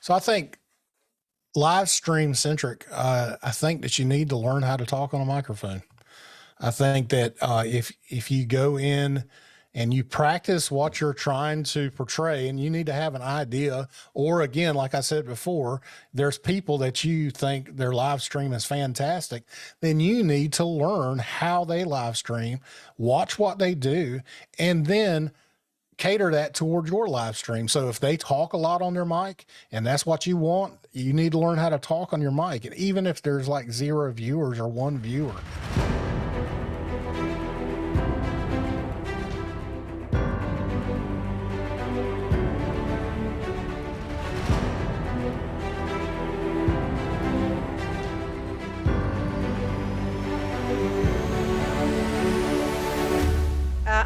So I think live stream centric, I think that you need to learn how to talk on a microphone. I think that if you go in and you practice what you're trying to portray, and you need to have an idea, or again, like I said before, there's people that you think their live stream is fantastic, then you need to learn how they live stream, watch what they do, and then cater that towards your live stream. So if they talk a lot on their mic and that's what you want, you need to learn how to talk on your mic. And even if there's like 0 viewers or 1 viewer.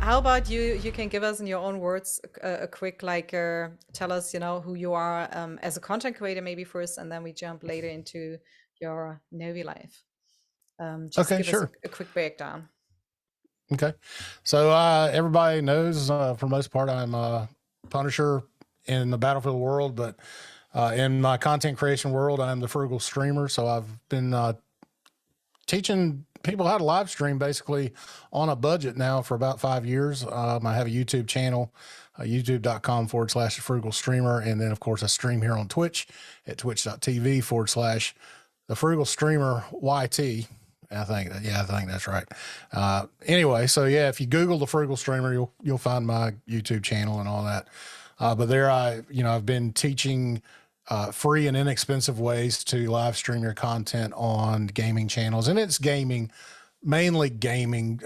How about you can give us in your own words a quick, like, tell us, who you are as a content creator maybe first, and then we jump later into your Navy life. Just Okay, give sure. us a quick breakdown. Okay. So everybody knows for most part, I'm a Punisher in the Battlefield world, but in my content creation world, I'm the Frugal Streamer. So I've been teaching people how to live stream basically on a budget now for about 5 years. I have a YouTube channel, youtube.com/Frugal Streamer. And then of course I stream here on Twitch at twitch.tv/the Frugal Streamer YT. I think that's right. Anyway, so yeah, if you Google the Frugal Streamer, you'll find my YouTube channel and all that. But there I've been teaching free and inexpensive ways to live stream your content on gaming channels. And it's gaming, mainly gaming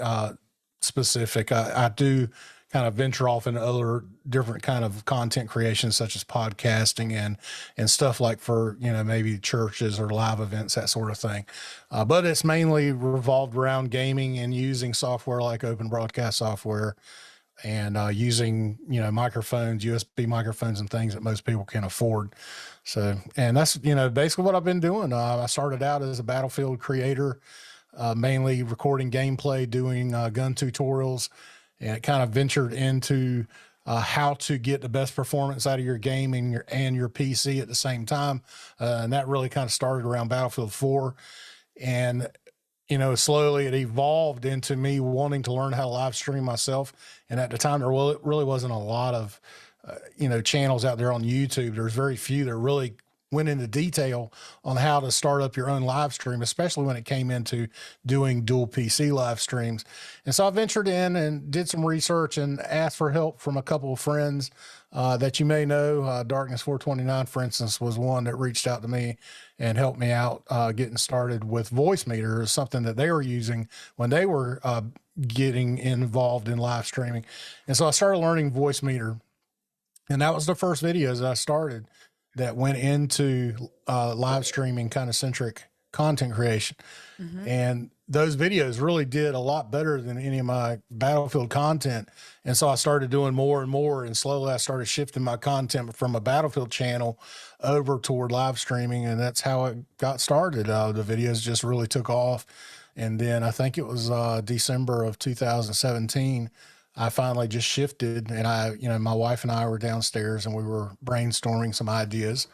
specific. I do kind of venture off into other different kind of content creations, such as podcasting and stuff like for, maybe churches or live events, that sort of thing. But it's mainly revolved around gaming and using software like open broadcast software and using, microphones, USB microphones and things that most people can afford. So, and that's, basically what I've been doing. I started out as a Battlefield creator, mainly recording gameplay, doing gun tutorials, and it kind of ventured into how to get the best performance out of your game and your PC at the same time. And that really kind of started around Battlefield 4. And slowly it evolved into me wanting to learn how to live stream myself. And at the time, there really wasn't a lot of, channels out there on YouTube. There's very few that really went into detail on how to start up your own live stream, especially when it came into doing dual PC live streams. And so I ventured in and did some research and asked for help from a couple of friends that you may know. Darkness 429, for instance, was one that reached out to me and helped me out getting started with Voicemeeter, something that they were using when they were getting involved in live streaming. And so I started learning Voicemeeter, and that was the first videos that I started that went into live streaming kind of centric content creation. Mm-hmm. And those videos really did a lot better than any of my Battlefield content. And so I started doing more and more, and slowly I started shifting my content from a Battlefield channel over toward live streaming. And that's how it got started. The videos just really took off. And then I think it was December of 2017, I finally just shifted, and my wife and I were downstairs and we were brainstorming some ideas.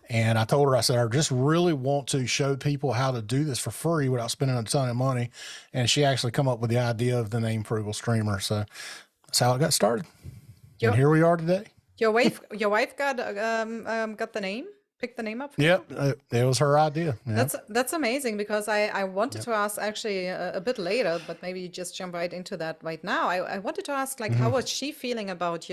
And I told her, I said, I just really want to show people how to do this for free without spending a ton of money. And she actually come up with the idea of the name Frugal Streamer. So that's how it got started. And here we are today. Your wife got the name? Pick the name up? Yep, it was her idea. Yep. That's amazing, because I wanted to ask actually a bit later, but maybe you just jump right into that right now. I wanted to ask, like, how was she feeling about,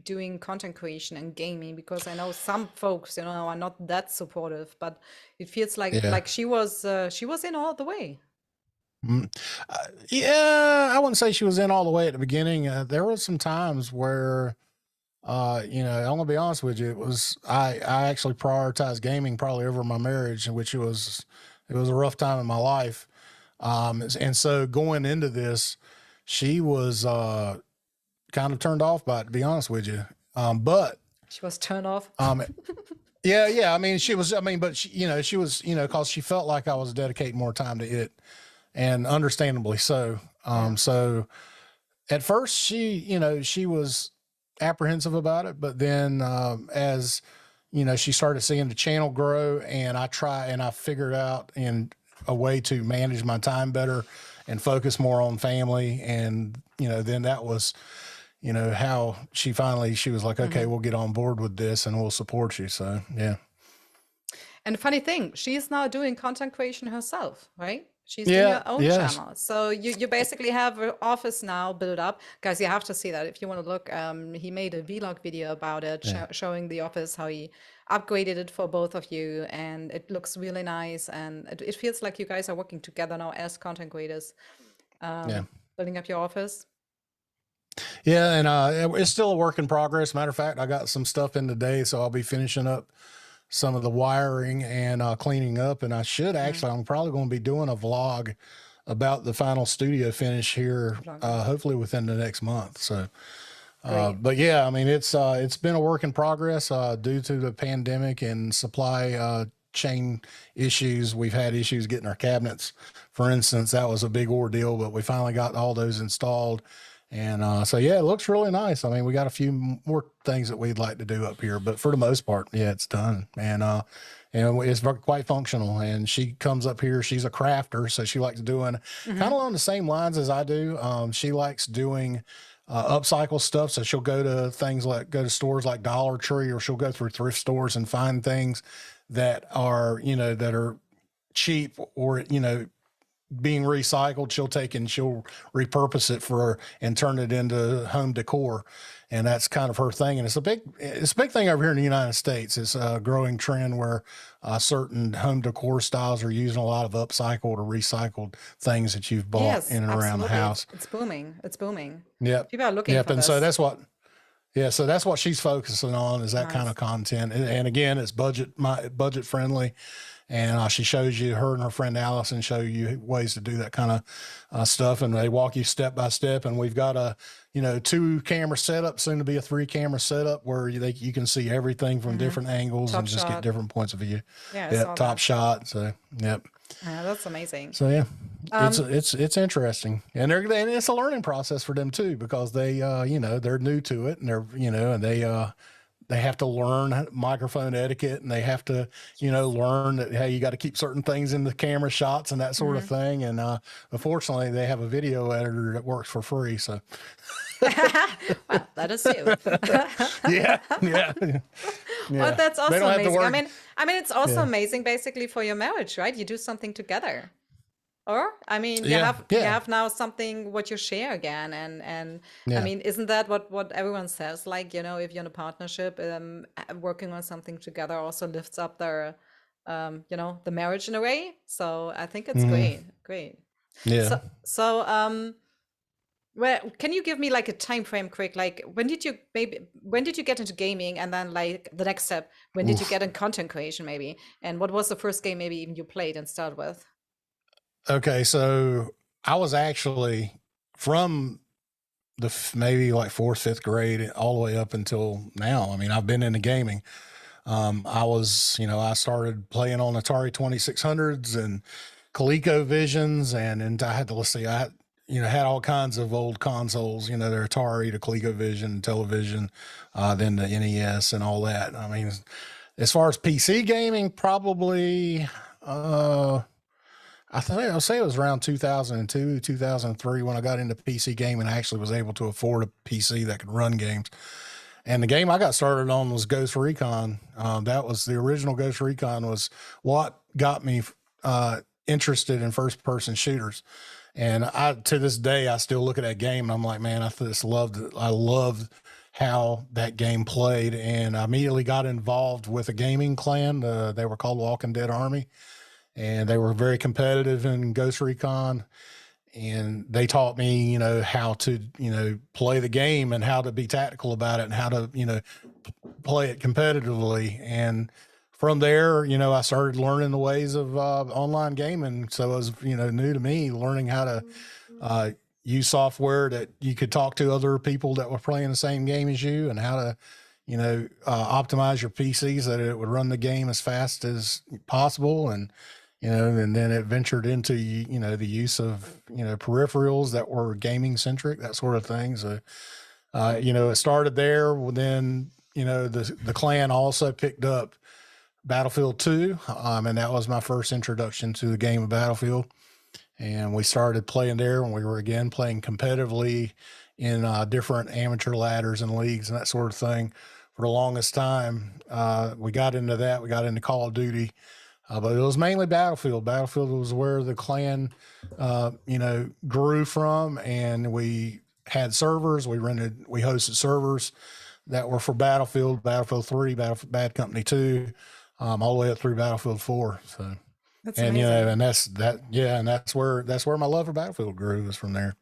doing content creation and gaming? Because I know some folks, are not that supportive, but it feels like she was in all the way. Yeah, I wouldn't say she was in all the way at the beginning. There were some times where I'm gonna be honest with you. I actually prioritized gaming probably over my marriage, which it was a rough time in my life. And so going into this, she was kind of turned off by it, to be honest with you. But she was turned off. Yeah. I mean, but she was, cause she felt like I was dedicating more time to it, and understandably so. So at first she was apprehensive about it, but then as she started seeing the channel grow, and I figured out a way to manage my time better and focus more on family. And, then that was, how she was like, okay, we'll get on board with this and we'll support you. So, yeah. And the funny thing, she's now doing content creation herself, right? She's doing her own channel. So you basically have an office now built up. Guys, you have to see that if you want to look. He made a vlog video about it, showing the office, how he upgraded it for both of you. And it looks really nice. And it feels like you guys are working together now as content creators, building up your office. Yeah, and it's still a work in progress. Matter of fact, I got some stuff in today, so I'll be finishing up some of the wiring and cleaning up. And I should actually, I'm probably going to be doing a vlog about the final studio finish here, hopefully within the next month. So, but yeah, I mean, it's been a work in progress due to the pandemic and supply chain issues. We've had issues getting our cabinets, for instance. That was a big ordeal, but we finally got all those installed. And so, yeah, it looks really nice. I mean, we got a few more things that we'd like to do up here, but for the most part, yeah, it's done. And it's quite functional. And she comes up here. She's a crafter, so she likes doing kind of along the same lines as I do. She likes doing upcycle stuff. So she'll go to stores like Dollar Tree, or she'll go through thrift stores and find things that are, that are cheap or, being recycled. She'll take and she'll repurpose it and turn it into home decor. And that's kind of her thing. And it's a big thing over here in the United States. It's a growing trend where certain home decor styles are using a lot of upcycled or recycled things that you've bought in and around the house. It's booming. It's booming. Yeah. People are looking for this. So that's what she's focusing on, is that kind of content. And again, it's budget friendly. And she shows you, her and her friend Allison show you ways to do that kind of stuff. And they walk you step by step. And we've got a, 2 camera setup, soon to be a 3 camera setup, where you can see everything from different angles and just get different points of view. Yeah, top shot. So, yep. Yeah, that's amazing. So yeah, it's interesting, and it's a learning process for them too, because they they're new to it, and they have to learn microphone etiquette, and they have to, learn that, hey, you got to keep certain things in the camera shots and that sort of thing. And unfortunately, they have a video editor that works for free. So, well, that is you. yeah. Well, that's also amazing. I mean, it's also amazing, basically, for your marriage, right? You do something together. Or, I mean, you have now something what you share again. And I mean, isn't that what everyone says? Like, if you're in a partnership, working on something together also lifts up their, the marriage in a way. So I think it's great. Yeah. So, well, can you give me like a time frame quick? Like, when did you get into gaming? And then like the next step, when did you get in content creation maybe? And what was the first game maybe even you played and started with? Okay, so I was actually from maybe like 4th, 5th grade all the way up until now. I mean, I've been into gaming. I started playing on Atari 2600s and ColecoVisions, and I had to had all kinds of old consoles, their Atari to ColecoVision, television, then the NES and all that. I mean, as far as PC gaming, probably, I'll say it was around 2002, 2003 when I got into PC gaming and actually was able to afford a PC that could run games. And the game I got started on was Ghost Recon. That was the original Ghost Recon, was what got me interested in first-person shooters. And to this day, I still look at that game and I'm like, man, I loved how that game played. And I immediately got involved with a gaming clan. They were called Walking Dead Army. And they were very competitive in Ghost Recon, and they taught me, how to, play the game and how to be tactical about it and how to, play it competitively. And from there, I started learning the ways of online gaming. So it was, new to me, learning how to use software that you could talk to other people that were playing the same game as you, and how to, optimize your PCs so that it would run the game as fast as possible. And and then it ventured into, the use of, peripherals that were gaming centric, that sort of thing. So, it started there. Then the clan also picked up Battlefield 2, and that was my first introduction to the game of Battlefield. And we started playing there when we were again playing competitively in different amateur ladders and leagues and that sort of thing for the longest time. We got into that. We got into Call of Duty, but it was mainly Battlefield. Battlefield was where the clan, grew from, and we had servers. We hosted servers that were for Battlefield 3, Bad Company 2, all the way up through Battlefield 4. So, That's and amazing. and that's where my love for Battlefield grew, was from there.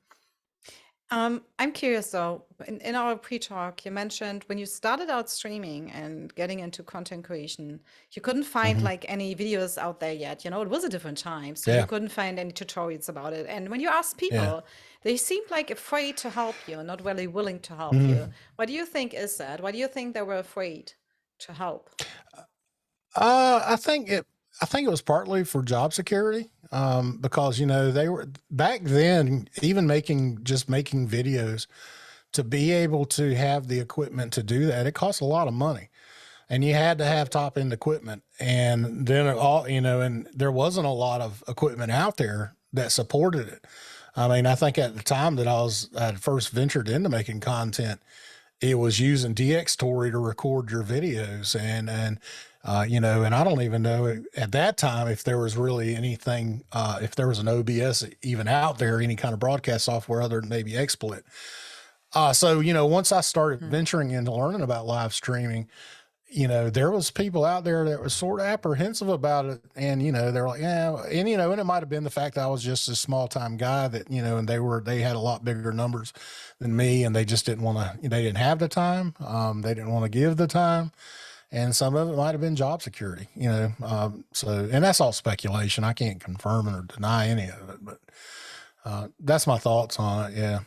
I'm curious though, in our pre-talk, you mentioned when you started out streaming and getting into content creation, you couldn't find like any videos out there yet. It was a different time, so you Yeah, couldn't find any tutorials about it. And when you asked yeah. people, they seemed like afraid to help you, not really willing to help Mhm. you. What do you think is that? Why do you think they were afraid to help? I think it was partly for job security, because they were back then, even making videos, to be able to have the equipment to do that, it cost a lot of money, and you had to have top end equipment. And then and there wasn't a lot of equipment out there that supported it. I mean, I think at the time that I had first ventured into making content, it was using DxTory to record your videos, and and I don't even know at that time if there was really anything, if there was an OBS even out there, any kind of broadcast software other than maybe XSplit. So once I started venturing into learning about live streaming, there was people out there that was sort of apprehensive about it, and they're like, yeah, and and it might have been the fact that I was just a small time guy that and they had a lot bigger numbers than me, and they just didn't want to, they didn't have the time, they didn't want to give the time, and some of it might have been job security, so, and that's all speculation. I can't confirm or deny any of it, but that's my thoughts on it. Yeah.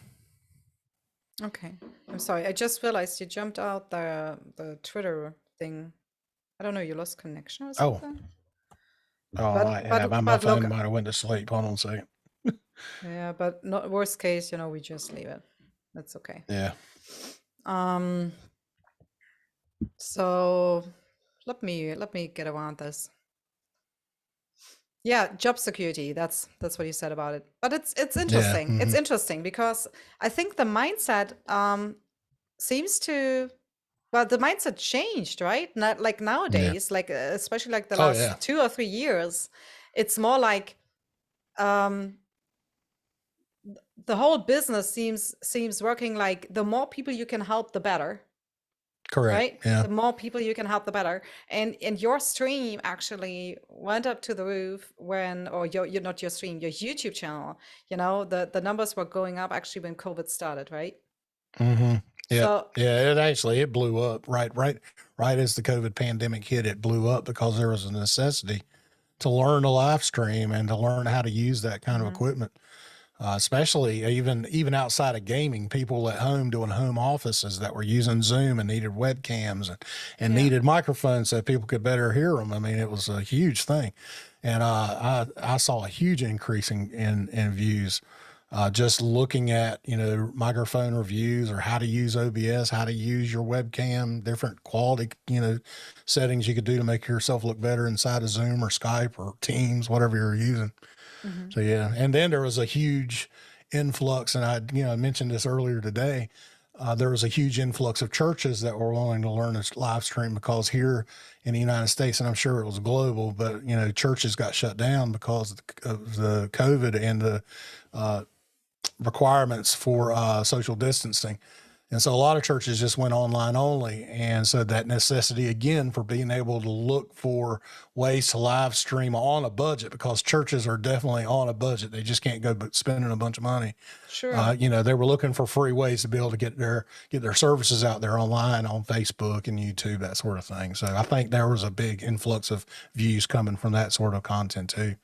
Okay, I'm sorry. I just realized you jumped out the Twitter thing. I don't know, you lost connection or Oh, something? I have. My But look, phone might have went to sleep. Hold on a second. yeah, but not worst case, we just leave it. That's okay. Yeah. Um, so let me get around this. Yeah, job security. That's what you said about it. But it's interesting. Yeah. It's interesting because I think the mindset seems to, well, the mindset changed, right? Not like Yeah. nowadays, like especially like the Oh, last yeah. 2 or 3 years, it's more like um the whole business seems working like the more people you can help, the better, Correct. right? Yeah. The more people you can help, the better. And your stream actually went up to the roof when, or your not your stream, your YouTube channel, the numbers were going up actually when COVID started, right? Mm-hmm. Yeah. So Yeah. It blew up right as the COVID pandemic hit. It blew up because there was a necessity to learn to live stream and to learn how to use that kind of equipment. Especially even outside of gaming, people at home doing home offices that were using Zoom and needed webcams and yeah. needed microphones so people could better hear them. I mean, it was a huge thing. And I saw a huge increase in views, just looking at, microphone reviews or how to use OBS, how to use your webcam, different quality, settings you could do to make yourself look better inside of Zoom or Skype or Teams, whatever you're using. So, yeah. And then there was a huge influx, and I mentioned this earlier today. There was a huge influx of churches that were willing to learn to live stream, because here in the United States, and I'm sure it was global, but churches got shut down because of the COVID and the requirements for social distancing. And so a lot of churches just went online only. And so that necessity again for being able to look for ways to live stream on a budget, because churches are definitely on a budget. They just can't go spending a bunch of money. Sure. They were looking for free ways to be able to get their services out there online on Facebook and YouTube, that sort of thing. So I think there was a big influx of views coming from that sort of content too.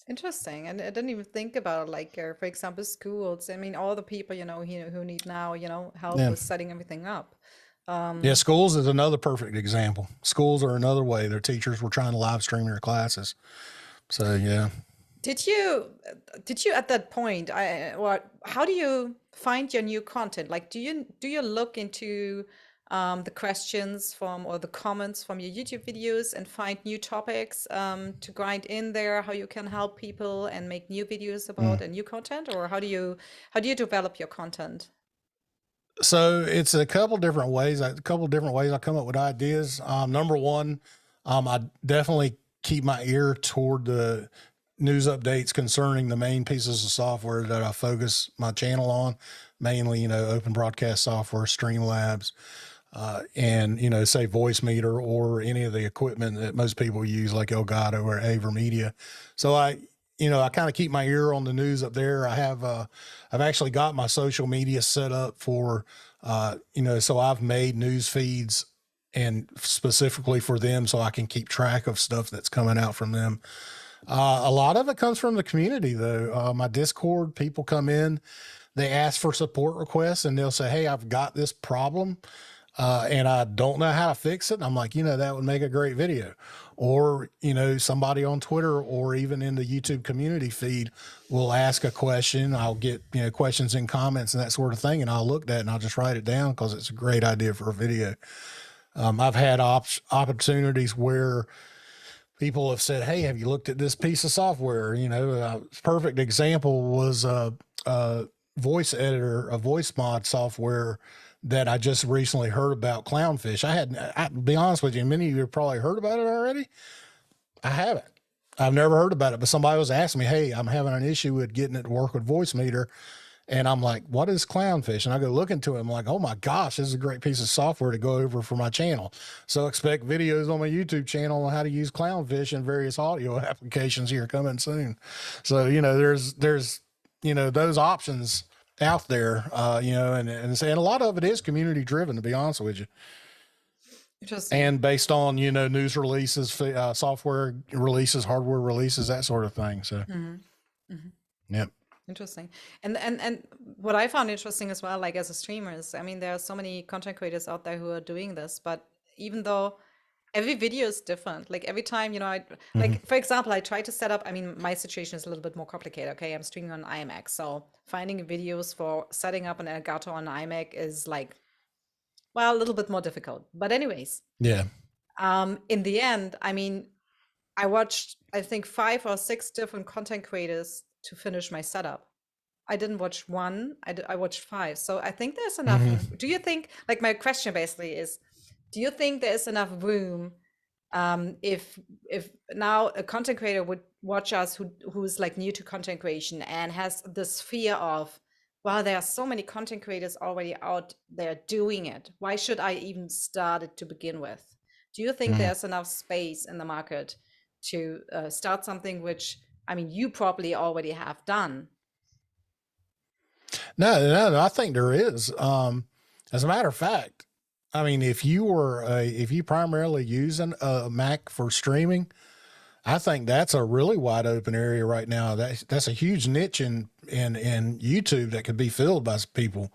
Interesting. And I didn't even think about like, for example, schools. I mean, all the people, who need now, help Yeah. with setting everything up. Yeah, schools is another perfect example. Schools are another way their teachers were trying to live stream their classes. So yeah. Did you at that point, how do you find your new content? Like, do you look into the questions from or the comments from your YouTube videos and find new topics to grind in there, how you can help people and make new videos about and new content, or how do you develop your content? So it's a couple different ways. I come up with ideas. Number one, I definitely keep my ear toward the news updates concerning the main pieces of software that I focus my channel on, mainly, open broadcast software, Streamlabs, and, say Voice Meter or any of the equipment that most people use like Elgato or AverMedia. So I kind of keep my ear on the news up there. I've actually got my social media set up for, so I've made news feeds and specifically for them so I can keep track of stuff that's coming out from them. A lot of it comes from the community though. My Discord, people come in, they ask for support requests and they'll say, hey, I've got this problem. And I don't know how to fix it. And I'm like, that would make a great video. Or, somebody on Twitter or even in the YouTube community feed will ask a question. I'll get, questions in comments and that sort of thing. And I'll look at that and I'll just write it down because it's a great idea for a video. I've had opportunities where people have said, hey, have you looked at this piece of software? Perfect example was a voice editor, a voice mod software that I just recently heard about, Clownfish. I'll be honest with you, many of you have probably heard about it already. I haven't. I've never heard about it, but somebody was asking me, hey, I'm having an issue with getting it to work with Voice Meter. And I'm like, what is Clownfish? And I go look into it. I'm like, oh my gosh, this is a great piece of software to go over for my channel. So expect videos on my YouTube channel on how to use Clownfish and various audio applications here coming soon. So, there's those options out there, and a lot of it is community driven, to be honest with you. And based on, news releases, software releases, hardware releases, that sort of thing. So, yep. Interesting. And what I found interesting as well, like as a streamer is, I mean, there are so many content creators out there who are doing this, but even though every video is different, like every time, like, for example, I try to set up, I mean, my situation is a little bit more complicated. Okay. I'm streaming on iMac. So finding videos for setting up an Elgato on iMac is like, well, a little bit more difficult, but anyways. Yeah. In the end, I mean, I watched, I think 5 or 6 different content creators to finish my setup. I didn't watch one, I watched 5. So I think there's enough. Do you think, like my question basically is, do you think there's enough room if now a content creator would watch us who's like new to content creation and has this fear of, well, there are so many content creators already out there doing it. Why should I even start it to begin with? Do you think there's enough space in the market to start something which, I mean, you probably already have done? No, I think there is. As a matter of fact, I mean, if you primarily using a Mac for streaming, I think that's a really wide open area right now. That's a huge niche in YouTube that could be filled by people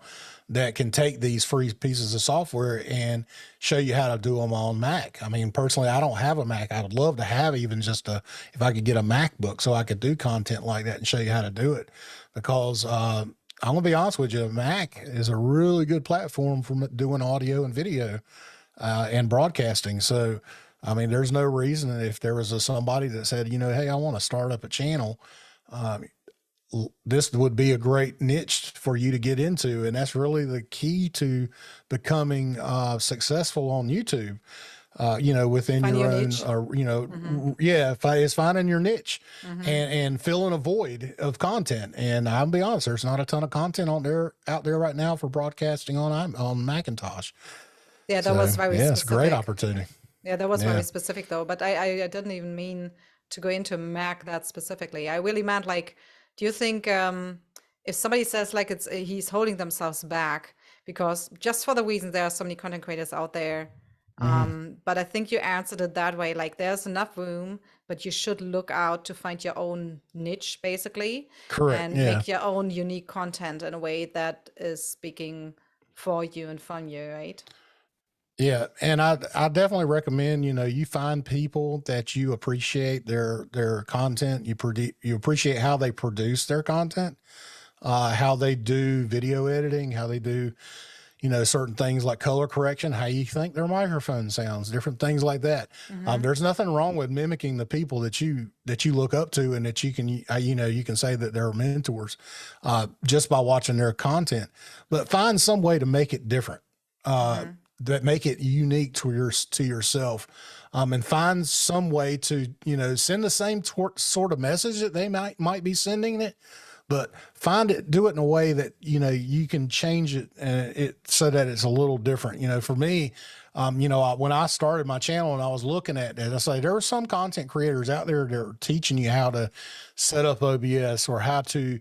that can take these free pieces of software and show you how to do them on Mac. I mean, personally, I don't have a Mac. I would love to have even just if I could get a MacBook so I could do content like that and show you how to do it. Because I'm going to be honest with you, Mac is a really good platform for doing audio and video and broadcasting. So, I mean, there's no reason if there was somebody that said, hey, I want to start up a channel, this would be a great niche for you to get into. And that's really the key to becoming successful on YouTube, within Find your own, niche. it's finding your niche and filling a void of content. And I'll be honest, there's not a ton of content out there right now for broadcasting on Macintosh. Yeah, that was very specific. It's a great opportunity. Yeah, that was very specific though, but I didn't even mean to go into Mac that specifically. I really meant like, do you think if somebody says like he's holding themselves back because just for the reason there are so many content creators out there, but I think you answered it that way, like there's enough room, but you should look out to find your own niche basically. Correct. And make your own unique content in a way that is speaking for you and from you, right? Yeah, and I definitely recommend, you find people that you appreciate their content, you appreciate how they produce their content, how they do video editing, how they do, certain things like color correction, how you think their microphone sounds, different things like that. There's nothing wrong with mimicking the people that you look up to and that you can, you can say that they're mentors, just by watching their content, but find some way to make it different, that make it unique to yourself. And find some way to, send the same sort of message that they might be sending it, but do it in a way that, you can change it so that it's a little different. For me, when I started my channel and I was looking at it, I say there are some content creators out there that are teaching you how to set up OBS or how to,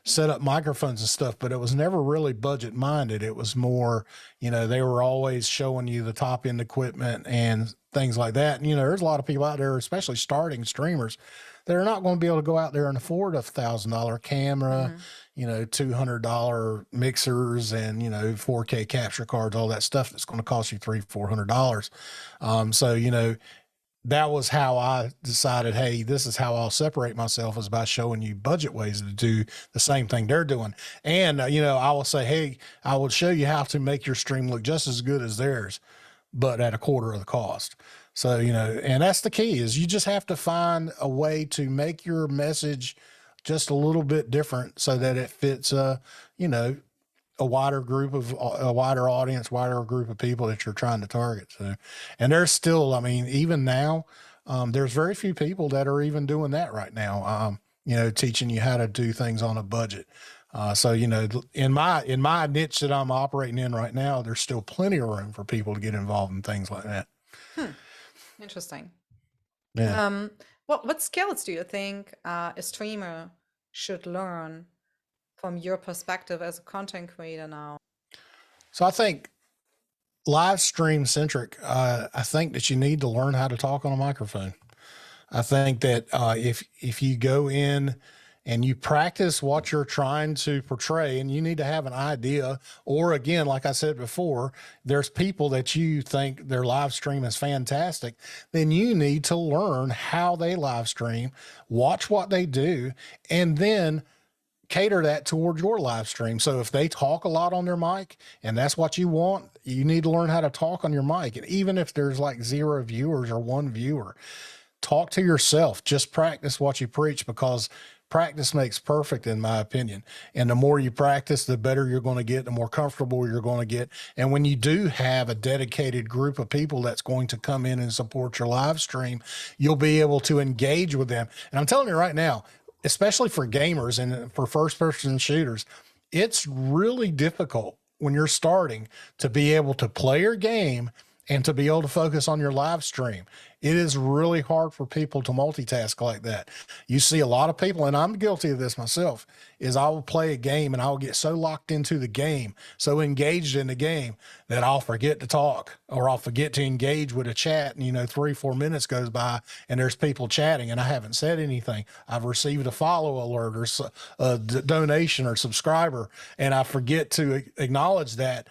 set up microphones and stuff, but it was never really budget minded. It was more, they were always showing you the top end equipment and things like that. And, there's a lot of people out there, especially starting streamers, they're not going to be able to go out there and afford $1,000 camera, $200 mixers and, 4K capture cards, all that stuff that's going to cost you $300-400. So, that was how I decided, hey, this is how I'll separate myself, is by showing you budget ways to do the same thing they're doing. And, I will say, hey, I will show you how to make your stream look just as good as theirs, but at a quarter of the cost. So, and that's the key, is you just have to find a way to make your message just a little bit different so that it fits, a wider audience, wider group of people that you're trying to target. So, and there's still, even now, there's very few people that are even doing that right now. Teaching you how to do things on a budget. So, in my niche that I'm operating in right now, there's still plenty of room for people to get involved in things like that. Interesting. Yeah. What skills do you think a streamer should learn from your perspective as a content creator now? So I think live stream centric, I think that you need to learn how to talk on a microphone. I think that if you go in and you practice what you're trying to portray, and you need to have an idea, or again, like I said before, there's people that you think their live stream is fantastic, then you need to learn how they live stream, watch what they do, and then cater that towards your live stream. So if they talk a lot on their mic and that's what you want, you need to learn how to talk on your mic. And even if there's like 0 viewers or 1 viewer, talk to yourself, just practice what you preach, because practice makes perfect, in my opinion. And the more you practice, the better you're going to get, the more comfortable you're going to get. And when you do have a dedicated group of people that's going to come in and support your live stream, you'll be able to engage with them. And I'm telling you right now, especially for gamers and for first-person shooters, it's really difficult when you're starting to be able to play your game and to be able to focus on your live stream. It is really hard for people to multitask like that. You see a lot of people, and I'm guilty of this myself, is I will play a game and I'll get so locked into the game, so engaged in the game, that I'll forget to talk, or I'll forget to engage with a chat. And 3-4 minutes goes by and there's people chatting and I haven't said anything. I've received a follow alert or a donation or subscriber, and I forget to acknowledge that,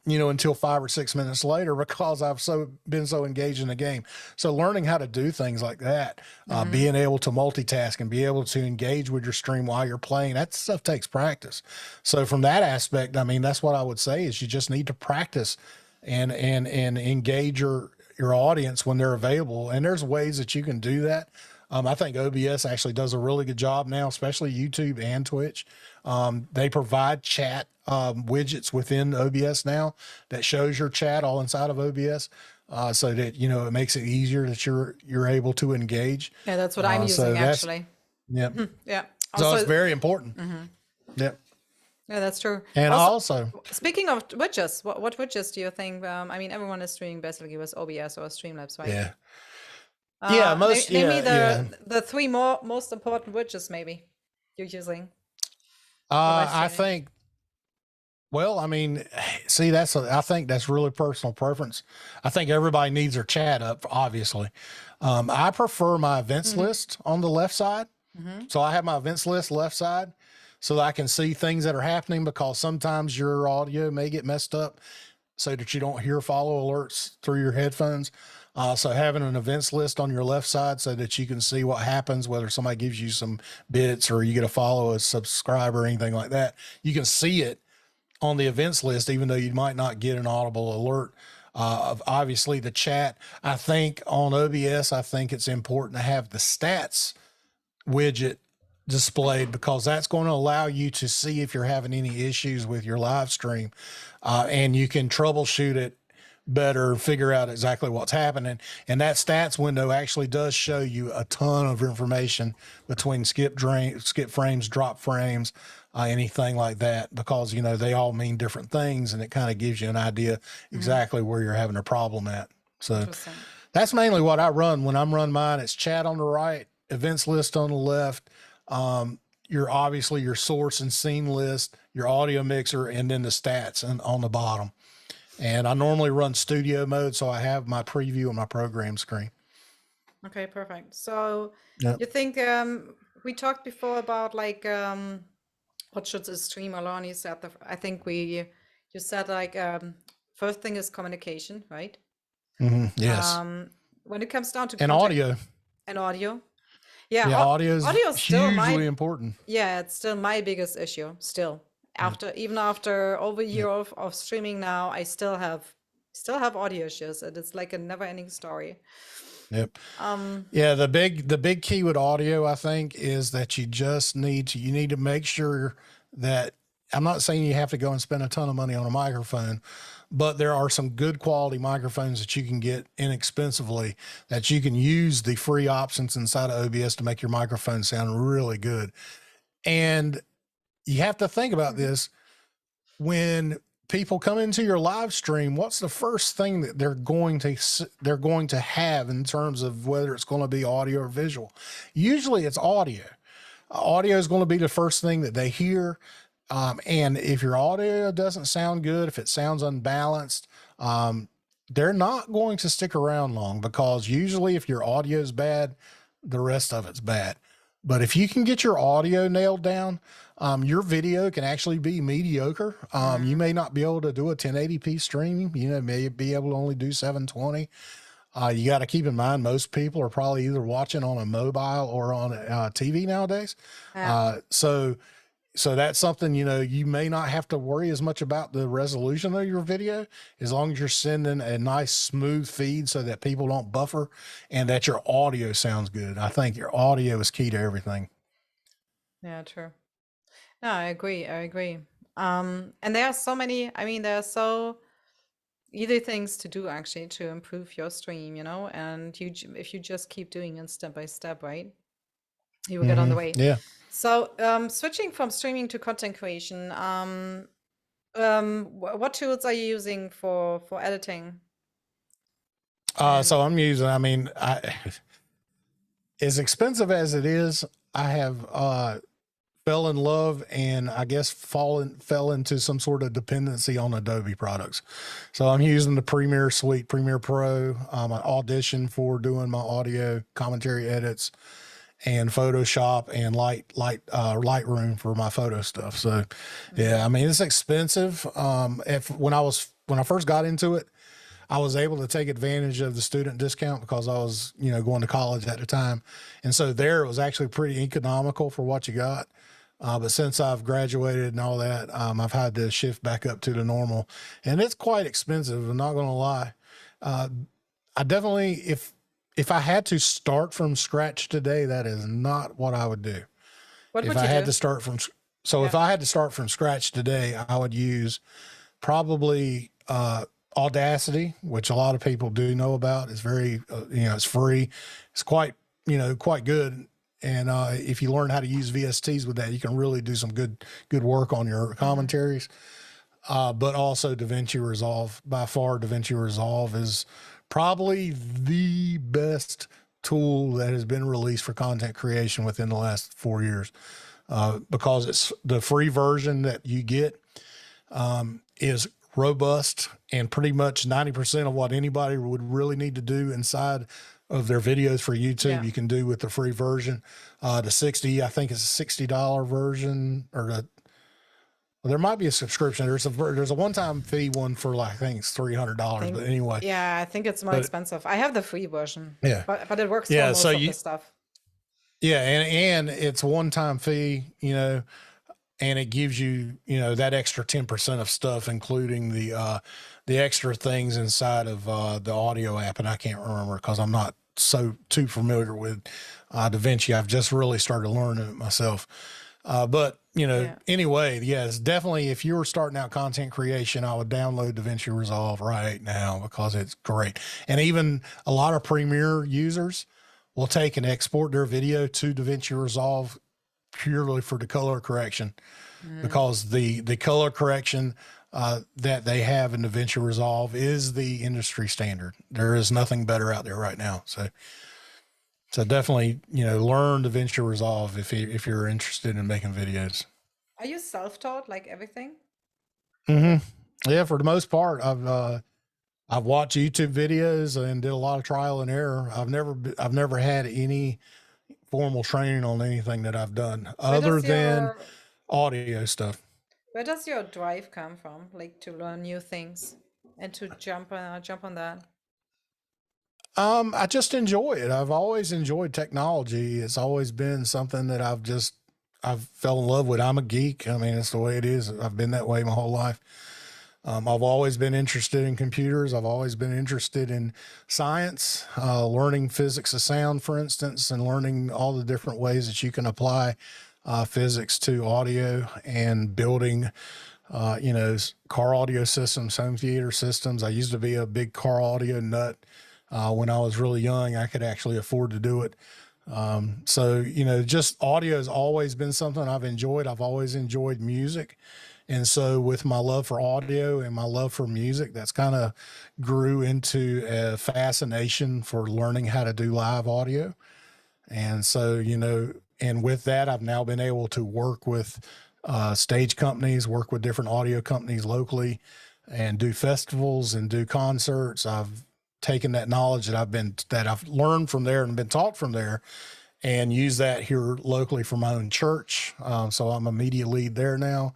until 5 or 6 minutes later, because I've been so engaged in the game. So learning how to do things like that, being able to multitask and be able to engage with your stream while you're playing, that stuff takes practice. So from that aspect, that's what I would say, is you just need to practice and engage your audience when they're available. And there's ways that you can do that. I think OBS actually does a really good job now, especially YouTube and Twitch. They provide chat widgets within OBS now that shows your chat all inside of OBS, so that it makes it easier that you're able to engage. Yeah, that's what I'm using actually. Yeah. Yeah. So it's very important. Yep. Yeah, that's true. And also, speaking of widgets, what widgets do you think? Everyone is doing basically with OBS or Streamlabs, right? Yeah. The 3 most important widgets maybe you're using. I think, I think that's really personal preference. I think everybody needs their chat up, obviously. I prefer my events list on the left side. So I have my events list left side so that I can see things that are happening, because sometimes your audio may get messed up so that you don't hear follow alerts through your headphones. So having an events list on your left side so that you can see what happens, whether somebody gives you some bits or you get a follow, a subscriber, or anything like that, you can see it on the events list, even though you might not get an audible alert of obviously the chat. I think on OBS, I think it's important to have the stats widget displayed, because that's going to allow you to see if you're having any issues with your live stream, and you can troubleshoot it better, figure out exactly what's happening. And that stats window actually does show you a ton of information between skip frames, drop frames, anything like that, because, you know, they all mean different things, and it kind of gives you an idea exactly where you're having a problem at. So that's mainly what I run when I'm running mine. It's chat on the right, events list on the left, your obviously your source and scene list, your audio mixer, and then the stats on the bottom. And I normally run studio mode, so I have my preview on my program screen. Okay, perfect. So you think we talked before about like what should the streamer learn? You said I think you said like first thing is communication, right? Yes. When it comes down to audio. And audio. Yeah, audio is still hugely important. Yeah, it's still my biggest issue. Still, even after over a year of streaming now, I still have audio issues, and it's like a never-ending story. Yep. Yeah, the big key with audio, I think, is that you just need to make sure that, I'm not saying you have to go and spend a ton of money on a microphone, but there are some good quality microphones that you can get inexpensively, that you can use the free options inside of OBS to make your microphone sound really good. And you have to think about this when people come into your live stream. What's the first thing that they're going to have in terms of whether it's going to be audio or visual? Usually it's audio. Audio is going to be the first thing that they hear. And if your audio doesn't sound good, if it sounds unbalanced, they're not going to stick around long, because usually if your audio is bad, the rest of it's bad. But if you can get your audio nailed down, your video can actually be mediocre. You may not be able to do a 1080p stream. You may be able to only do 720. You got to keep in mind, most people are probably either watching on a mobile or on a TV nowadays. So that's something, you may not have to worry as much about the resolution of your video, as long as you're sending a nice smooth feed so that people don't buffer and that your audio sounds good. I think your audio is key to everything. Yeah, true. No, I agree. And there are so many, there are so easy things to do actually to improve your stream, and if you just keep doing it step by step, right? You will get on the way. Yeah. So switching from streaming to content creation, what tools are you using for editing? So I'm using, as expensive as it is, I have fell in love and I guess fell into some sort of dependency on Adobe products. So I'm using the Premiere Suite, Premiere Pro, Audition for doing my audio commentary edits, and Photoshop and Lightroom for my photo stuff. So yeah, it's expensive. When I first got into it, I was able to take advantage of the student discount because I was, going to college at the time. And so there it was actually pretty economical for what you got. But since I've graduated and all that, I've had to shift back up to the normal, and it's quite expensive. I'm not going to lie. I definitely, if I had to start from scratch today, that is not what I would do. If I had to start from scratch today, I would use probably Audacity, which a lot of people do know about. It's very, it's free. It's quite good. And if you learn how to use VSTs with that, you can really do some good work on your commentaries. But also DaVinci Resolve. By far, DaVinci Resolve is probably the best tool that has been released for content creation within the last 4 years, because it's the free version that you get is robust, and pretty much 90% of what anybody would really need to do inside of their videos for YouTube, you can do with the free version. The 60, I think it's a $60 version, or there might be a subscription. There's a one-time fee one for I think it's $300. But anyway, yeah, I think it's more expensive. I have the free version. Yeah, but it works for most of the stuff. Yeah, and it's one-time fee. and it gives you, you know, that extra 10% of stuff, including the extra things inside of the audio app. And I can't remember because I'm not too familiar with DaVinci. I've just really started learning it myself. But you know, anyway, yes, definitely. If you were starting out content creation, I would download DaVinci Resolve right now because it's great. And even a lot of Premiere users will take and export their video to DaVinci Resolve purely for the color correction, because the color correction that they have in DaVinci Resolve is the industry standard. There is nothing better out there right now. So definitely, you know, learn DaVinci Resolve if you're interested in making videos. Are you self-taught, like everything? Yeah, for the most part, I've watched YouTube videos and did a lot of trial and error. I've never had any formal training on anything that I've done other than audio stuff. Where does your drive come from, like to learn new things and to jump on that? I just enjoy it. I've always enjoyed technology. It's always been something that I've fell in love with. I'm a geek. I mean, it's the way it is. I've been that way my whole life. I've always been interested in computers. I've always been interested in science, learning physics of sound, for instance, and learning all the different ways that you can apply physics to audio and building, you know, car audio systems, home theater systems. I used to be a big car audio nut. When I was really young, I could actually afford to do it. So, you know, just audio has always been something I've enjoyed. I've always enjoyed music. And so with my love for audio and my love for music, that's kind of grew into a fascination for learning how to do live audio. And so, you know, and with that, I've now been able to work with stage companies, work with different audio companies locally, and do festivals and do concerts. I've taken that knowledge that I've learned from there and been taught from there, and use that here locally for my own church. So I'm a media lead there now.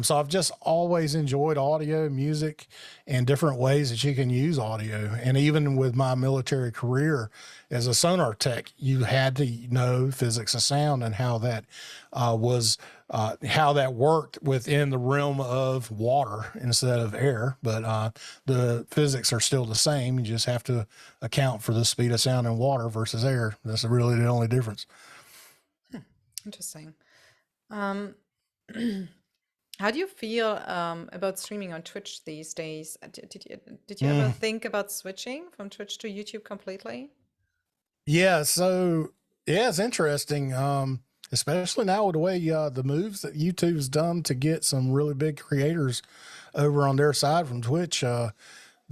So I've just always enjoyed audio, music, and different ways that you can use audio. And even with my military career as a sonar tech, you had to know physics of sound and how that how that worked within the realm of water instead of air. But the physics are still the same. You just have to account for the speed of sound in water versus air. That's really the only difference. Interesting. How do you feel about streaming on Twitch these days? Did you ever think about switching from Twitch to YouTube completely? Yeah, so yeah, it's interesting. Especially now with the way the moves that YouTube's done to get some really big creators over on their side from Twitch. The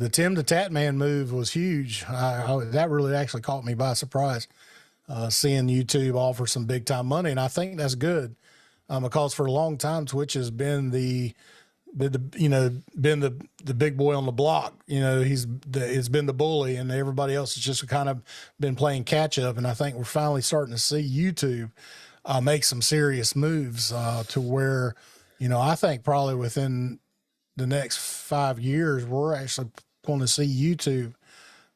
Tim the Tatman move was huge. That really actually caught me by surprise, seeing YouTube offer some big time money, and I think that's good. Because for a long time, Twitch has been the big boy on the block. You know, it's been the bully, and everybody else has just kind of been playing catch up. And I think we're finally starting to see YouTube make some serious moves to where, you know, I think probably within the next 5 years, we're actually going to see YouTube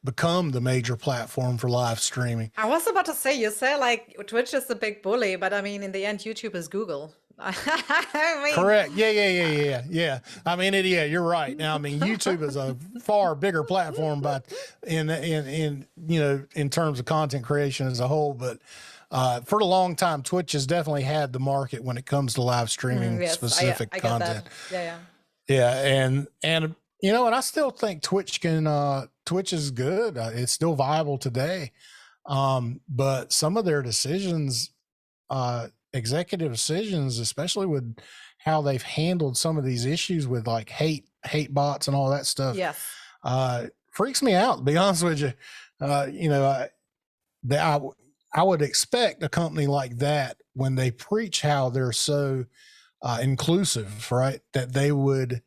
become the major platform for live streaming. I was about to say, you say like Twitch is the big bully, but I mean, in the end, YouTube is Google. I mean, correct. Yeah. I mean, you're right. Now, I mean, YouTube is a far bigger platform, but in you know, in terms of content creation as a whole, but for a long time, Twitch has definitely had the market when it comes to live streaming specific I content. Yeah. And you know, and I still think Twitch is good. It's still viable today. But some of their decisions, executive decisions, especially with how they've handled some of these issues with like hate bots and all that stuff. Yes. Freaks me out, to be honest with you. You know, I would expect a company like that, when they preach how they're so inclusive, right, that they would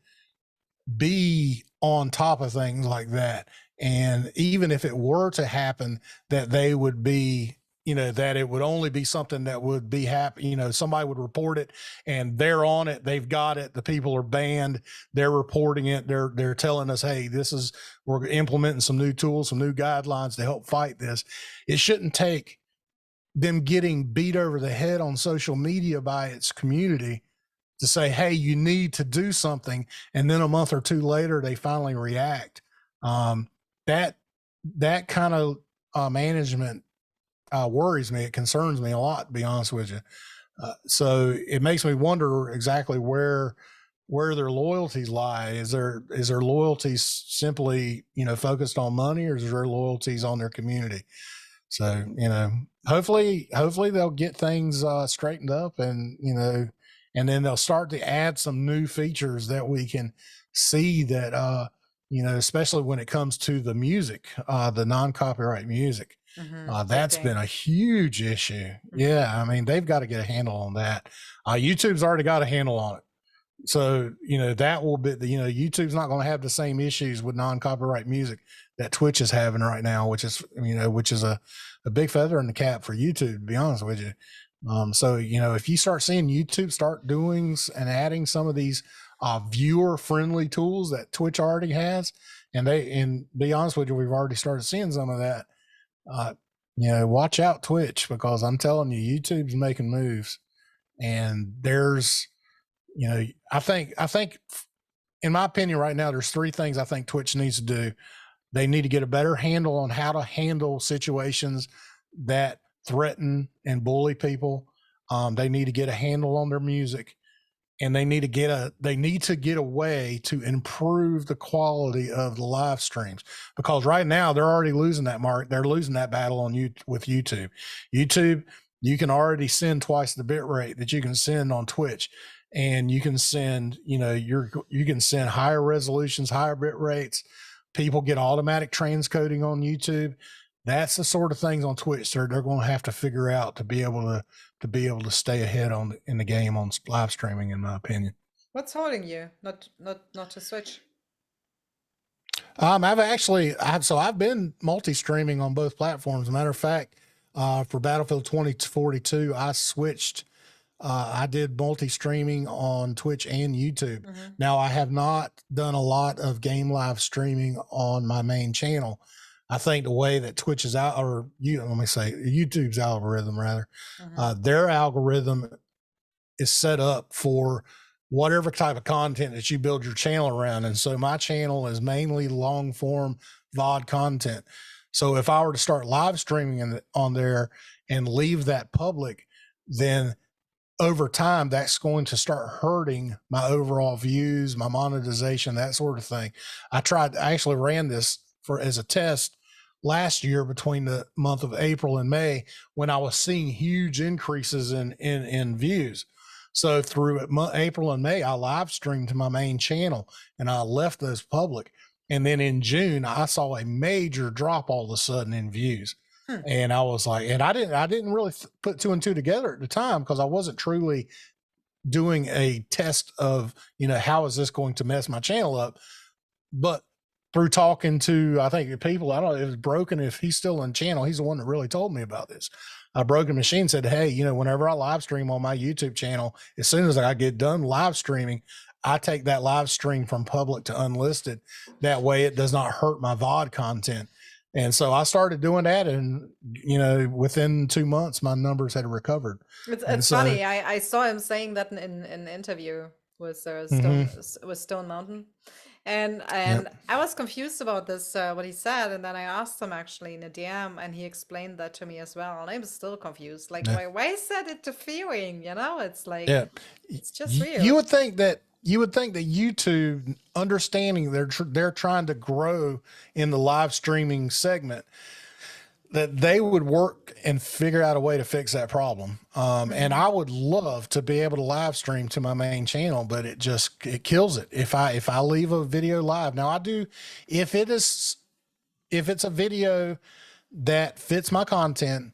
be on top of things like that. And even if it were to happen, that they would be, you know, that it would only be something that would be happy. You know, somebody would report it and they're on it. They've got it. The people are banned. They're reporting it. They're telling us, hey, we're implementing some new tools, some new guidelines to help fight this. It shouldn't take them getting beat over the head on social media by its community to say, hey, you need to do something. And then a month or two later, they finally react. That kind of management worries me. It concerns me a lot, to be honest with you. So it makes me wonder exactly where their loyalties lie. Is their loyalties simply, focused on money, or is their loyalties on their community? So, hopefully they'll get things straightened up, and, and then they'll start to add some new features that we can see that, especially when it comes to the music, the non-copyright music. That's been a huge issue. Yeah. I mean, they've got to get a handle on that. YouTube's already got a handle on it. So, that will be YouTube's not going to have the same issues with non-copyright music that Twitch is having right now, which is a big feather in the cap for YouTube, to be honest with you. So, if you start seeing YouTube start doing and adding some of these viewer friendly tools that Twitch already has, and be honest with you, we've already started seeing some of that. Watch out, Twitch, because I'm telling you, YouTube's making moves, and there's, I think in my opinion right now, there's three things I think Twitch needs to do. They need to get a better handle on how to handle situations that threaten and bully people. They need to get a handle on their music, and they need to get a way to improve the quality of the live streams, because right now they're already losing that mark. They're losing that battle with YouTube. You can already send twice the bit rate that you can send on Twitch, and you can send, you can send higher resolutions, higher bit rates. People get automatic transcoding on YouTube. That's the sort of things on Twitch they're going to have to figure out to be able to stay ahead in the game on live streaming, in my opinion. What's holding you not to switch? I've been multi-streaming on both platforms. As a matter of fact, for Battlefield 2042, I switched. I did multi-streaming on Twitch and YouTube. Now, I have not done a lot of game live streaming on my main channel. I think the way that Twitch is out, or YouTube's algorithm rather, their algorithm is set up for whatever type of content that you build your channel around. And so my channel is mainly long form VOD content. So if I were to start live streaming on there and leave that public, then over time, that's going to start hurting my overall views, my monetization, that sort of thing. I actually ran this as a test last year between the month of April and May, when I was seeing huge increases in views. So through April and May, I live streamed to my main channel and I left those public. And then in June, I saw a major drop all of a sudden in views. And I was like, and I didn't really put two and two together at the time, because I wasn't truly doing a test of, how is this going to mess my channel up? But through talking to, I think, people, I don't know, it was Broken, if he's still in channel, he's the one that really told me about this. Broken Machine said, hey, whenever I live stream on my YouTube channel, as soon as I get done live streaming, I take that live stream from public to unlisted. That way it does not hurt my VOD content. And so I started doing that, and, within 2 months, my numbers had recovered. It's funny. I saw him saying that in an interview with Stone Mountain. And I was confused about this, what he said. And then I asked him actually in a DM, and he explained that to me as well. And I was still confused. Like, why is that interfering? It's like, it's just weird. You would think that YouTube, understanding they're trying to grow in the live streaming segment, that they would work and figure out a way to fix that problem. And I would love to be able to live stream to my main channel, but it kills it. If I leave a video live. Now I do, if it's a video that fits my content,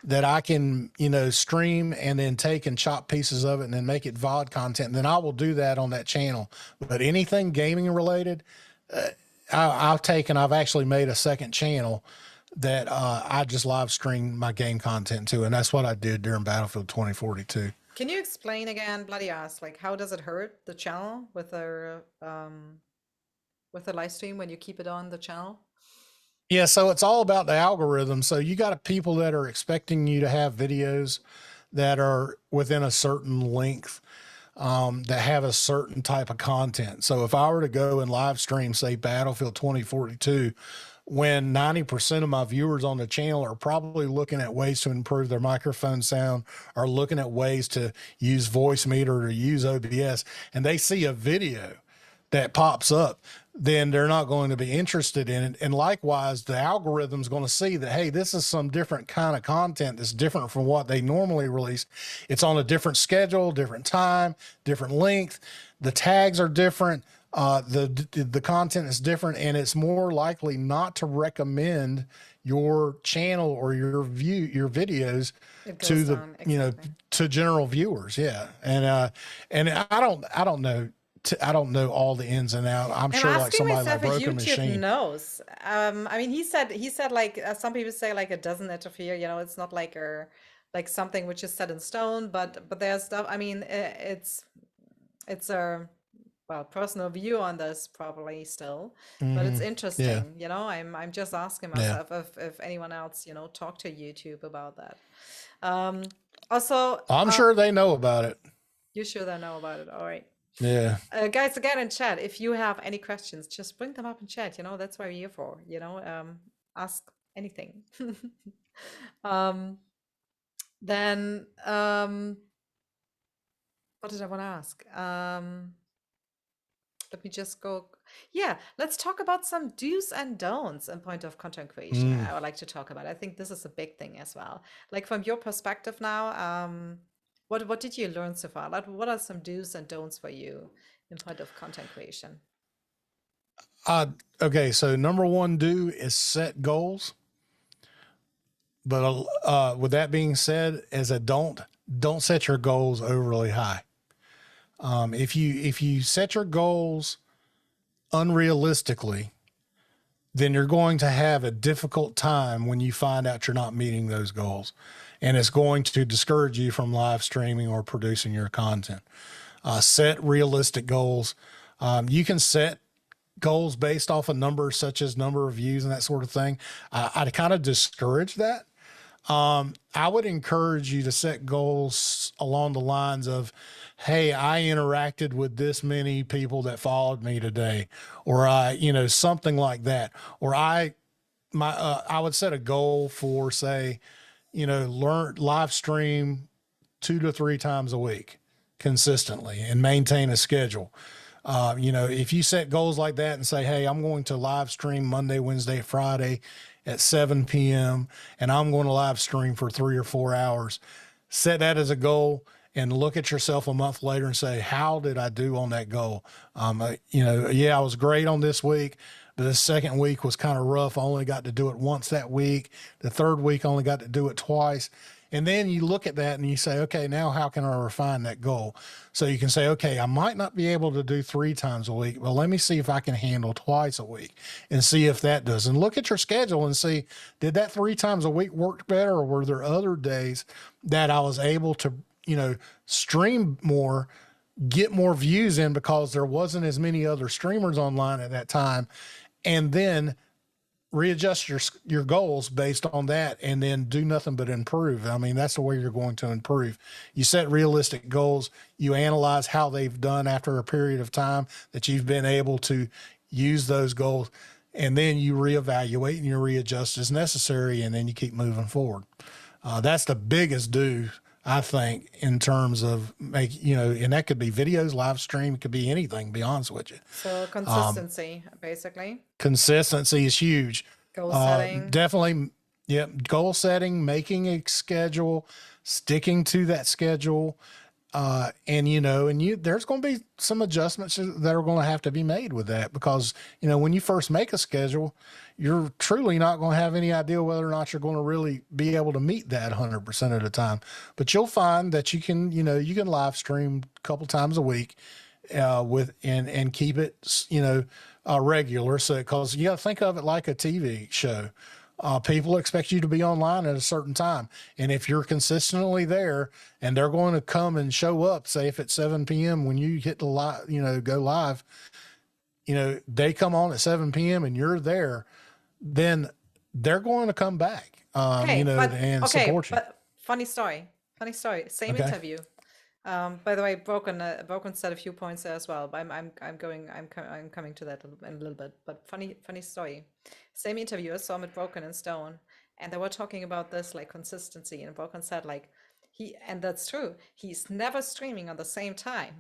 that I can, stream and then take and chop pieces of it and then make it VOD content, then I will do that on that channel. But anything gaming related, I've actually made a second channel that I just live stream my game content to. And that's what I did during Battlefield 2042. Can you explain again, Bloody Ass, like how does it hurt the channel with the live stream when you keep it on the channel? Yeah, so it's all about the algorithm. So you got people that are expecting you to have videos that are within a certain length. that have a certain type of content. So if I were to go and live stream, say Battlefield 2042, when 90% of my viewers on the channel are probably looking at ways to improve their microphone sound, or looking at ways to use voice meter or use OBS, and they see a video that pops up, then they're not going to be interested in it. And likewise, the algorithm's going to see that, hey, this is some different kind of content that's different from what they normally release. It's on a different schedule, different time, different length. The tags are different. The content is different, and it's more likely not to recommend your channel or your videos to the, to general viewers. Yeah. And I don't know. I don't know all the ins and outs. I'm sure like somebody like Broken Machine knows. I mean, he said like some people say like it doesn't interfere. It's not like something which is set in stone. But there's stuff. I mean, it's a personal view on this probably still, but it's interesting. Yeah. I'm just asking myself if anyone else talk to YouTube about that. Also, I'm sure they know about it. You sure they know about it? All right. Yeah. Guys, again in chat, if you have any questions, just bring them up in chat. That's what we're here for. Ask anything. Then what did I want to ask? Let me just go. Yeah, let's talk about some do's and don'ts in point of content creation. I would like to talk about. I think this is a big thing as well. Like from your perspective now, what did you learn so far? Like, what are some do's and don'ts for you in point of content creation? Okay, so number one do is set goals. But with that being said, as a don't set your goals overly high. If you set your goals unrealistically, then you're going to have a difficult time when you find out you're not meeting those goals. And it's going to discourage you from live streaming or producing your content. Set realistic goals. You can set goals based off a number, such as number of views and that sort of thing. I'd kind of discourage that. I would encourage you to set goals along the lines of, hey, I interacted with this many people that followed me today, or something like that. Or I would set a goal for, say, learn live stream 2 to 3 times a week consistently and maintain a schedule. If you set goals like that and say, hey, I'm going to live stream Monday, Wednesday, Friday at 7 p.m. and I'm going to live stream for 3 or 4 hours, set that as a goal and look at yourself a month later and say, how did I do on that goal? I was great on this week, but the second week was kind of rough. I only got to do it once that week. The third week, I only got to do it twice. And then you look at that and you say, okay, now how can I refine that goal? So you can say, okay, I might not be able to do 3 times a week, but let me see if I can handle twice a week and see if that does. And look at your schedule and see, did that 3 times a week work better? Or were there other days that I was able to, stream more, get more views in because there wasn't as many other streamers online at that time? And then readjust your goals based on that, and then do nothing but improve. I mean, that's the way you're going to improve. You set realistic goals, you analyze how they've done after a period of time that you've been able to use those goals, and then you reevaluate and you readjust as necessary, and then you keep moving forward. That's the biggest do, I think, in terms of and that could be videos, live stream, it could be anything, to be honest with you. So consistency, basically. Consistency is huge. Goal setting. Definitely. Yep. Goal setting, making a schedule, sticking to that schedule. There's going to be some adjustments that are going to have to be made with that, because, when you first make a schedule, you're truly not going to have any idea whether or not you're going to really be able to meet that 100% of the time. But you'll find that you can live stream a couple times a week, and keep it, regular. So, because you got to think of it like a TV show. People expect you to be online at a certain time. And if you're consistently there and they're going to come and show up, say if it's 7 p.m. when you hit the live, go live, they come on at 7 p.m. and you're there, then they're going to come back, and support you. But funny story, same interview. By the way, Broken said a few points there as well. But I'm coming to that in a little bit. But funny story. Same interviewer saw him at Broken and Stone, and they were talking about this like consistency. And Broken said like and that's true. He's never streaming on the same time,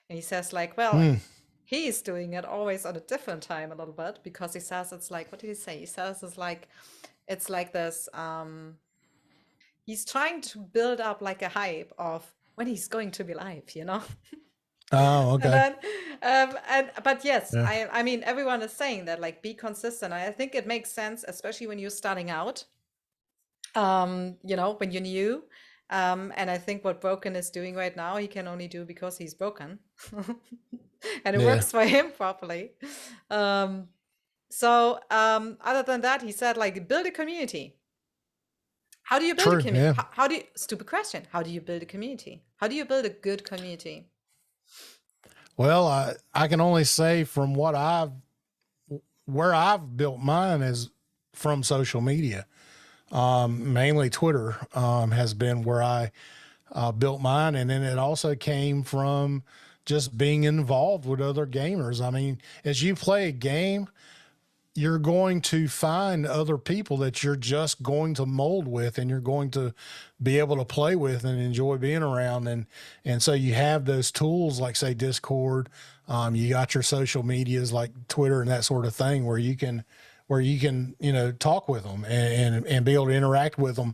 and he says like, well, he's doing it always on a different time a little bit because he says it's like, what did he say? He says it's like this. He's trying to build up like a hype of when he's going to be live, you know? Oh, okay. And then, but yes, Yeah. I mean, everyone is saying that like be consistent. I think it makes sense, especially when you're starting out, you know, when you're new. And I think what Broken is doing right now, he can only do because he's broken. And it Yeah. works for him properly. Other than that, he said like build a community. How do you build a True. community? Yeah. How do you, stupid question. How do you build a community? How do you build a good community? Well, I can only say from where I've built mine is from social media. Mainly Twitter has been where I built mine. And then it also came from just being involved with other gamers. I mean, as you play a game, you're going to find other people that you're just going to mold with and you're going to be able to play with and enjoy being around. And so you have those tools like say Discord. You got your social medias like Twitter and that sort of thing where you can, you know, talk with them and be able to interact with them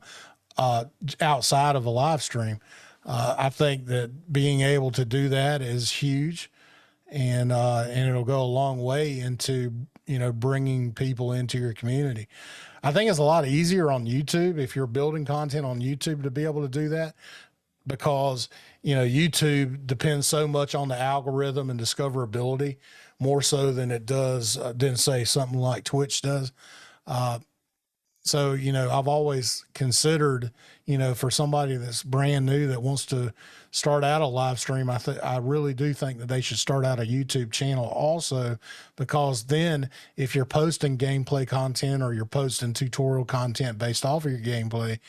outside of a live stream. I think that being able to do that is huge, and it'll go a long way into, you know, bringing people into your community. I think it's a lot easier on YouTube if you're building content on YouTube to be able to do that, because, you know, YouTube depends so much on the algorithm and discoverability more so than it does, than say something like Twitch does. So, you know, I've always considered, you know, for somebody that's brand new that wants to start out a live stream, I really do think that they should start out a YouTube channel also, because then if you're posting gameplay content or you're posting tutorial content based off of your gameplay,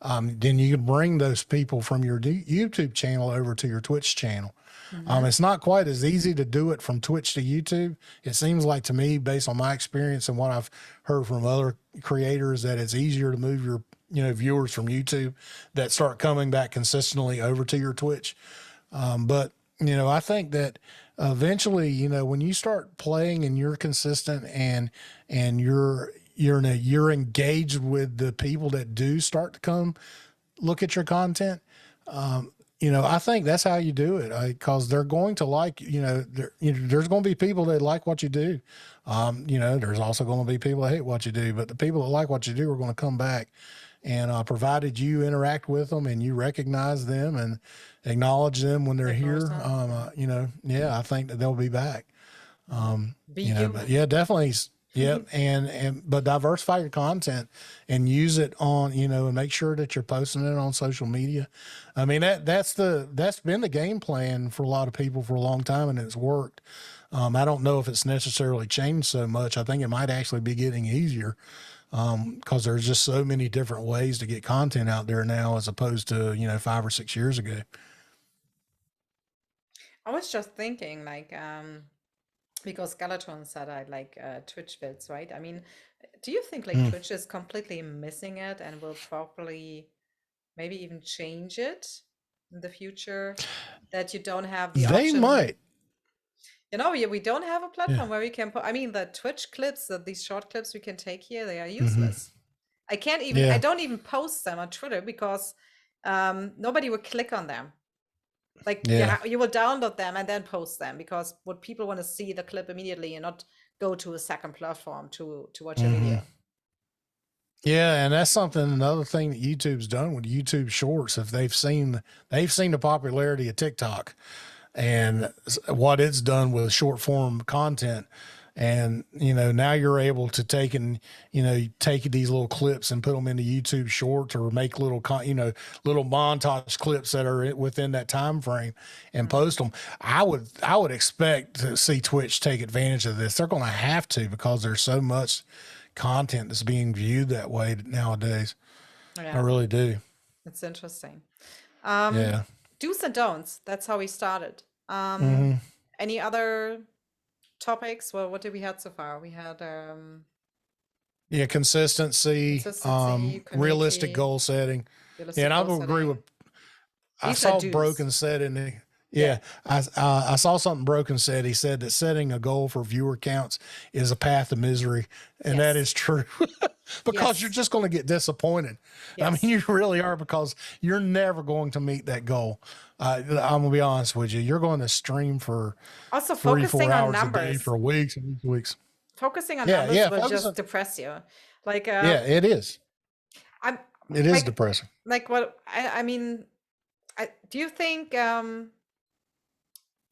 then you can bring those people from your YouTube channel over to your Twitch channel. It's not quite as easy to do it from Twitch to YouTube. It seems like to me, based on my experience and what I've heard from other creators, that it's easier to move your, you know, viewers from YouTube that start coming back consistently over to your Twitch. But, you know, I think that eventually, you know, when you start playing and you're consistent and you're engaged with the people that do start to come look at your content, you know, I think that's how you do it, because they're going to like, you know, there's going to be people that like what you do. You know, there's also going to be people that hate what you do, but the people that like what you do are going to come back. And provided you interact with them and you recognize them and acknowledge them when they're here, you know, yeah, I think that they'll be back. You know, but yeah, definitely. Yeah. But diversify your content and use it on, you know, and make sure that you're posting it on social media. I mean, that's been the game plan for a lot of people for a long time, and it's worked. I don't know if it's necessarily changed so much. I think it might actually be getting easier, because there's just so many different ways to get content out there now, as opposed to, you know, 5 or 6 years ago. I was just thinking like, because Galatron said I like Twitch vids, right? I mean, do you think like Twitch is completely missing it and will probably maybe even change it in the future, that you don't have the They option? might. You know, we don't have a platform Yeah. where we can put, I mean, the Twitch clips, these short clips we can take here, they are useless. I can't even, I don't even post them on Twitter because nobody would click on them. Like you will download them and then post them, because what people want to see the clip immediately and not go to a second platform to watch a video. Yeah, and that's another thing that YouTube's done with YouTube Shorts. If they've seen the popularity of TikTok and what it's done with short form content, and, you know, now you're able to take these little clips and put them into YouTube Shorts, or make little montage clips that are within that time frame and post them. I would expect to see Twitch take advantage of this. They're going to have to, because there's so much content that's being viewed that way nowadays. I really do. It's interesting. Yeah. do's and don'ts. That's how we started. Mhm. Any other topics? Well, what did we have so far? We had Yeah, consistency, consistency, realistic community, goal setting. Yeah, realistic and I goal would agree with. setting. I These are saw do's. Broken said in the Yeah. yeah, I saw something Broken said. He said that setting a goal for viewer counts is a path to misery, and that Yes. is true because Yes. you're just going to get disappointed. I Yes. mean, you really are because you're never going to meet that goal. I'm gonna be honest with you. You're going to stream for Also 3-4 focusing on hours a day numbers. for weeks and weeks. Focusing on Yeah, numbers yeah, will focus just on, depress you. Like yeah, it is. I'm It is like depressing. like what I mean, do you think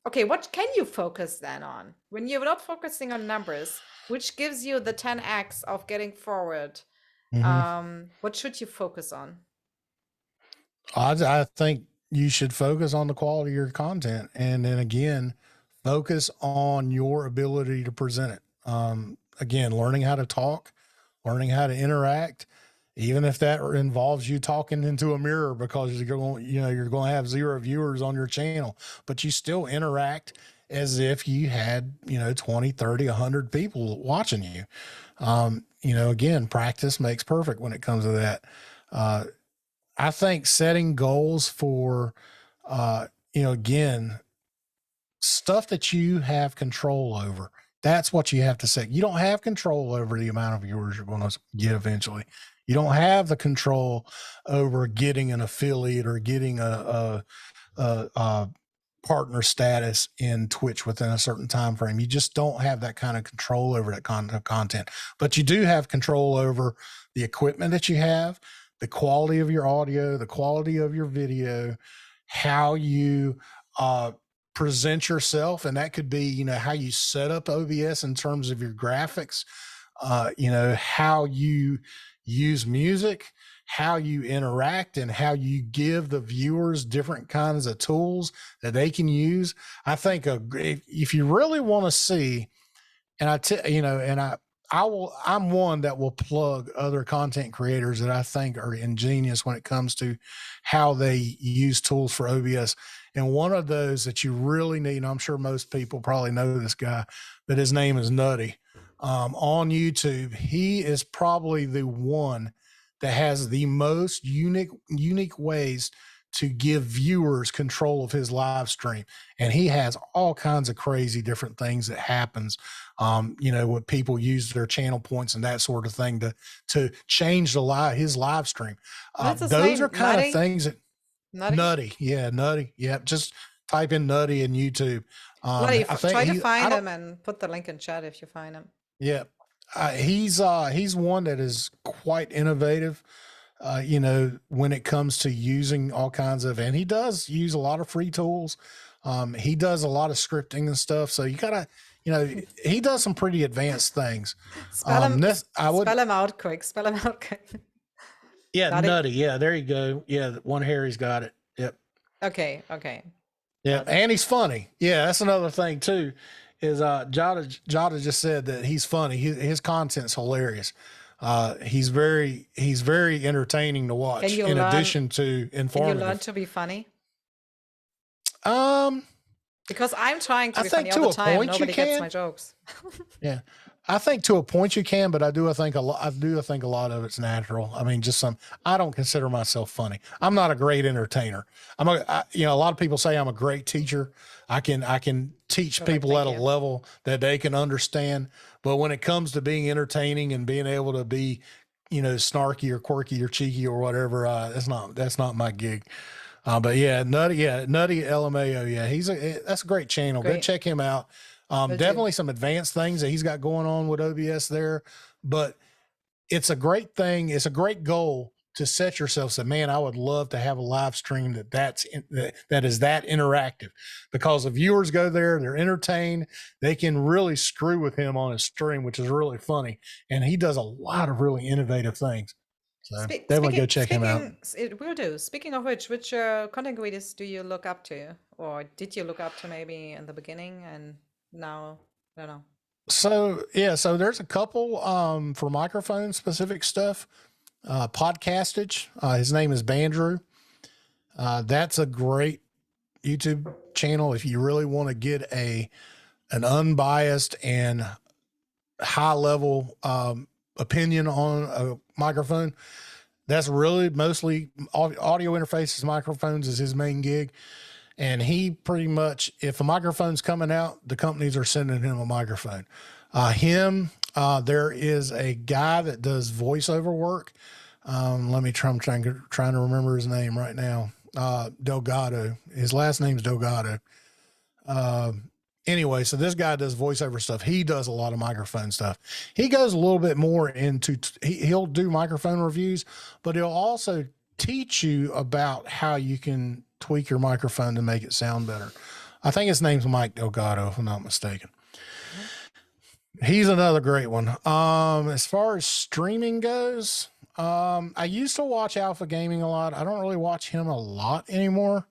okay, what can you focus then on when you're not focusing on numbers, which gives you the 10x of getting forward? What should you focus on? I think you should focus on the quality of your content, and then again, focus on your ability to present it. Again, learning how to talk, learning how to interact, even if that involves you talking into a mirror because you're going, you're going to have 0 viewers on your channel, but you still interact as if you had, 20, 30, 100 people watching you. Again, practice makes perfect when it comes to that. I think setting goals for, again, stuff that you have control over. That's what you have to set. You don't have control over the amount of viewers you're going to get eventually. You don't have the control over getting an affiliate or getting a partner status in Twitch within a certain time frame. You just don't have that kind of control over that content. But you do have control over the equipment that you have, the quality of your audio, the quality of your video, how you present yourself, and that could be how you set up OBS in terms of your graphics, how you use music, how you interact, and how you give the viewers different kinds of tools that they can use. I think if you really want to see, and I'm one that will plug other content creators that I think are ingenious when it comes to how they use tools for OBS. And one of those that you really need, and I'm sure most people probably know this guy, but his name is Nutty. On YouTube, he is probably the one that has the most unique ways to give viewers control of his live stream. And he has all kinds of crazy different things that happens, when people use their channel points and that sort of thing to change his live stream. Those are kind of things that Nutty. Yeah. Nutty. Yeah. Just type in Nutty in YouTube. Nutty, try to find him and put the link in chat if you find him. Yeah. He's one that is quite innovative, when it comes to using all kinds of, and he does use a lot of free tools. He does a lot of scripting and stuff. So you gotta, he does some pretty advanced things. Spell him out quick. Spell him out quick. Yeah. Nutty. Yeah. There you go. Yeah. One Harry's got it. Yep. Okay. Yeah. And he's funny. Yeah. That's another thing too. Is Jada just said that he's funny. His content's hilarious. He's very entertaining to watch. In addition to informative. Can you learn to be funny? Because I'm trying to be funny all the time. Nobody gets my jokes. Yeah, I think to a point you can, but I do think a lot of it's natural. I mean, I don't consider myself funny. I'm not a great entertainer. A lot of people say I'm a great teacher. I can teach people at a level that they can understand. But when it comes to being entertaining and being able to be, snarky or quirky or cheeky or whatever, that's not my gig. But yeah, Nutty LMAO. Yeah, that's a great channel. Go check him out. Definitely some advanced things that he's got going on with OBS there, but it's a great thing. It's a great goal to set yourself. Say, man, I would love to have a live stream that is that interactive, because the viewers go there, they're entertained. They can really screw with him on his stream, which is really funny. And he does a lot of really innovative things. So definitely go check him out. It will do. Speaking of which content creators do you look up to, or did you look up to maybe in the beginning and now I don't know? So there's a couple for microphone specific stuff. Podcastage. His name is Bandrew. That's a great YouTube channel, if you really want to get an unbiased and high level opinion on a microphone, that's really mostly audio interfaces, microphones is his main gig. And he pretty much, if a microphone's coming out, the companies are sending him a microphone. There is a guy that does voiceover work. Let me try. I'm trying to remember his name right now. Delgado. His last name's Delgado. Anyway, so this guy does voiceover stuff. He does a lot of microphone stuff. He goes a little bit more into, he'll do microphone reviews, but he'll also teach you about how you can tweak your microphone to make it sound better. I think his name's Mike Delgado, if I'm not mistaken. He's another great one. As far as streaming goes, I used to watch Alpha Gaming a lot. I don't really watch him a lot anymore.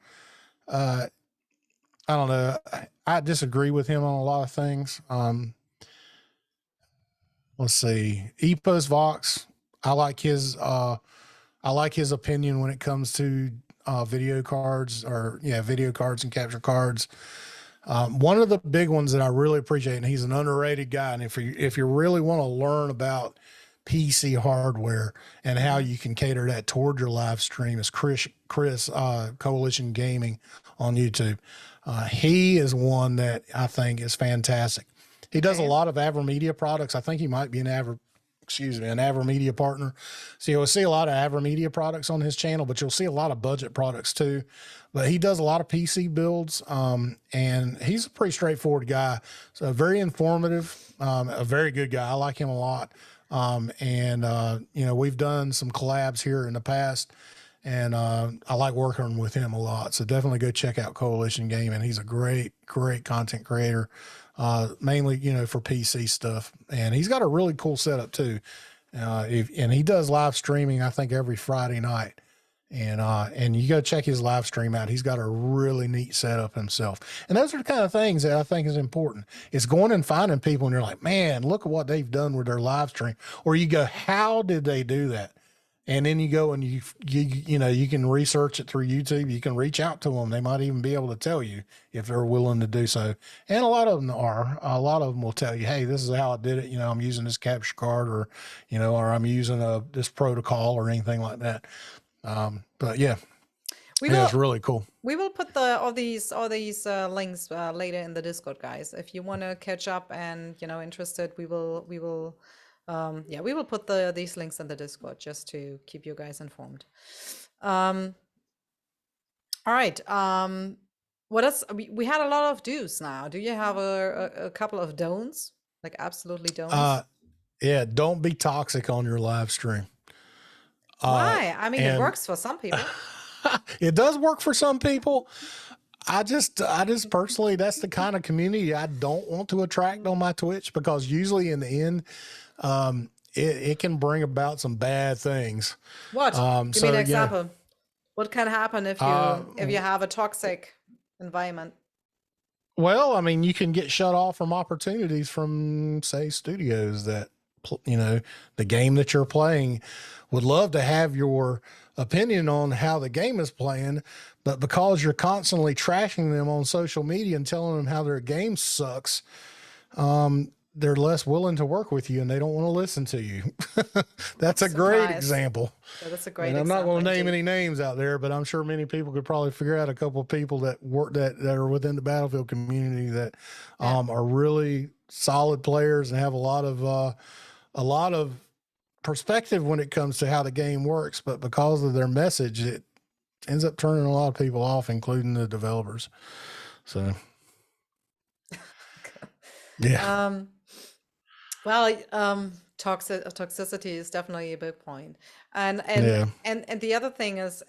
I don't know. I disagree with him on a lot of things. Let's see. Epos Vox. I like his opinion when it comes to video cards and capture cards. One of the big ones that I really appreciate, and he's an underrated guy, and if you really want to learn about PC hardware and how you can cater that toward your live stream, is Chris Coalition Gaming on YouTube. He is one that I think is fantastic. He does a lot of AverMedia products. I think he might be an AverMedia partner. So you'll see a lot of AverMedia products on his channel, but you'll see a lot of budget products too. But he does a lot of PC builds, and he's a pretty straightforward guy. So very informative, a very good guy. I like him a lot. We've done some collabs here in the past, and I like working with him a lot. So definitely go check out Coalition Gaming. He's a great content creator, mainly, for PC stuff. And he's got a really cool setup too. And he does live streaming, I think, every Friday night. And you go check his live stream out. He's got a really neat setup himself. And those are the kind of things that I think is important. It's going and finding people and you're like, man, look at what they've done with their live stream. Or you go, how did they do that? And then you go and you can research it through YouTube. You can reach out to them. They might even be able to tell you if they're willing to do so. And a lot of them will tell you, hey, this is how I did it. I'm using this capture card, or I'm using this protocol or anything like that. But yeah, it's really cool. We will put all these links later in the Discord, guys. If you want to catch up and interested, we will put these links in the Discord just to keep you guys informed. All right. What else? We had a lot of do's now. Do you have a couple of don'ts? Like absolutely don'ts? Yeah, don't be toxic on your live stream. Why? I mean, it works for some people. It does work for some people. I just personally, that's the kind of community I don't want to attract on my Twitch, because usually in the end, it can bring about some bad things. What? Give me an example. What can happen if you have a toxic environment? Well, I mean, you can get shut off from opportunities from, say, studios that, the game that you're playing would love to have your opinion on how the game is playing, but because you're constantly trashing them on social media and telling them how their game sucks, they're less willing to work with you and they don't want to listen to you. That's a great example. Yeah, that's a great and I'm example. not going to name any names out there, but I'm sure many people could probably figure out a couple of people that work that are within the Battlefield community that are really solid players and have a lot of perspective when it comes to how the game works, but because of their message, it ends up turning a lot of people off, including the developers. So, yeah. Toxicity is definitely a big point. And the other thing is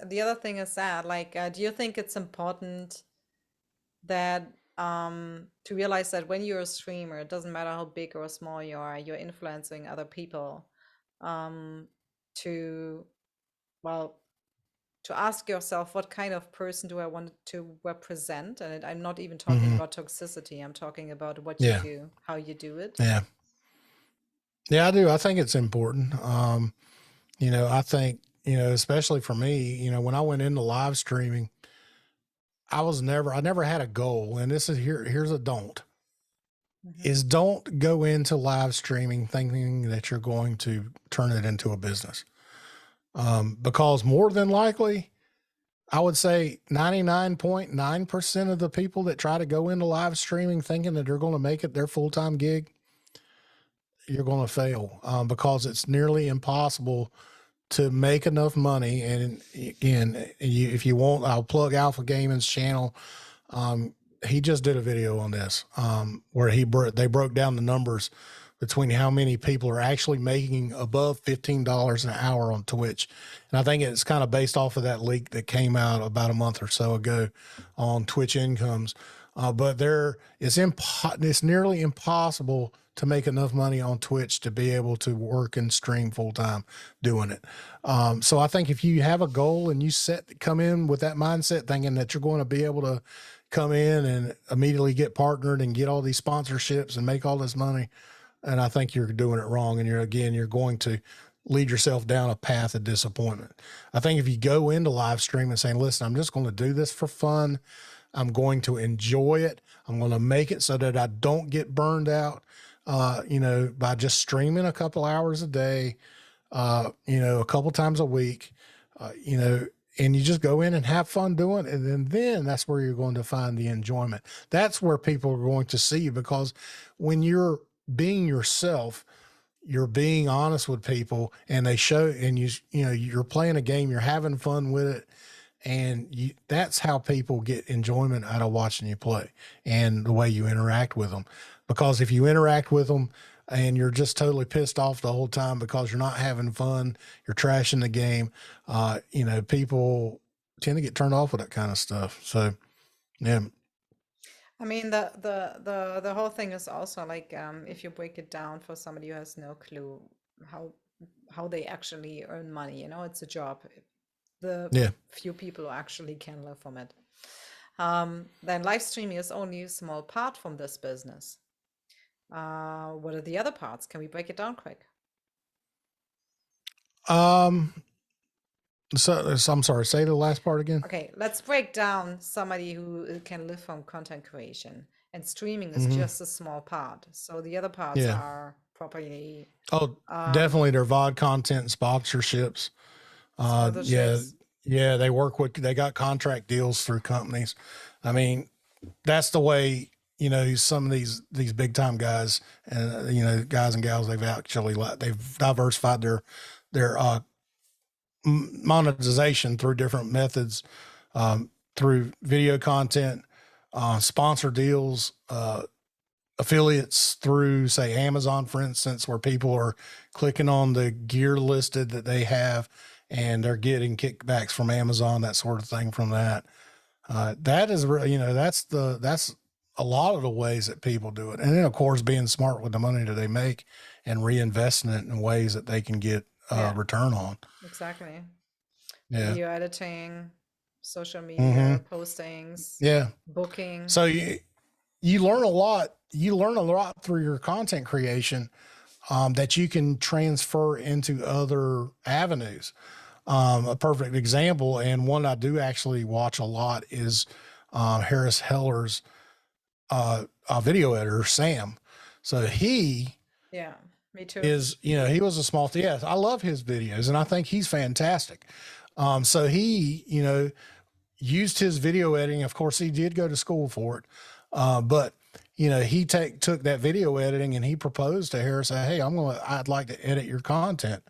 that, like, do you think it's important that to realize that when you're a streamer, it doesn't matter how big or small you are, you're influencing other people, to ask yourself, what kind of person do I want to represent? And I'm not even talking about toxicity. I'm talking about what you do, how you do it. Yeah, I do. I think it's important. I think, especially for me, when I went into live streaming, I never had a goal, and this is here's a don't. Mhm. Is don't go into live streaming thinking that you're going to turn it into a business. Because more than likely, I would say 99.9% of the people that try to go into live streaming thinking that they're going to make it their full-time gig, you're going to fail, because it's nearly impossible to make enough money. And again, if you want, I'll plug Alpha Gaming's channel. He just did a video on this, where they broke down the numbers between how many people are actually making above $15 an hour on Twitch. And I think it's kind of based off of that leak that came out about a month or so ago on Twitch incomes. But it's nearly impossible to make enough money on Twitch to be able to work and stream full time doing it. So I think if you have a goal and you come in with that mindset thinking that you're going to be able to come in and immediately get partnered and get all these sponsorships and make all this money, and I think you're doing it wrong. And you're going to lead yourself down a path of disappointment. I think if you go into live streaming saying, listen, I'm just going to do this for fun. I'm going to enjoy it. I'm going to make it so that I don't get burned out, by just streaming a couple hours a day, a couple times a week, and you just go in and have fun doing it. And then that's where you're going to find the enjoyment. That's where people are going to see you, because when you're being yourself, you're being honest with people, and they show, and you're playing a game, you're having fun with it. And that's how people get enjoyment out of watching you play, and the way you interact with them. Because if you interact with them and you're just totally pissed off the whole time because you're not having fun, you're trashing the game, people tend to get turned off with that kind of stuff. So, yeah. I mean, the whole thing is also like, if you break it down for somebody who has no clue how they actually earn money, it's a job. The few people who actually can live from it. Then live streaming is only a small part from this business. What are the other parts? Can we break it down quick? So I'm sorry, say the last part again. Okay, let's break down somebody who can live from content creation, and streaming is just a small part. So the other parts are properly. Oh, definitely their VOD content and sponsorships. Yeah, they got contract deals through companies. I mean, that's the way, some of these big time guys and, guys and gals, they've diversified their monetization through different methods, through video content, sponsor deals, affiliates through, say, Amazon, for instance, where people are clicking on the gear listed that they have, and they're getting kickbacks from Amazon, that sort of thing from that. That is, that's a lot of the ways that people do it. And then, of course, being smart with the money that they make and reinvesting it in ways that they can get return on. Exactly. Yeah. Video editing, social media postings, booking. So you learn a lot. You learn a lot through your content creation, that you can transfer into other avenues. A perfect example, and one I do actually watch a lot, is Harris Heller's video editor, Sam. So he me too. is, he was a small, I love his videos, and I think he's fantastic. So he, used his video editing. Of course, he did go to school for it. But he took that video editing, and he proposed to Harris, hey, I'd like to edit your content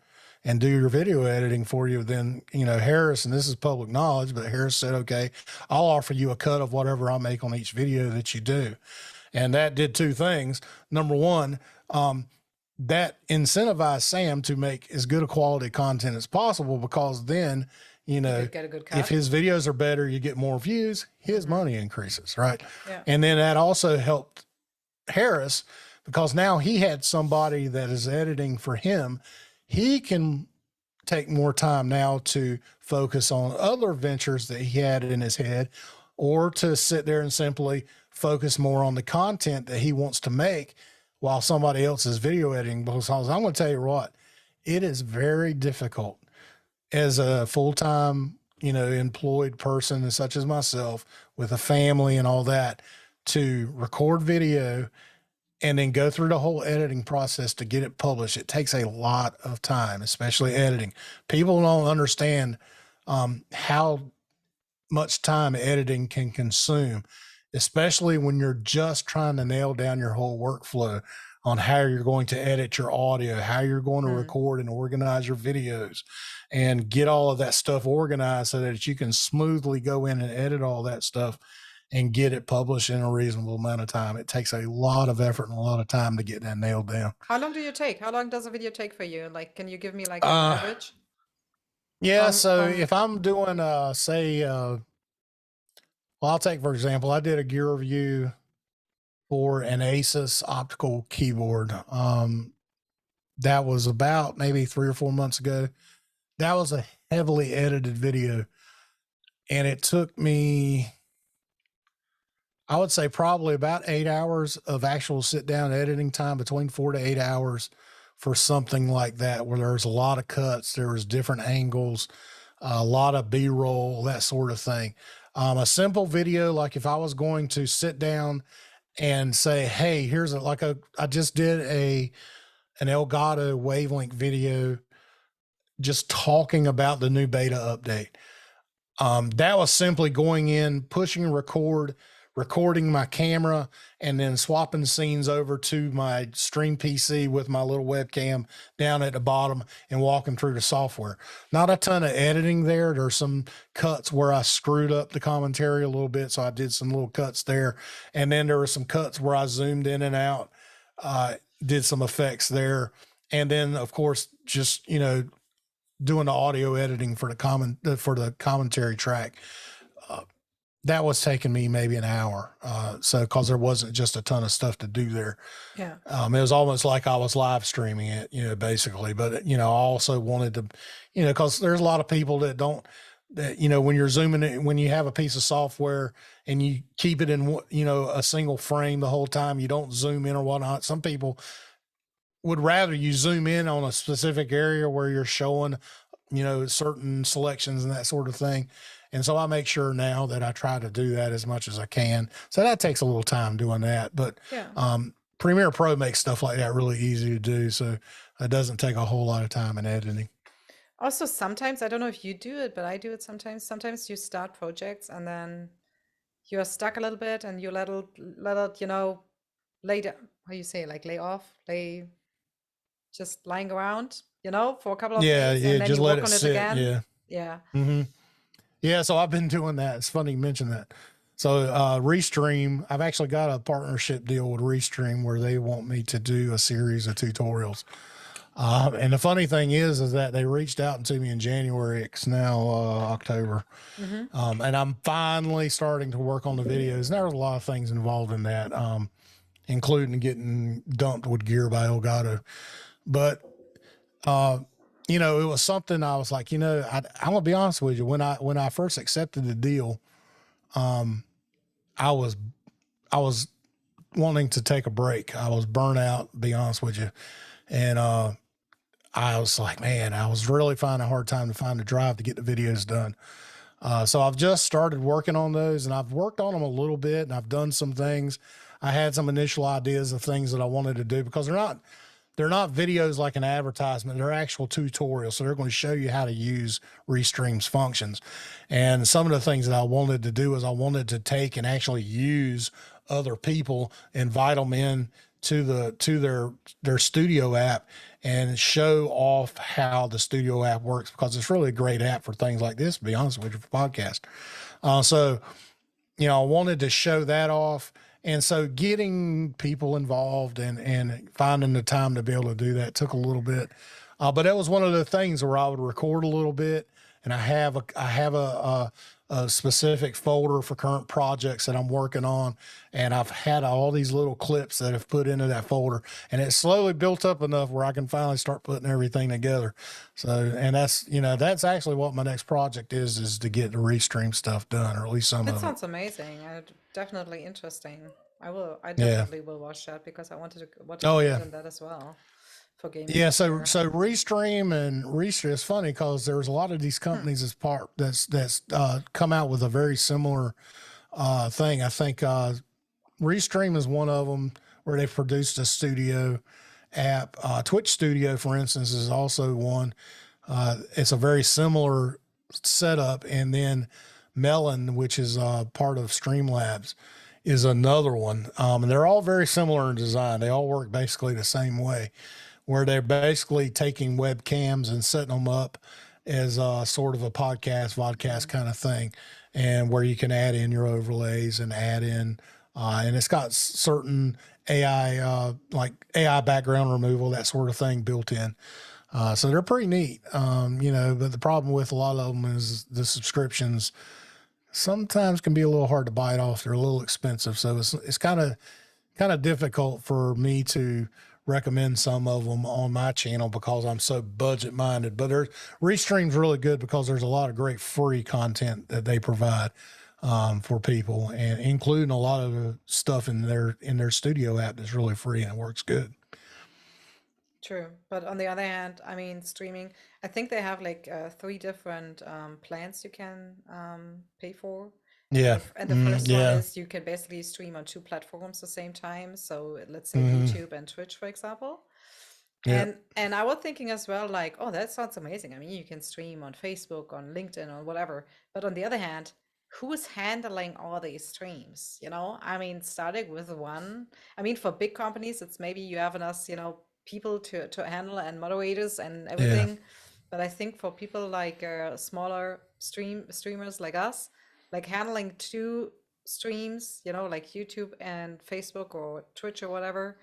and do your video editing for you. Then, Harris, and this is public knowledge, but Harris said, okay, I'll offer you a cut of whatever I make on each video that you do. And that did two things. Number one, that incentivized Sam to make as good a quality content as possible, because then, get a good cut. If his videos are better, you get more views, his money increases, right? Yeah. And then that also helped Harris, because now he had somebody that is editing for him. He can take more time now to focus on other ventures that he had in his head, or to sit there and simply focus more on the content that he wants to make while somebody else is video editing. Because I'm going to tell you what, it is very difficult as a full-time, employed person such as myself with a family and all that to record video and then go through the whole editing process to get it published. It takes a lot of time, especially editing. People don't understand how much time editing can consume, especially when you're just trying to nail down your whole workflow on how you're going to edit your audio, how you're going to record and organize your videos, and get all of that stuff organized so that you can smoothly go in and edit all that stuff and get it published in a reasonable amount of time. It takes a lot of effort and a lot of time to get that nailed down. How long do you take? How long does a video take for you? Like, can you give me like an average? Yeah, so if I'm doing, well, I'll take, for example, I did a gear review for an Asus optical keyboard. That was about maybe 3 or 4 months ago. That was a heavily edited video, and it took me, I would say, probably about 8 hours of actual sit down editing time, between 4 to 8 hours for something like that, where there's a lot of cuts, there was different angles, a lot of B-roll, that sort of thing. A simple video, like if I was going to sit down and say, hey, here's I just did an Elgato wavelength video just talking about the new beta update. That was simply going in, pushing record, recording my camera, and then swapping scenes over to my stream PC with my little webcam down at the bottom and walking through the software. Not a ton of editing there. There's some cuts where I screwed up the commentary a little bit, so I did some little cuts there. And then there were some cuts where I zoomed in and out, did some effects there. And then, of course, just, doing the audio editing for the commentary track. That was taking me maybe an hour. So, cause there wasn't just a ton of stuff to do there. Yeah. It was almost like I was live streaming it, basically, but I also wanted to, cause there's a lot of people that when you're zooming in, when you have a piece of software and you keep it in, a single frame the whole time, you don't zoom in or whatnot. Some people would rather you zoom in on a specific area where you're showing, certain selections and that sort of thing. And so I make sure now that I try to do that as much as I can. So that takes a little time doing that, but Premiere Pro makes stuff like that really easy to do. So it doesn't take a whole lot of time in editing. Also, sometimes, I don't know if you do it, but I do it sometimes. Sometimes you start projects and then you're stuck a little bit and you let it, lay down, how you say, like lay off, just lying around, for a couple of days, and then just you let work it on it sit. again. Yeah. Mm-hmm. Yeah. So I've been doing that. It's funny you mention that. So, Restream, I've actually got a partnership deal with Restream where they want me to do a series of tutorials. And the funny thing is that they reached out to me in January. It's now October. And I'm finally starting to work on the videos. And there was a lot of things involved in that, including getting dumped with gear by Elgato. But, it was something I was like, I'm gonna be honest with you. When I first accepted the deal, I was wanting to take a break. I was burnt out, to be honest with you. And, I was like, man, I was really finding a hard time to find the drive to get the videos done. So I've just started working on those, and I've worked on them a little bit, and I've done some things. I had some initial ideas of things that I wanted to do, because they're not videos like an advertisement. They're actual tutorials. So they're going to show you how to use Restream's functions. And some of the things that I wanted to do is I wanted to take and actually use other people, invite them in to their studio app and show off how the studio app works, because it's really a great app for things like this, to be honest with you, for podcast. So, I wanted to show that off. And so getting people involved and finding the time to be able to do that took a little bit. But that was one of the things where I would record a little bit, and I have a specific folder for current projects that I'm working on. And I've had all these little clips that I've put into that folder, and it's slowly built up enough where I can finally start putting everything together. So, and that's actually what my next project is to get the Restream stuff done, or at least some of it. That sounds amazing. Definitely interesting. I definitely will watch that, because I wanted to get in that as well. for gaming. Yeah, so Restream and Restream, it's funny because there's a lot of these companies that's come out with a very similar thing. I think Restream is one of them where they've produced a studio app. Twitch Studio, for instance, is also one. It's a very similar setup. And then Melon, which is part of Streamlabs, is another one. And they're all very similar in design. They all work basically the same way, where they're basically taking webcams and setting them up as sort of a vodcast kind of thing, and where you can add in your overlays and add in, and it's got certain AI, like AI background removal, that sort of thing built in. So they're pretty neat, but the problem with a lot of them is the subscriptions sometimes can be a little hard to bite off. They're a little expensive. So it's kind of difficult for me to recommend some of them on my channel because I'm so budget minded. But Restream's really good because there's a lot of great free content that they provide for people, and including a lot of the stuff in their studio app that's really free and it works good. True, but on the other hand, I mean, streaming, I think they have like 3 different plans you can pay for. Yeah. And the first one is you can basically stream on 2 platforms at the same time. So let's say YouTube and Twitch, for example. Yeah. And I was thinking as well, like, oh, that sounds amazing. I mean, you can stream on Facebook, on LinkedIn, or whatever. But on the other hand, who is handling all these streams? I mean, starting with one. I mean, for big companies, it's maybe you have enough, people to handle and moderators and everything. But I think for people like smaller streamers like us, like handling 2 streams, like YouTube and Facebook or Twitch or whatever,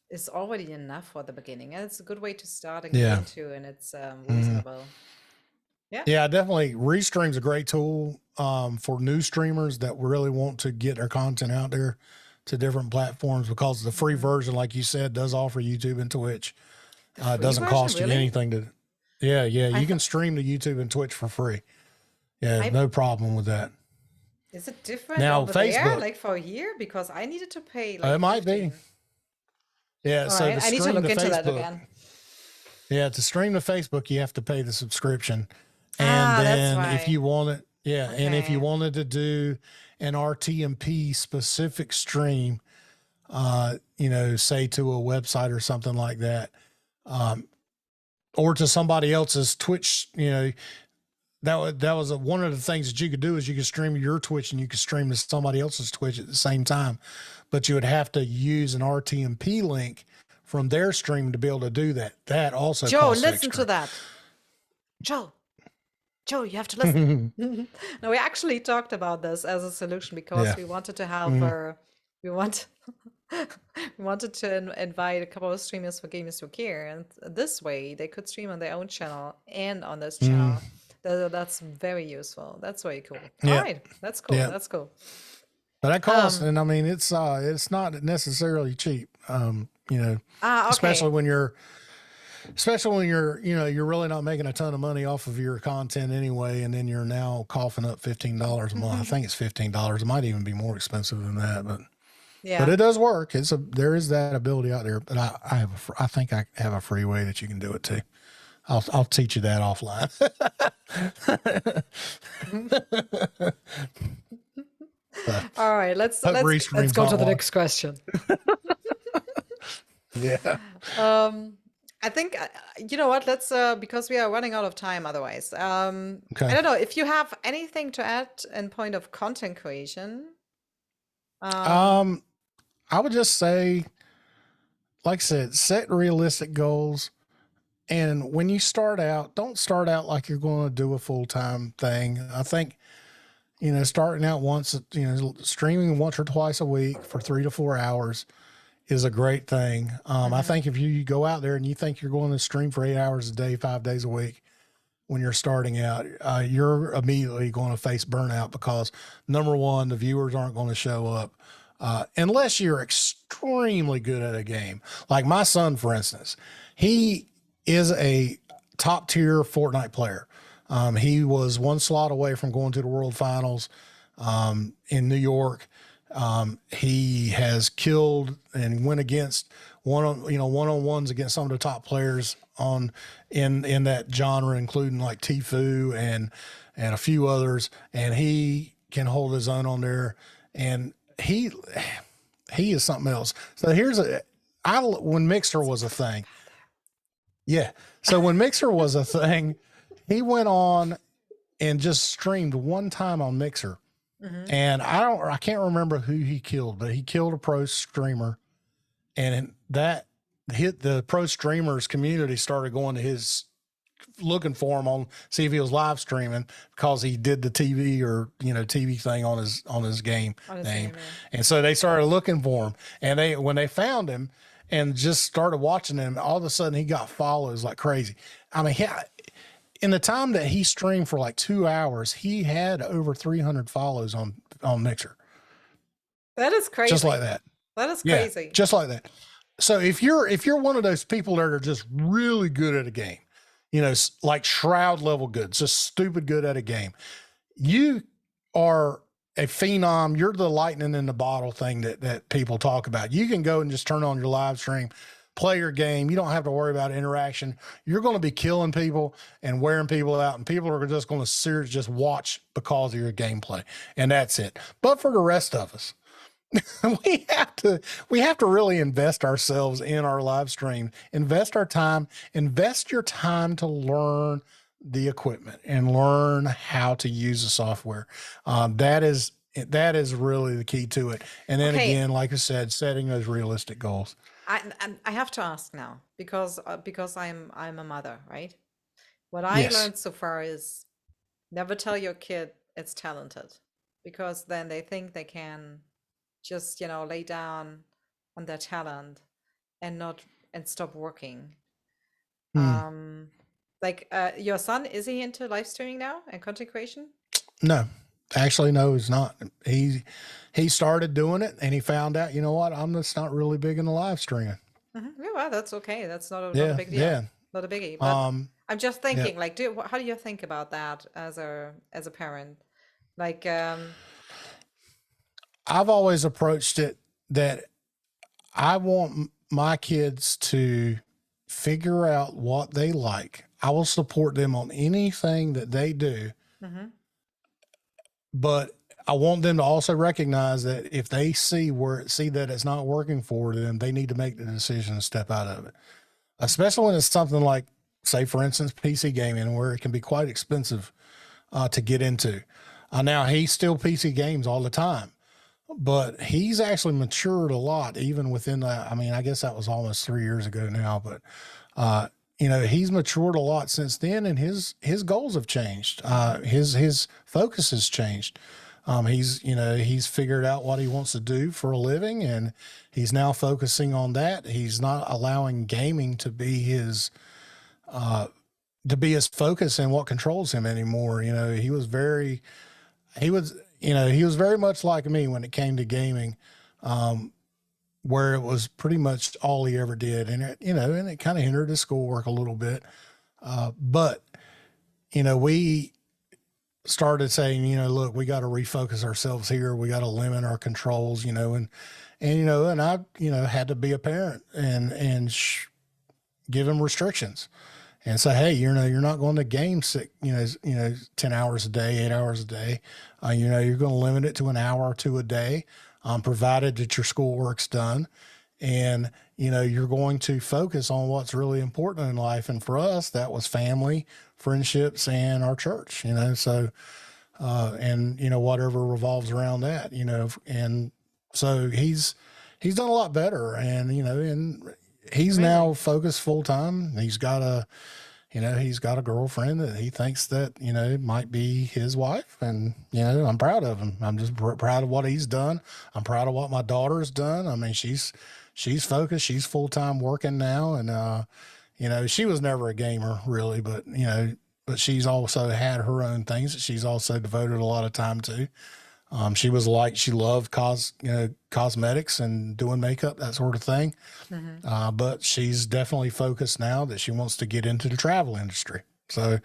is already enough for the beginning. And it's a good way to start and get into, and it's reasonable. Yeah, definitely. Restream's a great tool for new streamers that really want to get their content out there to different platforms, because the free version, like you said, does offer YouTube and Twitch. It doesn't cost you anything to. Yeah, you can stream to YouTube and Twitch for free. Yeah, no problem with that. Is it different now over Facebook, there, like for a year? Because I needed to pay like it might 15. be. Yeah, All so right. I need to look into that Facebook, again. Yeah, to stream to Facebook, you have to pay the subscription. And that's then why. if you want it, and if you wanted to do an RTMP specific stream, say to a website or something like that, or to somebody else's Twitch, that was one of the things that you could do, is you could stream your Twitch and you could stream to somebody else's Twitch at the same time, but you would have to use an RTMP link from their stream to be able to do that. That also Joe, costs listen extra. to that. Joe, you have to listen. No, we actually talked about this as a solution because we wanted to have we wanted to invite a couple of streamers for Gamerswecare, and this way they could stream on their own channel and on this channel. That's very useful. That's very cool. All right, that's cool. That's cool. But that costs, and I mean, it's not necessarily cheap. Okay. Especially when you're you're really not making a ton of money off of your content anyway, and then you're now coughing up $15 a month. I think it's $15. It might even be more expensive than that, but it does work. There is that ability out there. But I think I have a free way that you can do it too. I'll teach you that offline. All right, let's go to the next question. Yeah. I think you know what? Let's because we are running out of time otherwise. I don't know if you have anything to add in point of content creation. I would just say, like I said, set realistic goals. And when you start out, don't start out like you're going to do a full-time thing. I think, starting out streaming once or twice a week for 3 to 4 hours is a great thing. I think if you go out there and you think you're going to stream for 8 hours a day, 5 days a week, when you're starting out, you're immediately going to face burnout because, number one, the viewers aren't going to show up unless you're extremely good at a game. Like my son, for instance, he is a top tier Fortnite player. He was one slot away from going to the World Finals in New York. He has killed and went against one-on-ones against some of the top players in that genre, including like Tfue and a few others. And he can hold his own on there, and he is something else. So when Mixer was a thing. Yeah. So when Mixer was a thing, he went on and just streamed one time on Mixer. Mm-hmm. And I can't remember who he killed, but he killed a pro streamer, and that hit the pro streamers community, started going to his, looking for him see if he was live streaming, because he did the TV or, TV thing on his game name. And so they started looking for him, and when they found him and just started watching him, all of a sudden he got follows like crazy. I mean, in the time that he streamed for like 2 hours, he had over 300 follows on Mixer. That is crazy. Just like that. That is crazy. Yeah, just like that. So if you're one of those people that are just really good at a game, like Shroud level good, just stupid good at a game, you are a phenom. You're the lightning in the bottle thing that people talk about. You can go and just turn on your live stream, play your game. You don't have to worry about interaction. You're going to be killing people and wearing people out, and people are just going to seriously just watch because of your gameplay, and that's it. But for the rest of us, we have to really invest ourselves in our live stream, invest our time, invest your time to learn the equipment and learn how to use the software. That is really the key to it. And then again, like I said, setting those realistic goals. I have to ask now, because I'm a mother, right? What I learned so far is never tell your kid it's talented, because then they think they can just lay down on their talent and stop working. Like your son, is he into live streaming now and content creation? No, actually, no, he's not. He started doing it, and he found out, I'm just not really big into live streaming. Mm-hmm. Yeah, well, that's okay. That's not a big deal. Yeah. Not a biggie. But I'm just thinking, like, how do you think about that as a parent? Like, I've always approached it that I want my kids to figure out what they like. I will support them on anything that they do. Mm-hmm. But I want them to also recognize that if they see that it's not working for them, they need to make the decision to step out of it. Especially when it's something like, say, for instance, PC gaming, where it can be quite expensive to get into. Now, he still PC games all the time, but he's actually matured a lot, even within that. I mean, I guess that was almost 3 years ago now, but he's matured a lot since then, and his goals have changed. His focus has changed. He's figured out what he wants to do for a living, and he's now focusing on that. He's not allowing gaming to be his focus and what controls him anymore. He was very much like me when it came to gaming, where it was pretty much all he ever did. And it kind of hindered his schoolwork a little bit. But we started saying, look, we got to refocus ourselves here. We got to limit our controls, and I, had to be a parent and give him restrictions and say, hey, you're not going to game 10 hours a day, 8 hours a day. You're going to limit it to an hour or two a day, provided that your schoolwork's done. And, you're going to focus on what's really important in life. And for us, that was family, friendships, and our church, so, whatever revolves around that, and so he's done a lot better, and, and he's now focused full time. He's got a girlfriend that he thinks that, might be his wife. And, I'm proud of him. I'm just proud of what he's done. I'm proud of what my daughter's done. I mean, she's focused. She's full-time working now. And, she was never a gamer really, but she's also had her own things that she's also devoted a lot of time to. She loved cosmetics and doing makeup, that sort of thing. Mm-hmm. But she's definitely focused now that she wants to get into the travel industry. So,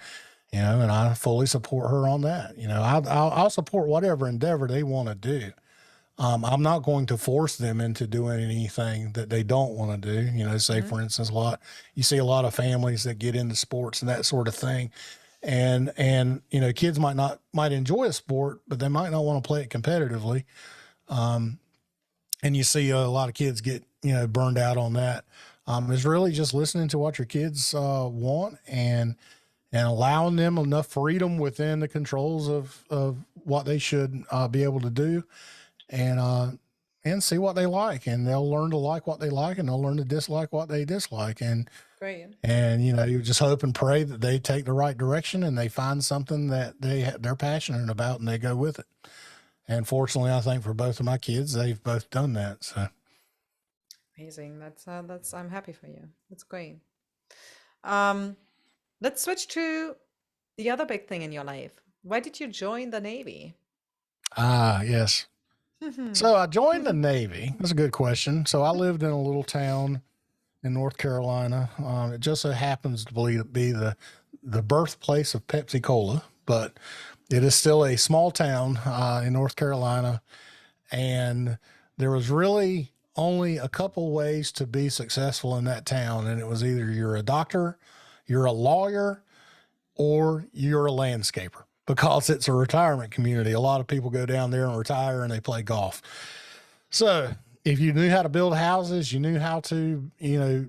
and I fully support her on that. I'll support whatever endeavor they want to do. I'm not going to force them into doing anything that they don't want to do. You know, say for instance, you see a lot of families that get into sports and that sort of thing. And, you know, kids might enjoy a sport, but they might not want to play it competitively. And you see a lot of kids get, you know, burned out on that. It's really just listening to what your kids want and allowing them enough freedom within the controls of what they should be able to do, and see what they like, and they'll learn to like what they like, and they'll learn to dislike what they dislike. And Great. and you know, you just hope and pray that they take the right direction and they find something that they're passionate about and they go with it. And fortunately, I think for both of my kids, they've both done that. So Amazing. That's I'm happy for you. That's great. Let's switch to the other big thing in your life. Why did you join the Navy? Yes. So I joined the Navy. That's a good question. So I lived in a little town in North Carolina. It just so happens to be the birthplace of Pepsi Cola, but it is still a small town in North Carolina. And there was really only a couple ways to be successful in that town. And it was either you're a doctor, you're a lawyer, or you're a landscaper, because it's a retirement community. A lot of people go down there and retire and they play golf. So if you knew how to build houses, you knew how to, you know,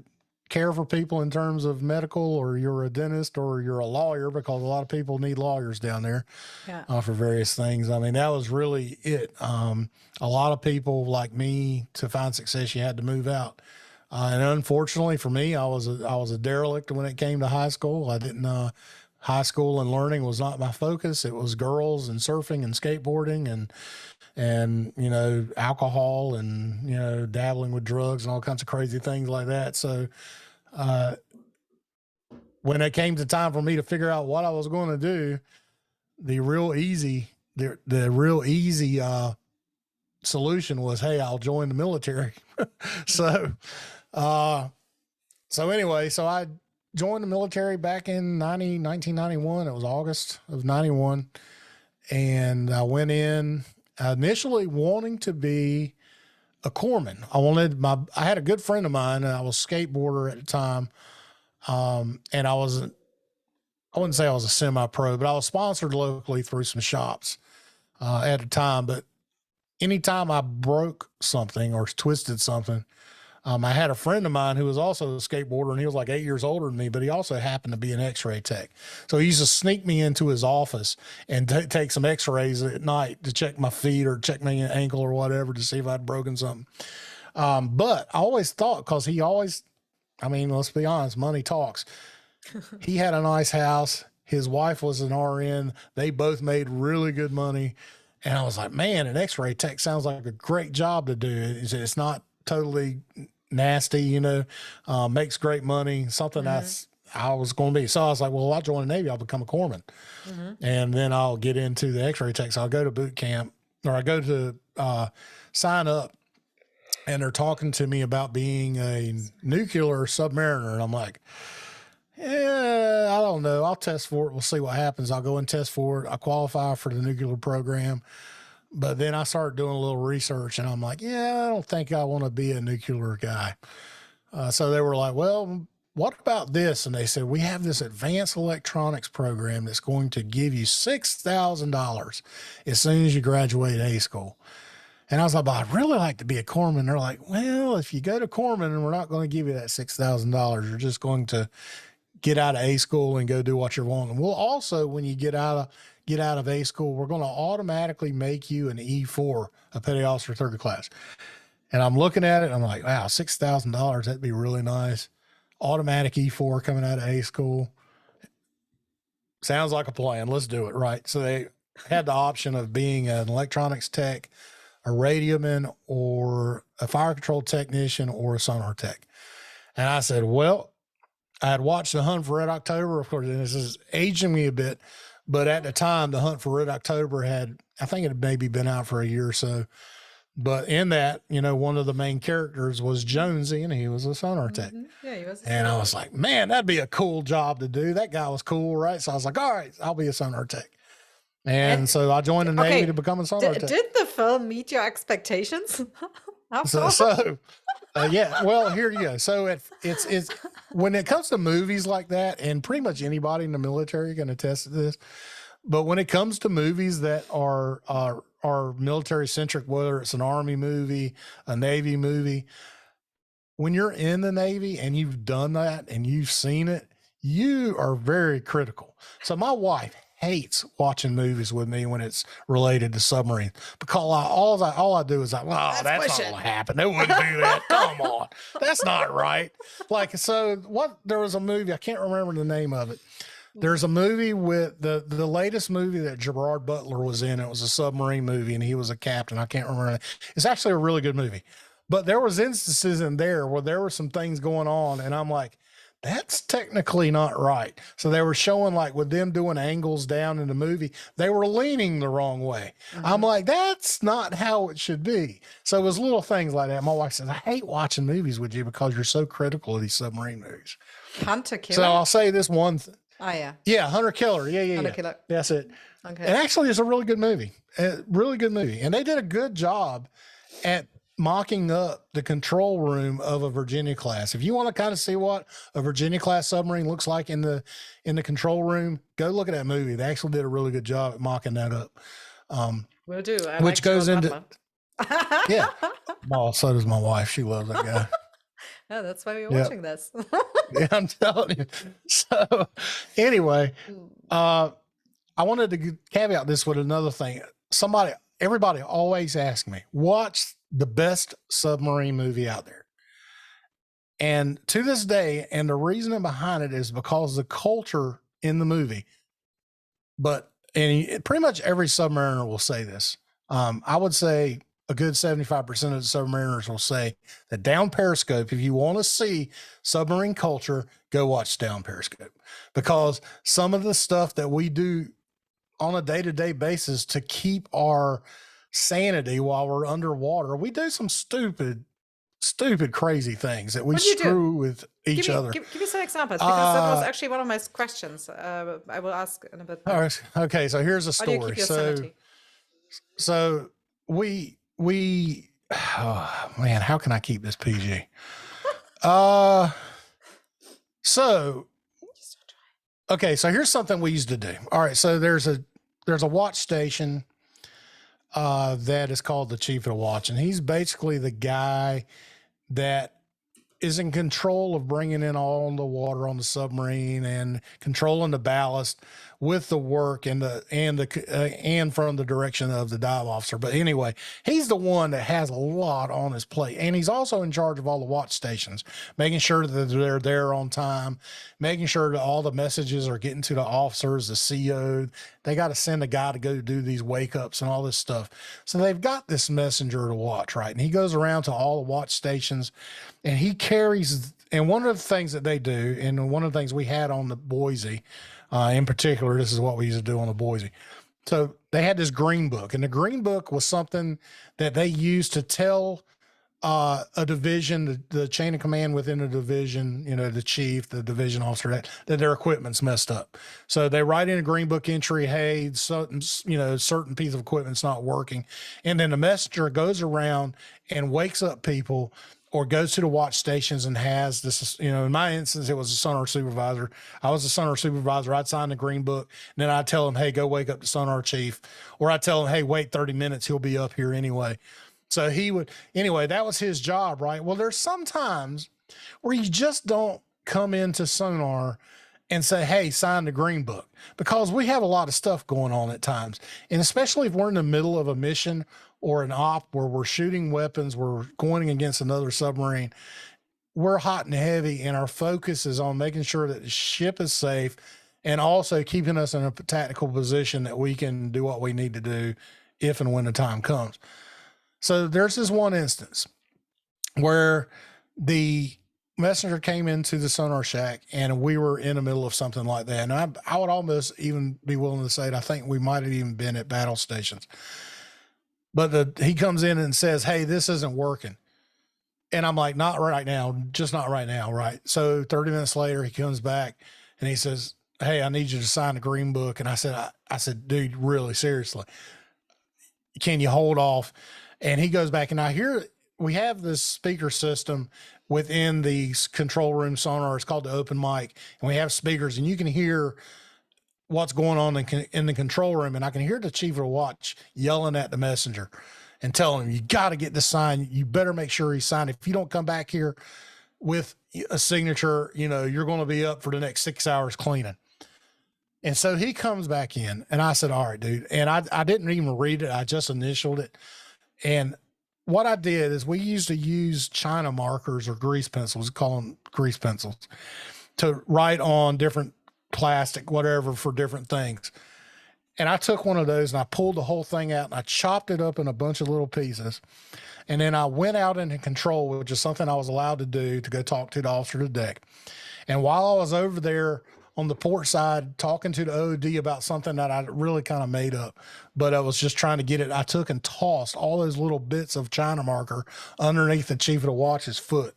care for people in terms of medical, or you're a dentist, or you're a lawyer, because a lot of people need lawyers down there for various things. I mean, that was really it. A lot of people like me, to find success, you had to move out. And unfortunately for me, I was a derelict when it came to high school. I didn't, high school and learning was not my focus. It was girls and surfing and skateboarding and, you know, alcohol and, you know, dabbling with drugs and all kinds of crazy things like that. So, when it came to time for me to figure out what I was going to do, the real easy solution was, hey, I'll join the military. So anyway, so I joined the military back in 1991. It was August of 91. And I went in initially wanting to be a corpsman. I had a good friend of mine, and I was a skateboarder at the time. And I wouldn't say I was a semi-pro, but I was sponsored locally through some shops at the time. But anytime I broke something or twisted something, I had a friend of mine who was also a skateboarder, and he was like 8 years older than me, but he also happened to be an x-ray tech. So he used to sneak me into his office and take some x-rays at night to check my feet or check my ankle or whatever to see if I'd broken something. But I always thought, because I mean, let's be honest, money talks. He had a nice house. His wife was an RN. They both made really good money. And I was like, man, an x-ray tech sounds like a great job to do. It's not totally nasty, you know, makes great money, something I was going to be. So I was like, well, I'll join the Navy. I'll become a corpsman. And then I'll get into the x-ray tech. So I'll go to boot camp, or I go to sign up, and they're talking to me about being a nuclear submariner. And I'm like, yeah, I don't know. I'll test for it. We'll see what happens. I'll go and test for it. I qualify for the nuclear program. But then I started doing a little research, and I'm like, yeah, I don't think I want to be a nuclear guy. So they were like, well, what about this? And they said, we have this advanced electronics program that's going to give you $6,000 as soon as you graduate A school. And I was like, but I'd really like to be a corpsman. They're like, well, if you go to corpsman, and we're not going to give you that $6,000, you're just going to get out of A school and go do what you're wanting. We'll also, when you get out of A school, we're going to automatically make you an E4, a petty officer third class. And I'm looking at it, and I'm like, wow, $6,000, that'd be really nice. Automatic E4 coming out of A school. Sounds like a plan. Let's do it. Right. So they had the option of being an electronics tech, a radioman, or a fire control technician, or a sonar tech. And I said, well, I had watched The Hunt for Red October. Of course, and this is aging me a bit, but at the time, The Hunt for Red October I think it had maybe been out for a year or so. But in that, you know, one of the main characters was Jonesy, and he was a sonar tech. Yeah, he was. And I was like, man, that'd be a cool job to do. That guy was cool, right? So I was like, all right, I'll be a sonar tech. And so I joined the Navy to become a sonar tech. Did the film meet your expectations? Yeah, well, here you go. So it's when it comes to movies like that, and pretty much anybody in the military can attest to this, but when it comes to movies that are military centric, whether it's an Army movie, a Navy movie, when you're in the Navy and you've done that and you've seen it, you are very critical. So my wife hates watching movies with me when it's related to submarines, because all I do is like, oh, that's not gonna happen. They wouldn't do that. Come on, that's not right. Like, so there was a movie, I can't remember the name of it. There's a movie with the latest movie that Gerard Butler was in. It was a submarine movie and he was a captain. I can't remember. It's actually a really good movie, but there was instances in there where there were some things going on and I'm like, that's technically not right. So they were showing, like, with them doing angles down in the movie, they were leaning the wrong way. Mm-hmm. I'm like, that's not how it should be. So it was little things like that. My wife says, I hate watching movies with you because you're so critical of these submarine movies. Hunter Killer. So I'll say this one thing. Oh, yeah. Yeah, Hunter Killer. Yeah. Hunter Killer. That's it. Okay. And actually, it's a really good movie. Really good movie. And they did a good job at mocking up the control room of a Virginia class. If you want to kind of see what a Virginia class submarine looks like in the control room, go look at that movie. They actually did a really good job at mocking that up. Will do. Which goes into yeah. Oh, so does my wife. She loves that guy. Oh, that's why we're watching this. Yeah, I'm telling you. So anyway, I wanted to caveat this with another thing. Everybody always asks me, what's the best submarine movie out there? And to this day, and the reason behind it is because the culture in the movie, and pretty much every submariner will say this. I would say a good 75% of the submariners will say that down Periscope, if you want to see submarine culture, go watch down Periscope, because some of the stuff that we do on a day-to-day basis to keep our sanity while we're underwater, we do some stupid, crazy things that we screw with each other. Give me some examples, because that was actually one of my questions. I will ask in a bit. All right. Okay. So here's a story. How do you keep your sanity? So we, oh man, how can I keep this PG? Okay, so here's something we used to do. All right, so there's a watch station that is called the Chief of the Watch, and he's basically the guy that is in control of bringing in all the water on the submarine and controlling the ballast with the work and from the direction of the dive officer. But anyway, he's the one that has a lot on his plate, and he's also in charge of all the watch stations, making sure that they're there on time, making sure that all the messages are getting to the officers, the CO. They got to send a guy to go do these wake ups and all this stuff. So they've got this messenger to watch, right? And he goes around to all the watch stations, and he carries. And one of the things that they do, and one of the things we had on the Boise, in particular, this is what we used to do on the Boise. So they had this green book, and the green book was something that they used to tell a division, the chain of command within a division, the chief, the division officer, that their equipment's messed up. So they write in a green book entry, hey, certain piece of equipment's not working. And then the messenger goes around and wakes up people, or goes to the watch stations and has this, in my instance, it was a sonar supervisor. I was a sonar supervisor. I'd sign the green book, and then I'd tell him, hey, go wake up the sonar chief. Or I'd tell him, hey, wait 30 minutes. He'll be up here anyway. So that was his job, right? Well, there's sometimes where you just don't come into sonar and say, hey, sign the green book, because we have a lot of stuff going on at times. And especially if we're in the middle of a mission or an op where we're shooting weapons, we're going against another submarine, we're hot and heavy, and our focus is on making sure that the ship is safe and also keeping us in a tactical position that we can do what we need to do if and when the time comes. So there's this one instance where the messenger came into the sonar shack, and we were in the middle of something like that. And I would almost even be willing to say it, I think we might have even been at battle stations. But he comes in and says, hey, this isn't working. And I'm like, not right now, just not right now, right? So 30 minutes later, he comes back and he says, hey, I need you to sign the green book. And I said, dude, really, seriously, can you hold off? And he goes back, and I hear we have this speaker system within the control room sonar. It's called the open mic, and we have speakers, and you can hear what's going on in the control room. And I can hear the chief of the watch yelling at the messenger and telling him, you got to get the sign. You better make sure he's signed. If you don't come back here with a signature, you know, you're going to be up for the next 6 hours cleaning. And so he comes back in, and I said, all right, dude. And I didn't even read it. I just initialed it. And what I did is we used to use China markers or grease pencils, call them grease pencils, to write on different plastic, whatever, for different things. And I took one of those and I pulled the whole thing out and I chopped it up in a bunch of little pieces. And then I went out into control, which is something I was allowed to do, to go talk to the officer of the deck. And while I was over there on the port side talking to the OD about something that I really kind of made up, but I was just trying to get it, I took and tossed all those little bits of China marker underneath the chief of the watch's foot,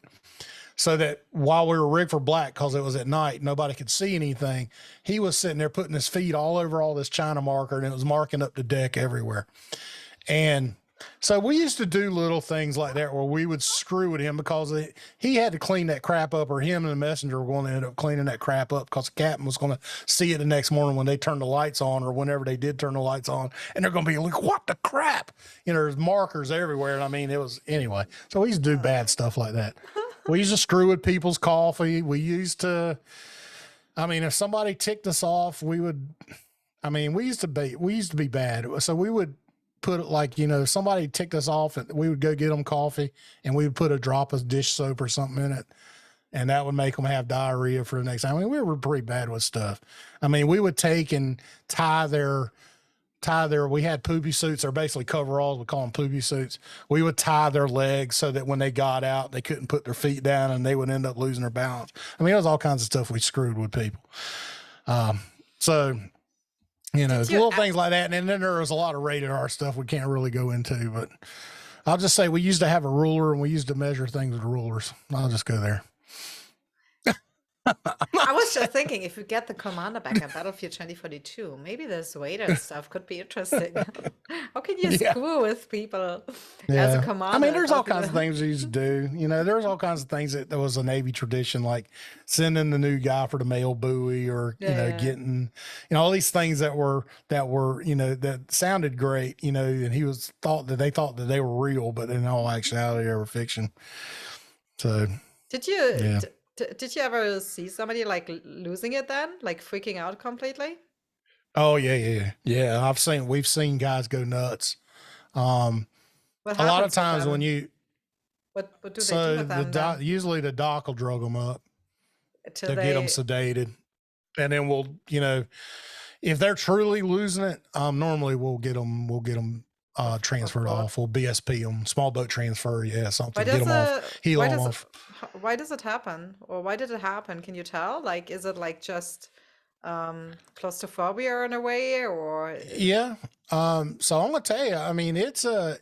so that while we were rigged for black, because it was at night, nobody could see anything. He was sitting there putting his feet all over all this China marker, and it was marking up the deck everywhere. And so we used to do little things like that where we would screw with him, because he had to clean that crap up, or him and the messenger were going to end up cleaning that crap up, because the captain was going to see it the next morning when they turned the lights on, or whenever they did turn the lights on, and they're going to be like, what the crap? You know, there's markers everywhere. And I mean, it was, anyway. So we used to do bad stuff like that. We used to screw with people's coffee. We used to, I mean, if somebody ticked us off, we used to be bad. So we would put, like, you know, somebody ticked us off, and we would go get them coffee, and we would put a drop of dish soap or something in it, and that would make them have diarrhea for the next time. I mean, we were pretty bad with stuff. I mean, we would take and tie their, we had poopy suits, or basically coveralls, we call them poopy suits. We would tie their legs so that when they got out, they couldn't put their feet down and they would end up losing their balance. I mean, it was all kinds of stuff we screwed with people. So, you know, little things like that. And then there was a lot of rated R stuff we can't really go into, but I'll just say we used to have a ruler, and we used to measure things with rulers. I'll just go there. I was just thinking, if you get the commander back in Battlefield 2042, maybe this radar stuff could be interesting. How can you screw with people as a commander? I mean, there's all kinds of things we used to do. You know, there's all kinds of things that was a Navy tradition, like sending the new guy for the mail buoy, or, you know, getting, you know, all these things that were, you know, that sounded great, you know, and they thought that they were real, but in all actuality, they were fiction. So did you, did you ever see somebody like losing it then, like freaking out completely? Oh yeah. We've seen guys go nuts. A lot of times when you, what do they do with them? Usually the doc will drug them up to get them sedated, and then we'll, you know, if they're truly losing it, normally we'll get them transferred off. We'll BSP them, small boat transfer, something. Get them off, heal them off. Why does it happen, or why did it happen? Can you tell? Like, is it like just claustrophobia in a way, or? Yeah. So I'm gonna tell you, I mean, it's a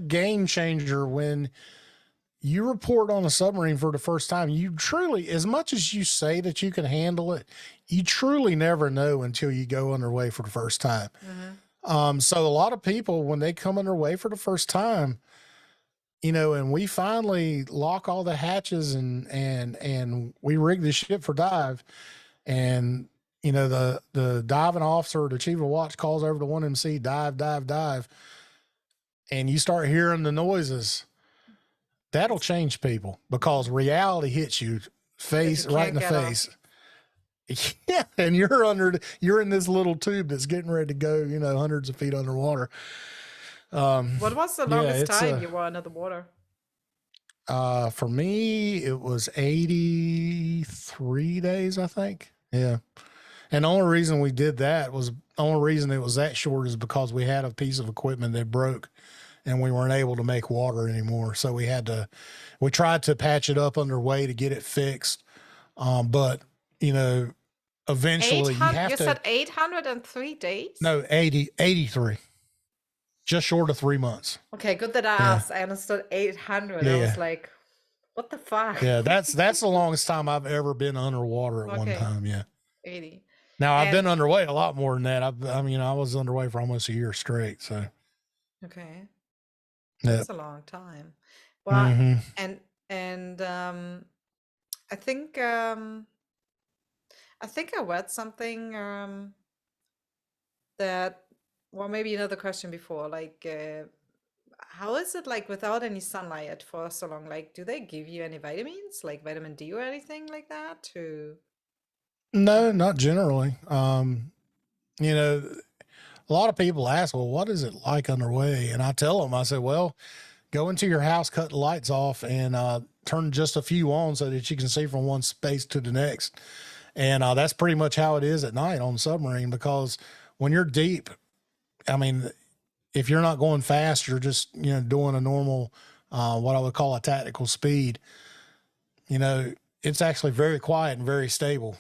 game changer when you report on a submarine for the first time. You truly, as much as you say that you can handle it, you truly never know until you go underway for the first time. So a lot of people, when they come underway for the first time, you know, and we finally lock all the hatches and we rig the ship for dive, and, you know, the diving officer, the chief of watch, calls over to 1MC, dive, and you start hearing the noises. That'll change people, because reality hits you right in the face. Yeah, and you're in this little tube that's getting ready to go, you know, hundreds of feet underwater. What was the longest time you were under the water? For me, it was 83 days, I think. Yeah. And the only reason we did that was, the only reason it was that short is because we had a piece of equipment that broke and we weren't able to make water anymore. So we tried to patch it up underway to get it fixed. But, you know, eventually you said 803 days? No, 83. Just short of 3 months. Okay, good that I asked. I understood 800. I was like, what the fuck? Yeah, that's the longest time I've ever been underwater at one time. Yeah. 80. Now I've been And underway a lot more than that. I mean, I was underway for almost a year straight. So okay, yeah. that's a long time. Well, Hmm. and I think I read something that, well, maybe another question before, like, how is it like without any sunlight for so long? Like, do they give you any vitamins, like vitamin D or anything like that? To No, not generally. You know, a lot of people ask, well, what is it like underway? And I tell them, I said, well, go into your house, cut the lights off, and turn just a few on so that you can see from one space to the next. And that's pretty much how it is at night on the submarine, because when you're deep, I mean, if you're not going fast, you're just, doing a normal, what I would call a tactical speed, it's actually very quiet and very stable.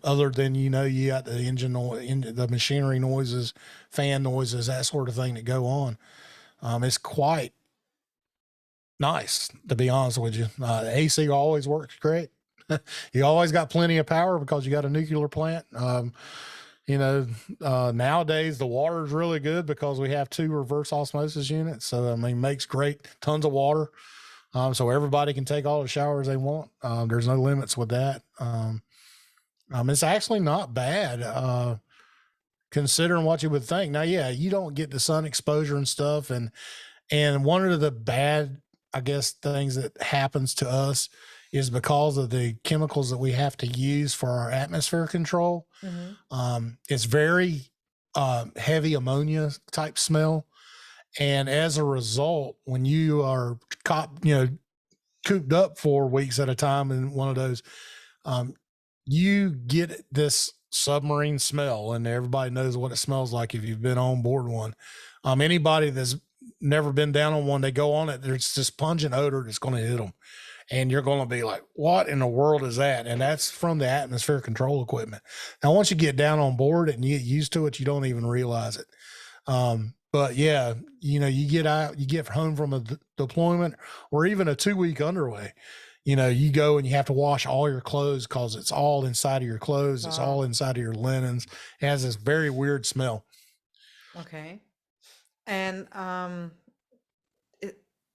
Other than, you got the engine noise, the machinery noises, fan noises, that sort of thing that go on. It's quite nice, to be honest with you. The AC always works great. You always got plenty of power because you got a nuclear plant. Nowadays the water is really good because we have 2 reverse osmosis units. So, I mean, makes great tons of water. So everybody can take all the showers they want. There's no limits with that. It's actually not bad, considering what you would think. Now, yeah, you don't get the sun exposure and stuff. And one of the bad, I guess, things that happens to us is because of the chemicals that we have to use for our atmosphere control. It's very heavy ammonia type smell. And as a result, when you are cooped up for weeks at a time in one of those, you get this submarine smell, and everybody knows what it smells like if you've been on board one. Anybody that's never been down on one, they go on it, there's this pungent odor that's going to hit them. And you're going to be like, what in the world is that? And that's from the atmosphere control equipment. Now, once you get down on board and you get used to it, you don't even realize it. But yeah, you get out, you get home from a deployment or even a 2-week underway, you go and you have to wash all your clothes because it's all inside of your clothes. Wow. It's all inside of your linens. It has this very weird smell. Okay. And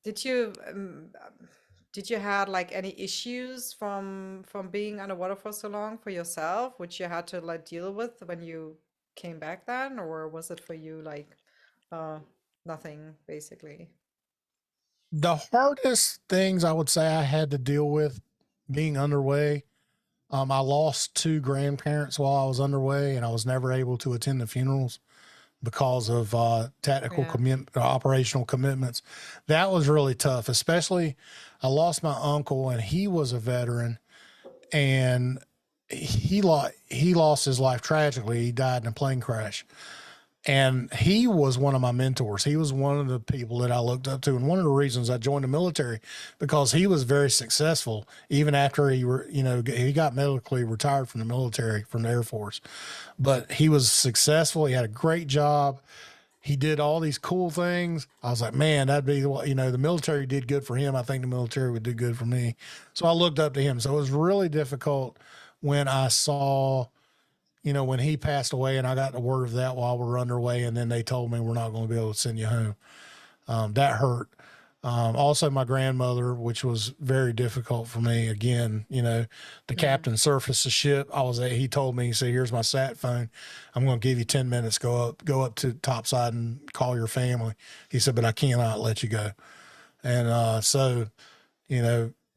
did you had like any issues from being underwater for so long for yourself, which you had to like deal with when you came back then, or was it for you like nothing basically? The hardest things I would say I had to deal with being underway, I lost 2 grandparents while I was underway, and I was never able to attend the funerals because of tactical operational commitments. That was really tough. Especially, I lost my uncle, and he was a veteran, and he lost his life tragically. He died in a plane crash. And he was one of my mentors. He was one of the people that I looked up to. And one of the reasons I joined the military, because he was very successful, even after he got medically retired from the military, from the Air Force, but he was successful. He had a great job. He did all these cool things. I was like, man, that'd be what, the military did good for him. I think the military would do good for me. So I looked up to him. So it was really difficult when I saw, when he passed away, and I got the word of that while we were underway, and then they told me we're not going to be able to send you home. That hurt. Also my grandmother, which was very difficult for me. Again, the captain surfaced the ship. He told me, he said, here's my sat phone. I'm going to give you 10 minutes, go up to topside and call your family. He said, but I cannot let you go. And, so,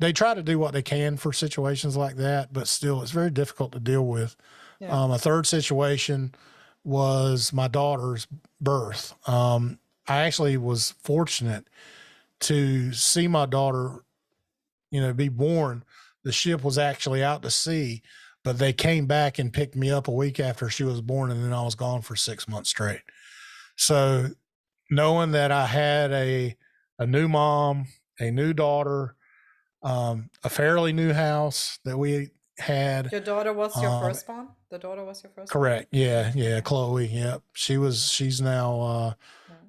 they try to do what they can for situations like that, but still it's very difficult to deal with. Yeah. A third situation was my daughter's birth. I actually was fortunate to see my daughter, be born. The ship was actually out to sea, but they came back and picked me up a week after she was born, and then I was gone for 6 months straight. So knowing that I had a new mom, a new daughter, a fairly new house that we had. Your daughter was your firstborn? The daughter was your firstborn? Correct. Yeah. Chloe. Yep. She's now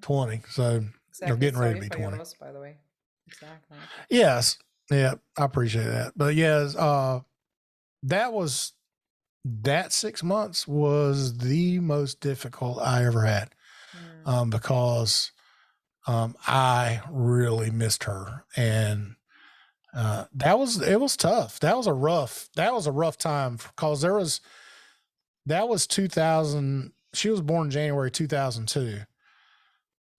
20. So they're getting ready to be 20. Loss, by the way. Exactly. Yes. Yeah. I appreciate that. But yes, that was that 6 months was the most difficult I ever had, because I really missed her, and it was tough. That was a rough time, because that was 2000. She was born January 2002.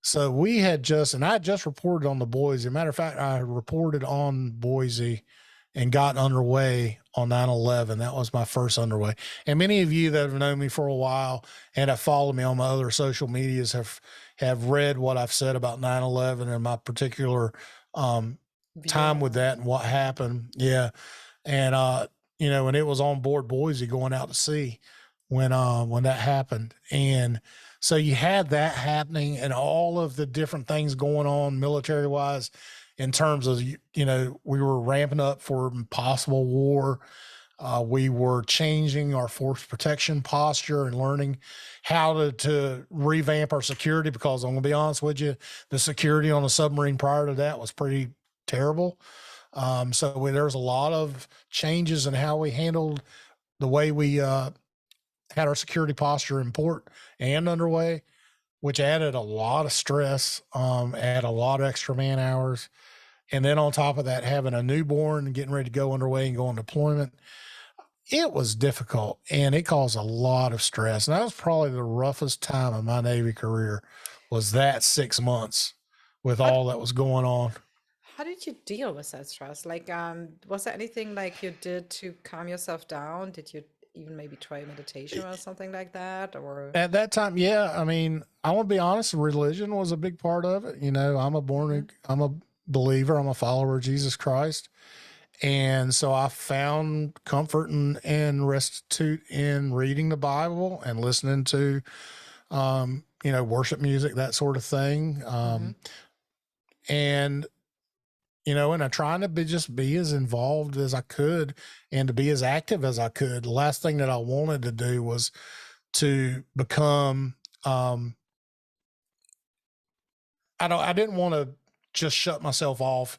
So we had and I just reported on the Boise. As a matter of fact, I reported on Boise and got underway on 9/11. That was my first underway. And many of you that have known me for a while and have followed me on my other social medias have read what I've said about 9/11 and my particular time with that and what happened. Yeah. And when it was on board Boise going out to sea when that happened. And so you had that happening and all of the different things going on military wise in terms of, we were ramping up for possible war. We were changing our force protection posture and learning how to revamp our security, because I'm going to be honest with you, the security on a submarine prior to that was pretty terrible. So there was a lot of changes in how we handled the way we had our security posture in port and underway, which added a lot of stress, add a lot of extra man hours. And then on top of that, having a newborn and getting ready to go underway and go on deployment, it was difficult and it caused a lot of stress. And that was probably the roughest time of my Navy career, was that 6 months with all that was going on. How did you deal with that stress? Like, was there anything like you did to calm yourself down? Did you even maybe try meditation or something like that? Or at that time, yeah. I mean, I want to be honest, religion was a big part of it. I'm a believer. I'm a follower of Jesus Christ. And so I found comfort and restitute in reading the Bible and listening to, worship music, that sort of thing. And I'm trying to be as involved as I could and to be as active as I could. The last thing that I wanted to do was to become, I didn't want to just shut myself off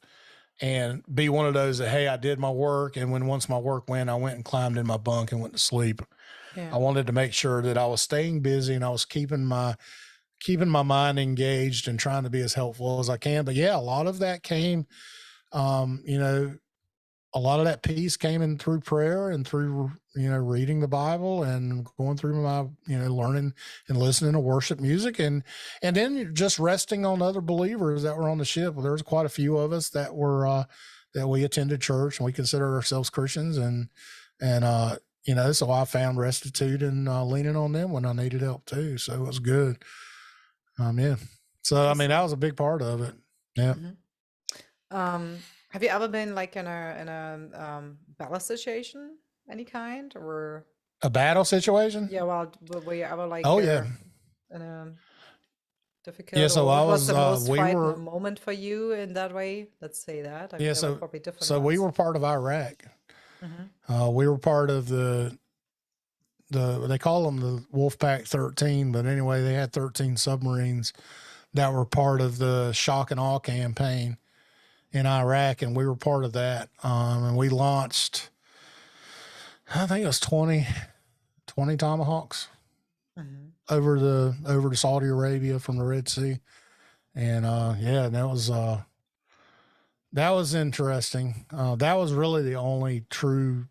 and be one of those that, hey, I did my work. And once my work went, I went and climbed in my bunk and went to sleep. Yeah. I wanted to make sure that I was staying busy and I was keeping my mind engaged and trying to be as helpful as I can. But yeah, a lot of that came, a lot of that peace came in through prayer and through, reading the Bible and going through my, learning and listening to worship music and then just resting on other believers that were on the ship. Well, there was quite a few of us that were, that we attended church and we considered ourselves Christians and so I found restitute and leaning on them when I needed help too. So it was good. Yeah. So, I mean, that was a big part of it. Yeah. Have you ever been like in a battle situation, any kind, or a battle situation? Yeah. Well, were you ever like, in a difficult? Yeah. So what was the most frightening moment for you in that way? Let's say that. I mean, so probably different. So we were part of Iraq. We were part of they call them the Wolfpack 13, but anyway, they had 13 submarines that were part of the shock and awe campaign in Iraq. And we were part of that. And we launched, I think it was 20 Tomahawks over to Saudi Arabia from the Red Sea. And, that was interesting. That was really the only true,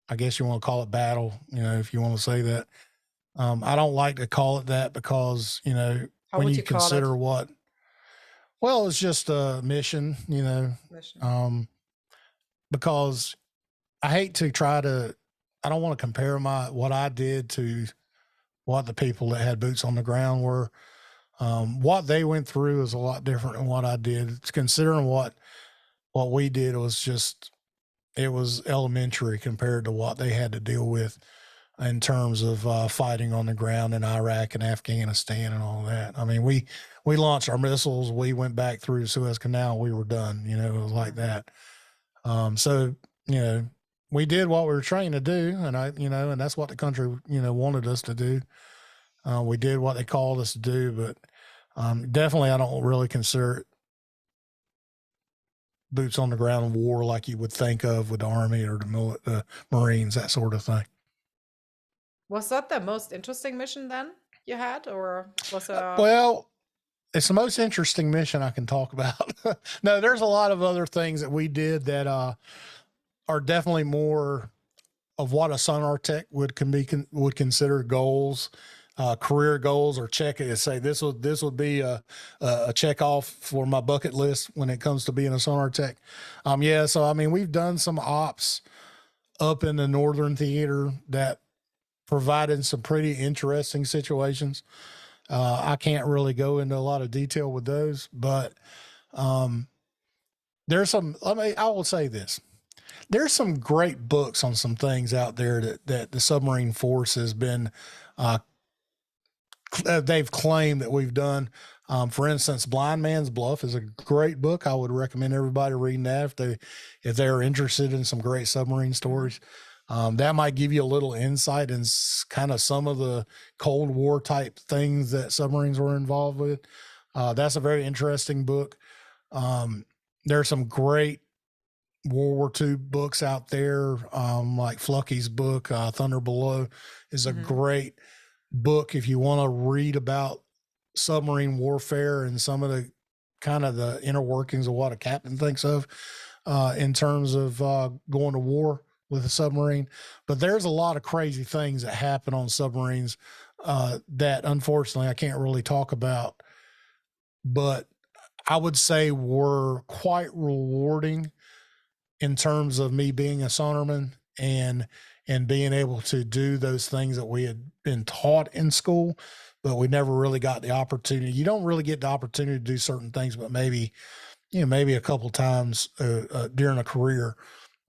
I guess you want to call it battle, if you want to say that. I don't like to call it that because, when you consider what, well, it's just a mission, because I hate to I don't want to compare what I did to what the people that had boots on the ground were. What they went through is a lot different than what I did. It's considering what we did it was elementary compared to what they had to deal with in terms of fighting on the ground in Iraq and Afghanistan and all that. I mean, we launched our missiles. We went back through the Suez Canal. We were done, it was like that. So, we did what we were trained to do. And and that's what the country, wanted us to do. We did what they called us to do, but definitely I don't really consider it boots on the ground war like you would think of with the Army or the Marines, that sort of thing. Was that the most interesting mission then you had, or was Well, it's the most interesting mission I can talk about. No, there's a lot of other things that we did that are definitely more of what a sonar tech would consider goals, career goals, or check it and say this would be a check off for my bucket list when it comes to being a sonar tech. Yeah, so I mean we've done some ops up in the Northern Theater that provided some pretty interesting situations. I can't really go into a lot of detail with those, but there's some. I will say this: there's some great books on some things out there that the submarine force has been. They've claimed that we've done. For instance, Blind Man's Bluff is a great book. I would recommend everybody reading that if they're interested in some great submarine stories. That might give you a little insight in kind of some of the Cold War type things that submarines were involved with. That's a very interesting book. There are some great World War II books out there, like Flucky's book, Thunder Below, is a great book if you want to read about submarine warfare and some of the kind of the inner workings of what a captain thinks of in terms of going to war with a submarine. But there's a lot of crazy things that happen on submarines that unfortunately I can't really talk about, but I would say were quite rewarding in terms of me being a sonarman and being able to do those things that we had been taught in school, but we never really got the opportunity. You don't really get the opportunity to do certain things, but maybe a couple times during a career.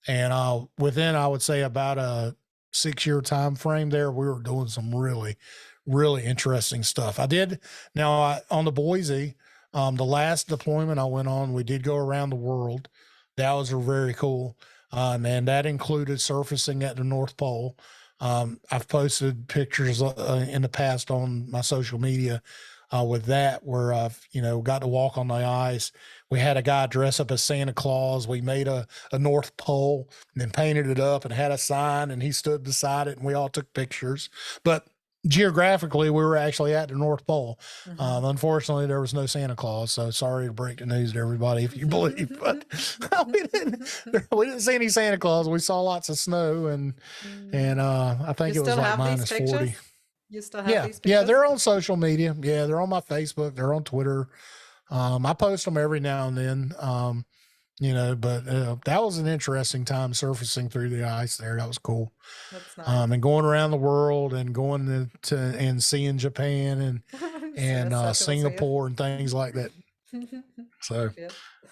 And within, I would say, about a 6-year time frame there, we were doing some really, really interesting stuff. On the Boise, the last deployment I went on, we did go around the world. That was very cool. And that included surfacing at the North Pole. I've posted pictures in the past on my social media with that, where I've, got to walk on the ice. We had a guy dress up as Santa Claus. We made a North Pole and then painted it up and had a sign, and he stood beside it and we all took pictures. But geographically, we were actually at the North Pole. Unfortunately, there was no Santa Claus, so sorry to break the news to everybody if you believe, but we didn't see any Santa Claus. We saw lots of snow, and I think it was like minus 40. You still have these pictures? Yeah, they're on social media. Yeah, they're on my Facebook. They're on Twitter. I post them every now and then. But that was an interesting time surfacing through the ice there. That was cool. That's nice. And going around the world and going to and seeing Japan and Singapore and things like that. So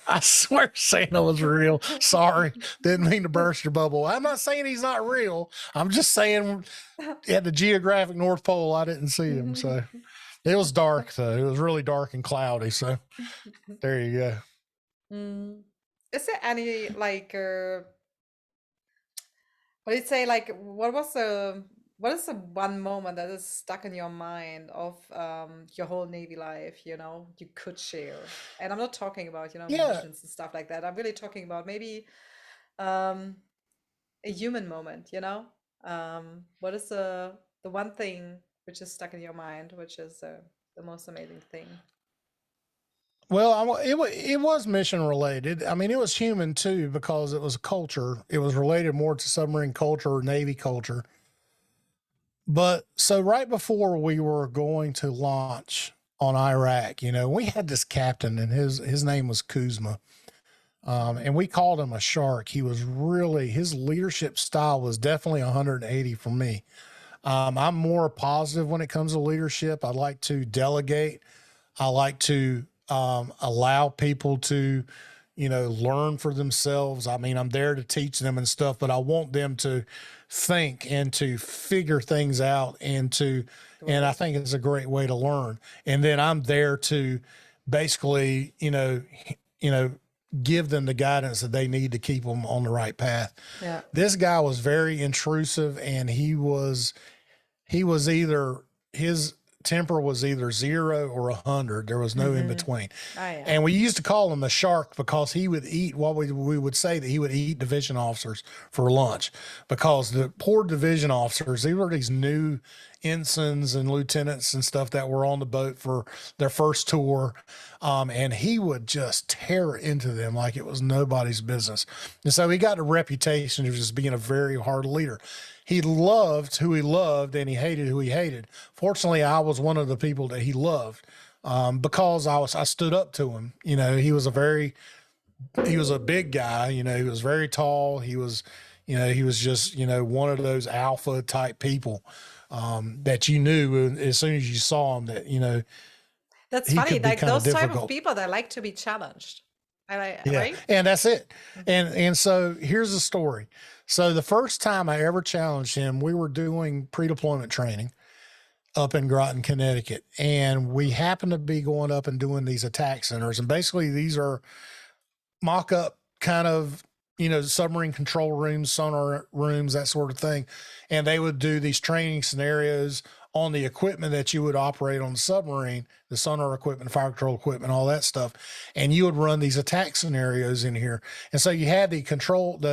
I swear Santa was real. Sorry. Didn't mean to burst your bubble. I'm not saying he's not real. I'm just saying at the geographic North Pole, I didn't see him. So it was dark though. It was really dark and cloudy. So there you go. Is there any what do you say, what is the one moment that is stuck in your mind of your whole Navy life, you could share? And I'm not talking about, missions and stuff like that. I'm really talking about maybe a human moment, what is the one thing which is stuck in your mind, which is the most amazing thing? Well, it was mission related. I mean, it was human too, because it was culture. It was related more to submarine culture or Navy culture. But so right before we were going to launch on Iraq, we had this captain, and his name was Kuzma. And we called him a shark. His leadership style was definitely 180 for me. I'm more positive when it comes to leadership. I like to delegate. I like to allow people to, learn for themselves. I mean, I'm there to teach them and stuff, but I want them to think and to figure things out and I think it's a great way to learn. And then I'm there to basically, give them the guidance that they need to keep them on the right path. Yeah. This guy was very intrusive, and he was either his temper was either 0 or 100. There was no in between. Oh, yeah. And we used to call him the shark because he would eat what we would say that he would eat division officers for lunch, because the poor division officers, they were these new ensigns and lieutenants and stuff that were on the boat for their first tour. And he would just tear into them like it was nobody's business. And so he got a reputation of just being a very hard leader. He loved who he loved and he hated who he hated. Fortunately, I was one of the people that he loved, because I stood up to him. You know, he was a big guy, you know, he was very tall. He was just, you know, one of those alpha type people, that you knew as soon as you saw him that, you know, That's he funny. could be Like kind of those type of difficult. people that like to be challenged. Yeah. Right? And that's it. And so here's the story. So the first time I ever challenged him, we were doing pre-deployment training up in Groton, Connecticut. And we happened to be going up and doing these attack centers. And basically these are mock-up kind of, you know, submarine control rooms, sonar rooms, that sort of thing. And they would do these training scenarios on the equipment that you would operate on the submarine, the sonar equipment, fire control equipment, all that stuff. And you would run these attack scenarios in here. And so you had the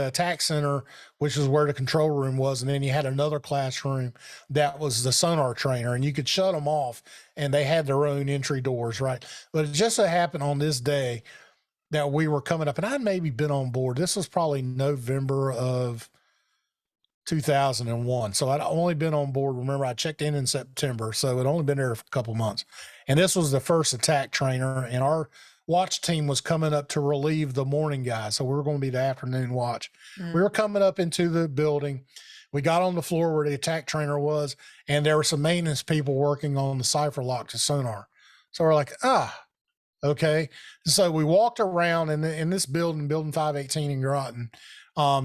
attack center, which is where the control room was. And then you had another classroom that was the sonar trainer, and you could shut them off and they had their own entry doors, right? But it just so happened on this day that we were coming up, and I'd maybe been on board. This was probably November of 2001. So I'd only been on board. Remember, I checked in September, so I'd only been there for a couple months. And this was the first attack trainer, and our watch team was coming up to relieve the morning guys. So we were going to be the afternoon watch. We were coming up into the building. We got on the floor where the attack trainer was, and there were some maintenance people working on the cipher lock to sonar. So we're like, okay. So we walked around in this building 518 in Groton.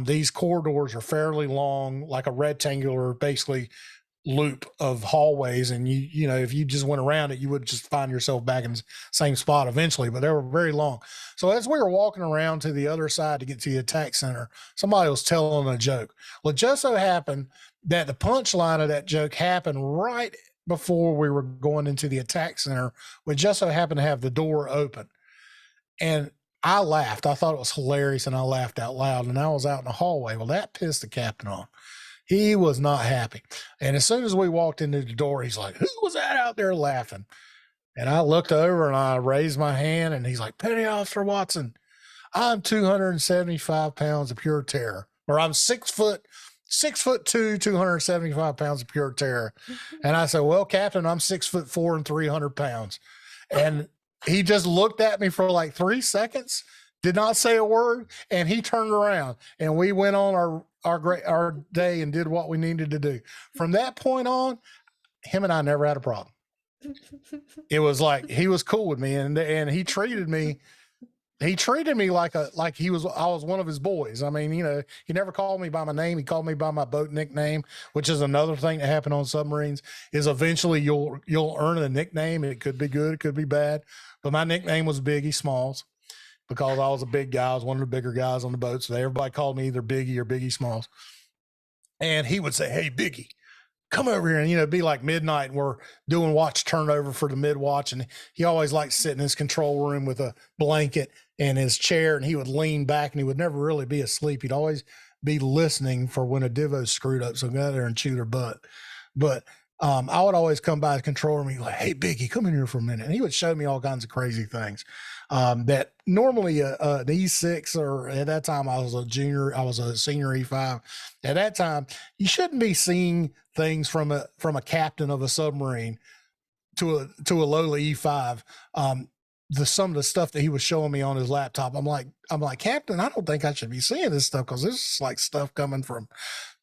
These corridors are fairly long, like a rectangular, basically loop of hallways. And you know, if you just went around it, you would just find yourself back in the same spot eventually, but they were very long. So as we were walking around to the other side to get to the attack center, somebody was telling a joke. Well, it just so happened that the punchline of that joke happened right before we were going into the attack center. We just so happened to have the door open. And I laughed. I thought it was hilarious, and I laughed out loud, and I was out in the hallway. Well, that pissed the captain off. He was not happy. And as soon as we walked into the door, he's like, "Who was that out there laughing?" And I looked over and I raised my hand, and he's like, "Petty Officer Watson, I'm 275 pounds of pure terror." Or I'm 6'2", 275 pounds of pure terror. And I said, "Well, Captain, I'm 6'4" and 300 pounds. And he just looked at me for like 3 seconds, did not say a word, and he turned around, and we went on our day and did what we needed to do. From that point on, him and I never had a problem. It was like he was cool with me, and he treated me like I was one of his boys. I mean, you know, he never called me by my name. He called me by my boat nickname, which is another thing that happened on submarines, is eventually you'll earn a nickname. It could be good, it could be bad. But my nickname was Biggie Smalls because I was a big guy. I was one of the bigger guys on the boat. So everybody called me either Biggie or Biggie Smalls. And he would say, "Hey, Biggie, come over here." And, you know, it'd be like midnight, and we're doing watch turnover for the mid watch. And he always liked to sit in his control room with a blanket and his chair, and he would lean back, and he would never really be asleep. He'd always be listening for when a divo screwed up. So go out there and chew their butt. But I would always come by the control room and he'd like, "Hey, Biggie, come in here for a minute." And he would show me all kinds of crazy things that normally the E6, or at that time I was a senior E5. At that time, you shouldn't be seeing things from a captain of a submarine to a lowly E5. Some of the stuff that he was showing me on his laptop, I'm like, "Captain, I don't think I should be seeing this stuff, because this is like stuff coming from,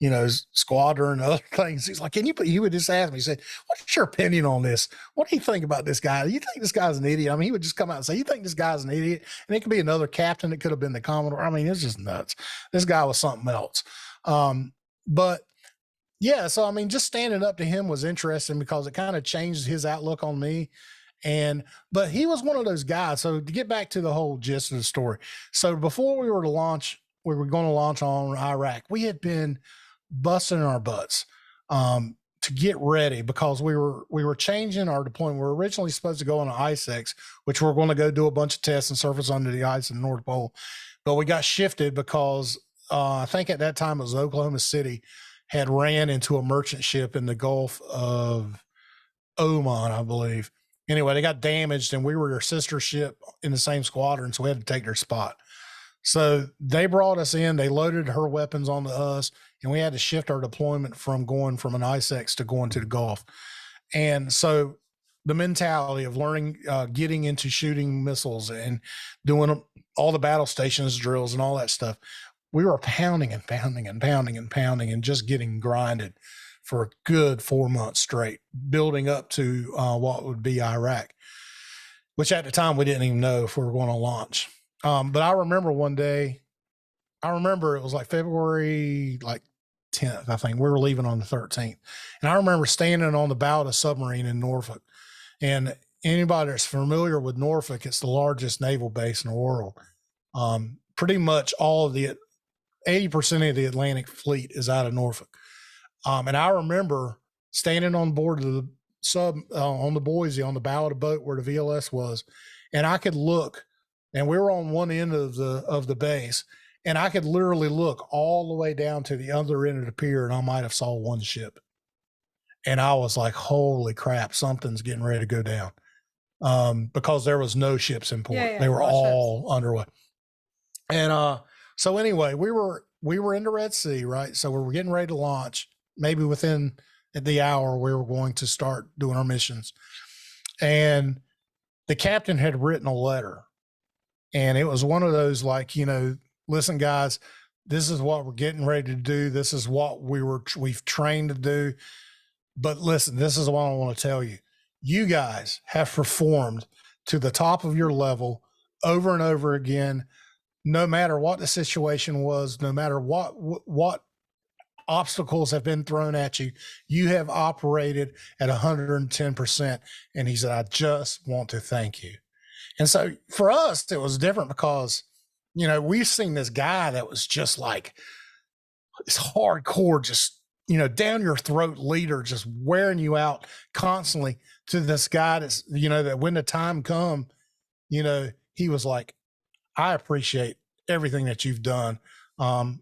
you know, squadron and other things." He's like, he would just ask me, he said, "What's your opinion on this? What do you think about this guy? You think this guy's an idiot?" I mean, he would just come out and say, "You think this guy's an idiot?" And it could be another captain. It could have been the Commodore. I mean, it's just nuts. This guy was something else. But yeah, so I mean, just standing up to him was interesting because it kind of changed his outlook on me. But he was one of those guys. So to get back to the whole gist of the story. So before we were going to launch on Iraq, we had been busting our butts, to get ready because we were changing our deployment. We were originally supposed to go on an ICEX, which we're going to go do a bunch of tests and surface under the ice in the North Pole. But we got shifted because I think at that time it was Oklahoma City had ran into a merchant ship in the Gulf of Oman, I believe. Anyway, they got damaged and we were their sister ship in the same squadron, so we had to take their spot. So they brought us in, they loaded her weapons onto us, and we had to shift our deployment from going from an ICEX to going to the Gulf. And so the mentality of learning, getting into shooting missiles and doing all the battle stations drills and all that stuff, we were pounding and pounding and pounding and pounding and just getting grinded for a good 4 months straight, building up to what would be Iraq, which at the time we didn't even know if we were going to launch. But I remember one day, it was like February 10th, I think. We were leaving on the 13th. And I remember standing on the bow of a submarine in Norfolk. And anybody that's familiar with Norfolk, it's the largest naval base in the world. Pretty much all of the 80% of the Atlantic fleet is out of Norfolk. And I remember standing on board of the sub on the Boise on the bow of the boat where the VLS was, and I could look, and we were on one end of the base, and I could literally look all the way down to the other end of the pier, and I might have saw one ship. And I was like, holy crap, something's getting ready to go down. Because there was no ships in port. They were all underway. And so anyway, we were in the Red Sea, right? So we were getting ready to launch. Maybe within the hour, we were going to start doing our missions. And the captain had written a letter. And it was one of those like, listen, guys, this is what we're getting ready to do. This is what we've trained to do. But listen, this is what I want to tell you. You guys have performed to the top of your level over and over again, no matter what the situation was, no matter what obstacles have been thrown at you, you have operated at 110%. And he said, I just want to thank you. And so for us, it was different because, we've seen this guy that was just like this hardcore, just, down your throat leader, just wearing you out constantly, to this guy that's, that when the time come, he was like, I appreciate everything that you've done.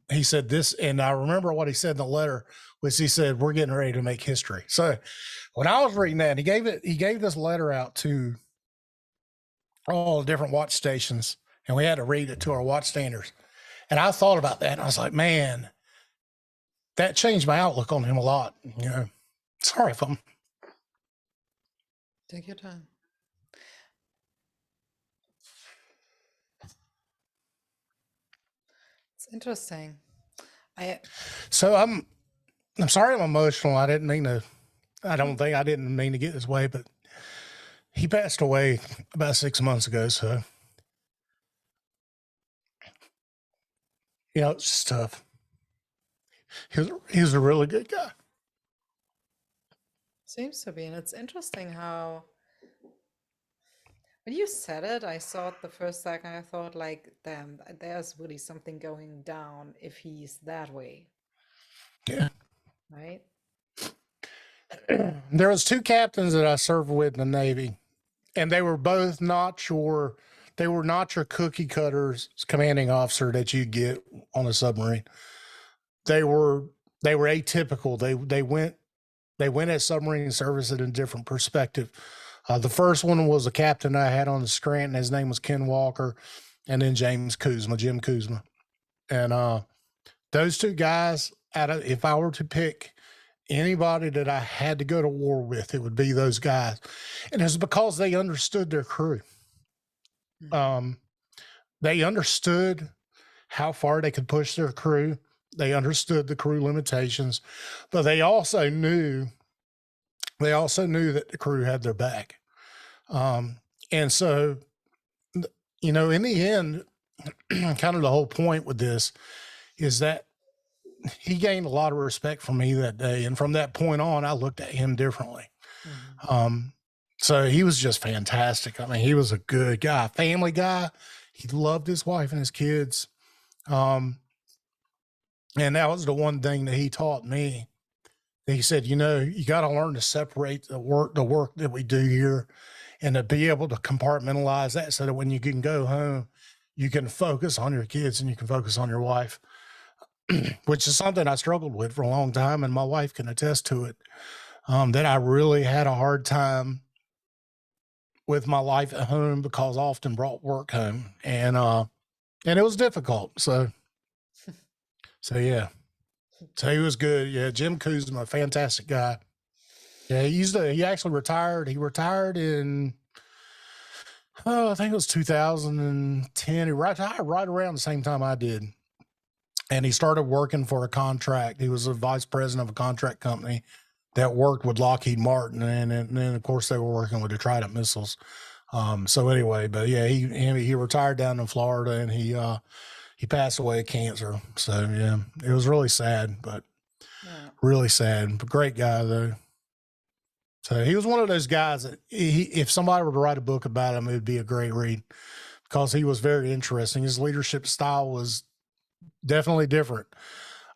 He said this, and I remember what he said in the letter was he said, we're getting ready to make history. So when I was reading that, he gave this letter out to all the different watch stations, and we had to read it to our watch standers. And I thought about that, and I was like, man, that changed my outlook on him a lot. Sorry if I'm. Take your time. It's interesting. So I'm sorry I'm emotional. I didn't mean to get this way, but he passed away about 6 months ago. So, it's just tough. He was a really good guy. Seems to be. And it's interesting how, when you said it, I thought the first second, I thought like, damn, there's really something going down if he's that way. Yeah. Right? There was two captains that I served with in the Navy, and they were both not your cookie cutters commanding officer that you get on a submarine. They were atypical. They went at submarine service at a different perspective. The first one was a captain I had on the Scranton. His name was Ken Walker, and then Jim Kuzma. And those two guys, if I were to pick anybody that I had to go to war with, it would be those guys. And it's because they understood their crew. They understood how far they could push their crew. They understood the crew limitations, but they also knew that the crew had their back. And so, in the end, kind of the whole point with this is that he gained a lot of respect from me that day. And from that point on, I looked at him differently. Mm-hmm. So he was just fantastic. I mean, he was a good guy, family guy. He loved his wife and his kids. And that was the one thing that he taught me he said, you know, you got to learn to separate the work that we do here, and to be able to compartmentalize that so that when you can go home, you can focus on your kids and you can focus on your wife, which is something I struggled with for a long time. And my wife can attest to it, that I really had a hard time with my life at home because I often brought work home, and it was difficult. So yeah. So he was good. Yeah. Jim Kuzma, fantastic guy. Yeah. He actually retired. He retired in, I think it was 2010. He retired right around the same time I did. And he started working for a contract. He was a vice president of a contract company that worked with Lockheed Martin. And then of course they were working with the Trident missiles. So anyway, but yeah, he retired down in Florida, and he passed away of cancer. So yeah, it was really sad, but really sad. But great guy though. So he was one of those guys that if somebody were to write a book about him, it would be a great read, because he was very interesting. His leadership style was definitely different.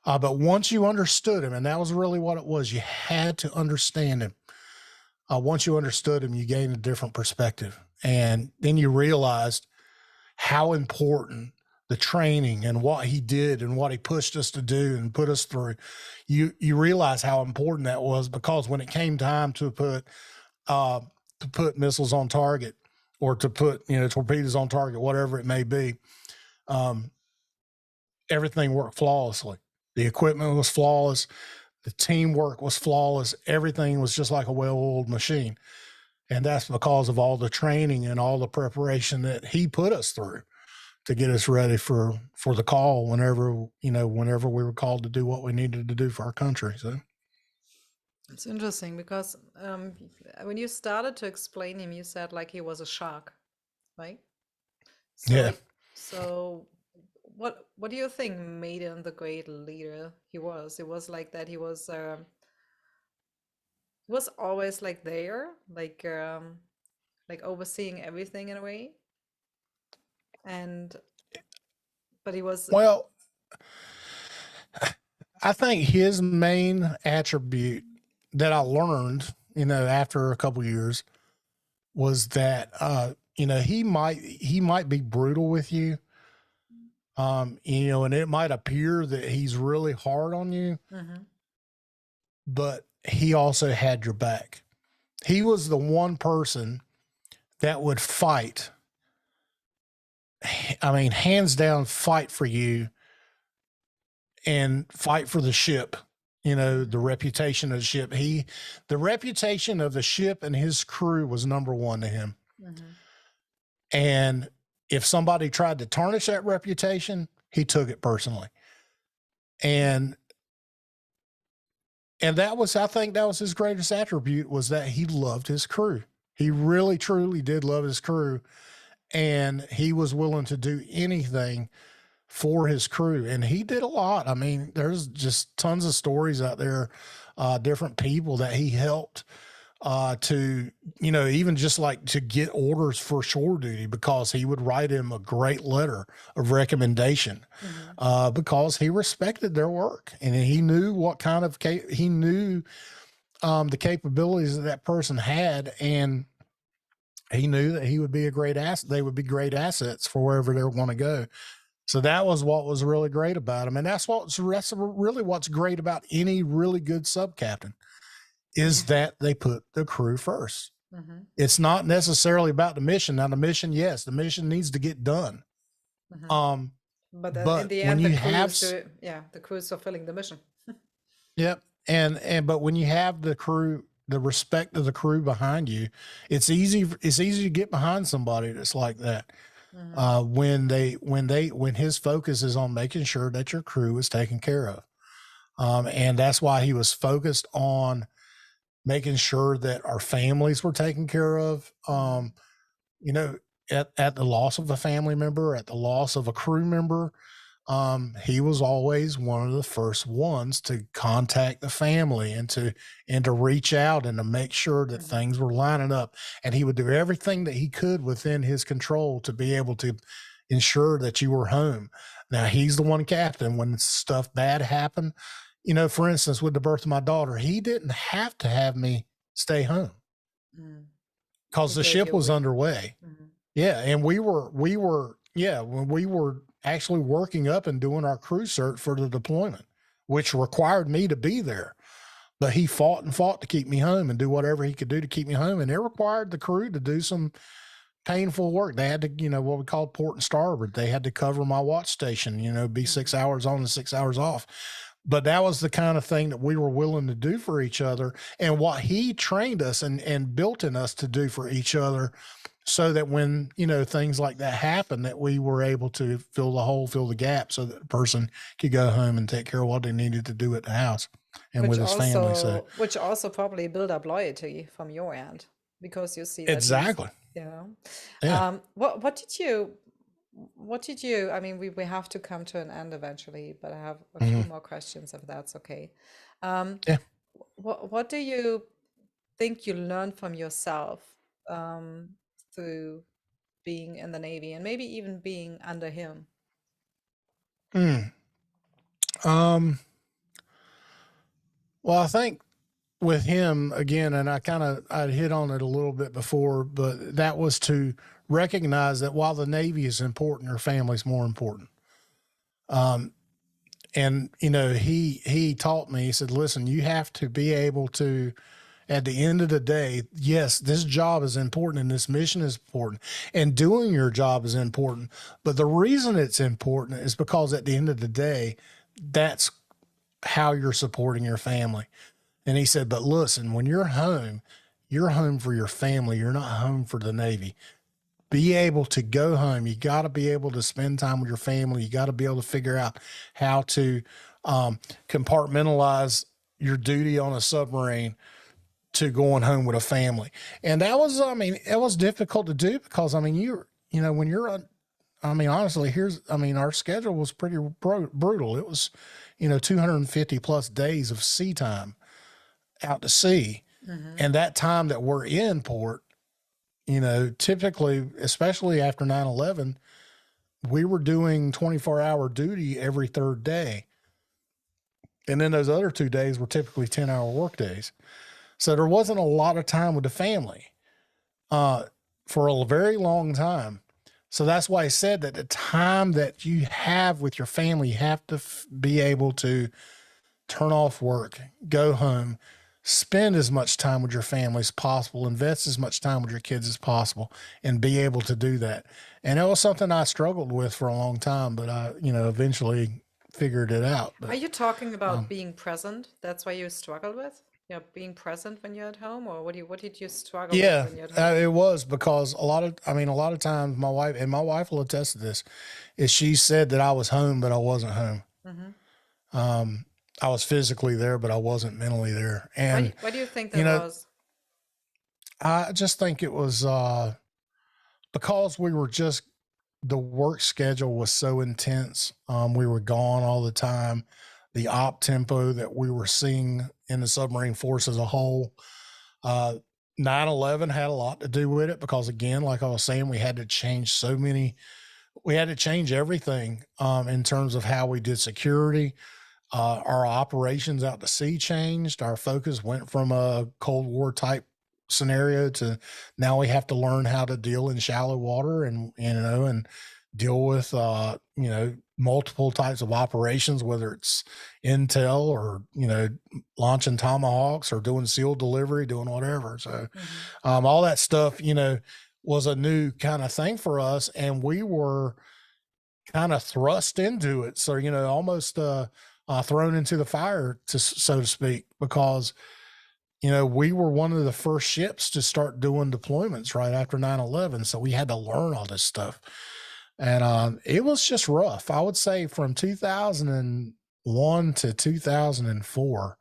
But once you understood him, and that was really what it was, you had to understand him. Once you understood him, you gained a different perspective. And then you realized how important the training and what he did and what he pushed us to do and put us through. You realize how important that was, because when it came time to put missiles on target, or to put, torpedoes on target, whatever it may be, everything worked flawlessly. The equipment was flawless. The teamwork was flawless. Everything was just like a well-oiled machine. And that's because of all the training and all the preparation that he put us through to get us ready for the call whenever we were called to do what we needed to do for our country. So it's interesting because when you started to explain him, you said like he was a shark, right? So, yeah. So what do you think made him the great leader he was? It was like that he was always like there, like overseeing everything in a way. But he was, well, I think his main attribute that I learned, after a couple of years, was that he might be brutal with you, and it might appear that he's really hard on you, but he also had your back. He was the one person that would fight. I mean, hands down, fight for you and fight for the ship. The reputation of the ship. The reputation of the ship and his crew was number one to him. And if somebody tried to tarnish that reputation, he took it personally. And I think that was his greatest attribute, was that he loved his crew. He really, truly did love his crew. And he was willing to do anything for his crew. And he did a lot. I mean, there's just tons of stories out there, different people that he helped to, even just like to get orders for shore duty, because he would write him a great letter of recommendation, because he respected their work, and he knew what kind of, he knew the capabilities that person had, and he knew that he would be a great asset. They would be great assets for wherever they want to go. So that was what was really great about him. And that's really what's great about any really good sub-captain, is that they put the crew first. It's not necessarily about the mission. Now the mission, yes, the mission needs to get done. But in the end, the crew is fulfilling the mission. Yep. But when you have the crew, the respect of the crew behind you, it's easy to get behind somebody that's like that. When his focus is on making sure that your crew is taken care of. And that's why he was focused on making sure that our families were taken care of. At the loss of a family member, at the loss of a crew member, he was always one of the first ones to contact the family and to reach out and to make sure that things were lining up. And he would do everything that he could within his control to be able to ensure that you were home. Now he's the one captain when stuff bad happened. you know, for instance, with the birth of my daughter, he didn't have to have me stay home because He the gave ship you a was week. underway. Yeah. And we were, when we were actually working up and doing our crew cert for the deployment, which required me to be there. But he fought and fought to keep me home and do whatever he could do to keep me home. And it required the crew to do some painful work. They had to, you know, what we call port and starboard. They had to cover my watch station, you know, be 6 hours on and 6 hours off. But that was the kind of thing that we were willing to do for each other, and what he trained us and built in us to do for each other, so that when, you know, things like that happen, that we were able to fill the hole, fill the gap, so that the person could go home and take care of what they needed to do at the house and with his family. So Which also probably build up loyalty from your end, because you see that he's, exactly. you know. Yeah. What did you, I mean, we have to come to an end eventually, but I have a Mm-hmm. few more questions if that's okay. Yeah. What do you think you learned from yourself through being in the Navy, and maybe even being under him? Well, I think with him again, and I hit on it a little bit before, but that was to recognize that while the Navy is important, your family's more important. And you know, he taught me, he said, listen, you have to be able to, at the end of the day, yes, this job is important and this mission is important and doing your job is important. But the reason it's important is because at the end of the day, that's how you're supporting your family. And he said, but listen, when you're home for your family. You're not home for the Navy. Be able to go home. You got to be able to spend time with your family. You got to be able to figure out how to compartmentalize your duty on a submarine to going home with a family. And that was, I mean, it was difficult to do because, I mean, you know, when you're, I mean, honestly, our schedule was pretty brutal. It was, you know, 250 plus days of sea time out to sea. And that time that we're in port, you know, typically, especially after 9/11, we were doing 24-hour duty every third day. And then those other 2 days were typically 10-hour work days. So there wasn't a lot of time with the family for a very long time. So that's why I said that the time that you have with your family, you have to be able to turn off work, go home, spend as much time with your family as possible, invest as much time with your kids as possible, and be able to do that. And it was something I struggled with for a long time, but I, you know, eventually figured it out. But, Are you talking about being present? That's why you struggled with? Yeah, being present when you're at home, or what did you struggle with when you're at home? it was because a lot of times my wife will attest to this, is she said that I was home, but I wasn't home. I was physically there, but I wasn't mentally there. And Why do you think that was? I just think it was because the work schedule was so intense. We were gone all the time. The op tempo that we were seeing in the submarine force as a whole. 9/11 had a lot to do with it because, again, like I was saying, we had to change everything in terms of how we did security. Our operations out to sea changed. Our focus went from a Cold War type scenario to now we have to learn how to deal in shallow water and, you know, and deal with, you know, multiple types of operations, whether it's intel or, you know, launching Tomahawks or doing SEAL delivery, doing whatever. So all that stuff, you know, was a new kind of thing for us. And we were kind of thrust into it. So, you know, almost thrown into the fire, so to speak, because, you know, we were one of the first ships to start doing deployments right after 9/11. So we had to learn all this stuff. And it was just rough. I would say from 2001 to 2004,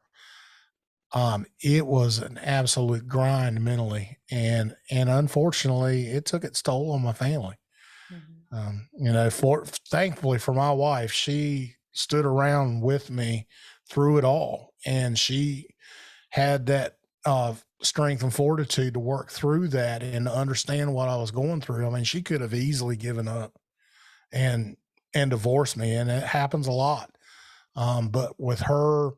it was an absolute grind mentally. And unfortunately, it took its toll on my family. You know, thankfully for my wife, she stood around with me through it all. And she had that strength and fortitude to work through that and to understand what I was going through. I mean, she could have easily given up and divorced me, and it happens a lot. But with her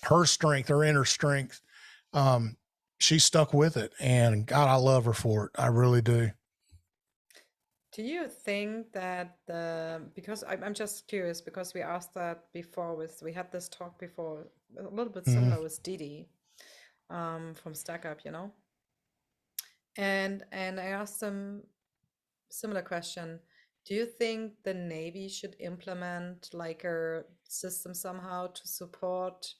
her strength, her inner strength, she stuck with it, and God, I love her for it. I really do. Do you think that because I'm just curious, because we asked that before we had this talk before, a little bit similar with Didi from Stack Up, and I asked them similar question. Do you think the Navy should implement like a system somehow to support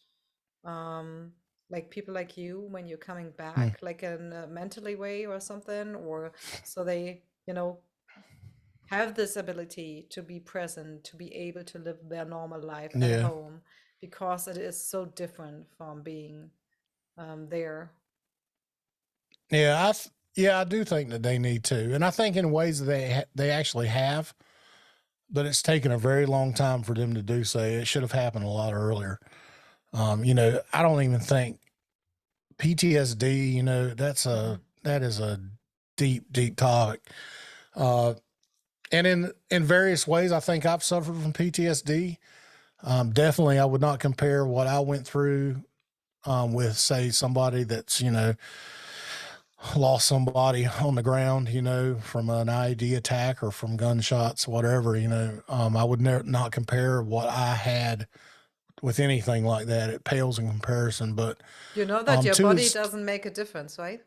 like people like you when you're coming back, like in a mentally way or something, or so they, have this ability to be present, to be able to live their normal life at home, because it is so different from being there. Yeah, I do think that they need to, and I think in ways that they actually have, but it's taken a very long time for them to do so. It should have happened a lot earlier. I don't even think PTSD. That is a deep, deep topic. And in various ways, I think I've suffered from PTSD. Definitely, I would not compare what I went through with, say, somebody that's, lost somebody on the ground, from an IED attack or from gunshots, whatever, I would not compare what I had with anything like that. It pales in comparison, but you know that your body doesn't make a difference, right?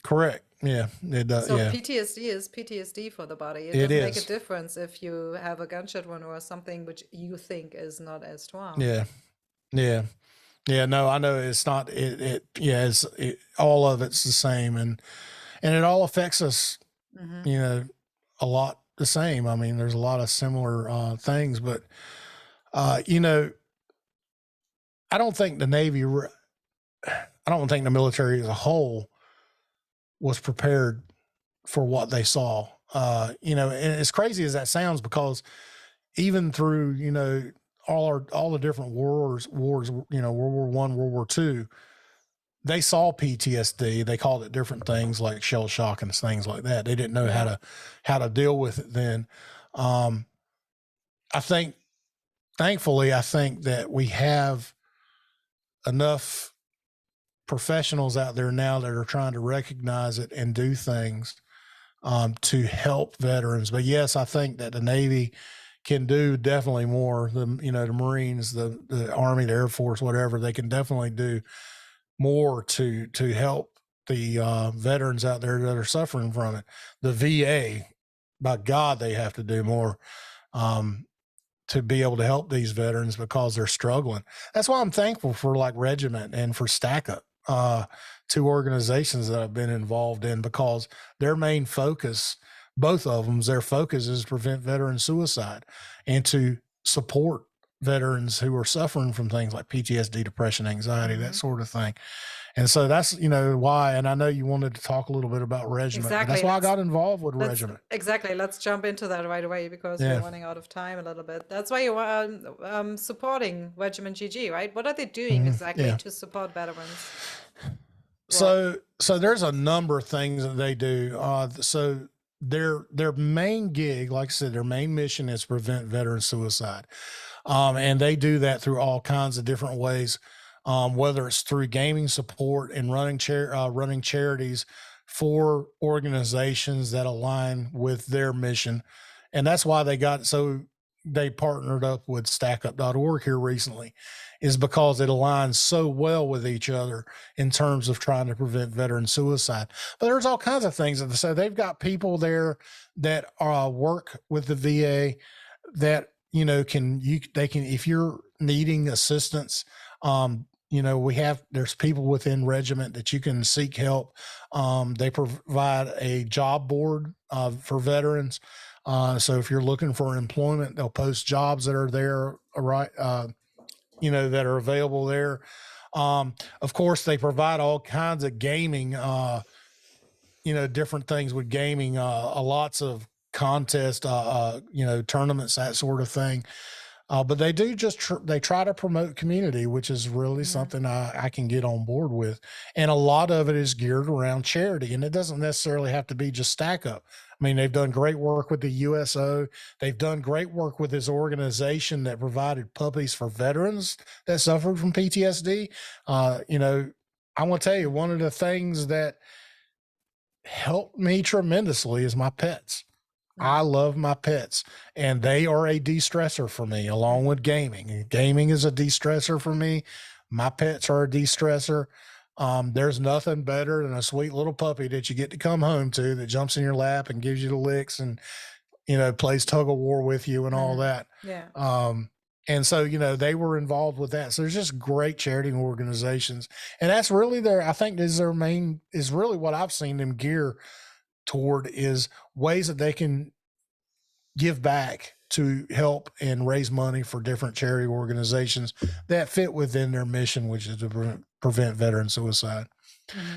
Correct. Yeah, it does. So yeah. PTSD is PTSD for the body. It doesn't make a difference if you have a gunshot wound or something which you think is not as strong. Yeah. No, I know it's not. All of it's the same, and it all affects us. A lot the same. I mean, there's a lot of similar things, but I don't think the Navy. I don't think the military as a whole was prepared for what they saw. And as crazy as that sounds, because even through, all the different wars, World War I, World War II, they saw PTSD. They called it different things like shell shock and things like that. They didn't know how to deal with it then. Thankfully, I think that we have enough professionals out there now that are trying to recognize it and do things to help veterans. But yes, I think that the Navy can do definitely more. The Marines, the Army, the Air Force, whatever, they can definitely do more to help the veterans out there that are suffering from it. The VA, by God, they have to do more to be able to help these veterans because they're struggling. That's why I'm thankful for like Regiment and for Stack Up, two organizations that I've been involved in, because their main focus, both of them, their focus is to prevent veteran suicide and to support veterans who are suffering from things like PTSD, depression, anxiety, that sort of thing. And so that's, why, and I know you wanted to talk a little bit about Regiment. Exactly. That's why I got involved with Regiment. Exactly. Let's jump into that right away because we're running out of time a little bit. That's why you are supporting Regiment GG, right? What are they doing exactly to support veterans? So there's a number of things that they do. So their main gig, like I said, their main mission is to prevent veteran suicide. And they do that through all kinds of different ways. Whether it's through gaming support and running charities for organizations that align with their mission. And that's why they partnered up with stackup.org here recently, is because it aligns so well with each other in terms of trying to prevent veteran suicide. But there's all kinds of things. So they've got people there that work with the VA that, they can, if you're needing assistance, there's people within Regiment that you can seek help. They provide a job board for veterans. So if you're looking for employment, they'll post jobs that are there, right? That are available there. Of course, they provide all kinds of gaming, different things with gaming, lots of contests, tournaments, that sort of thing. But they do they try to promote community, which is really something I can get on board with. And a lot of it is geared around charity, and it doesn't necessarily have to be just Stack Up. I mean, they've done great work with the USO. They've done great work with this organization that provided puppies for veterans that suffered from PTSD. You know, I want to tell you, one of the things that helped me tremendously is my pets. I love my pets, and they are a de-stressor for me, along with gaming. Gaming is a de-stressor for me. My pets are a de-stressor. There's nothing better than a sweet little puppy that you get to come home to that jumps in your lap and gives you the licks and, you know, plays tug of war with you and all that. Yeah. And so, you know, they were involved with that. So there's just great charity organizations. And that's really I think is their main, is really what I've seen them gear toward, is ways that they can give back to help and raise money for different charity organizations that fit within their mission, which is to prevent veteran suicide.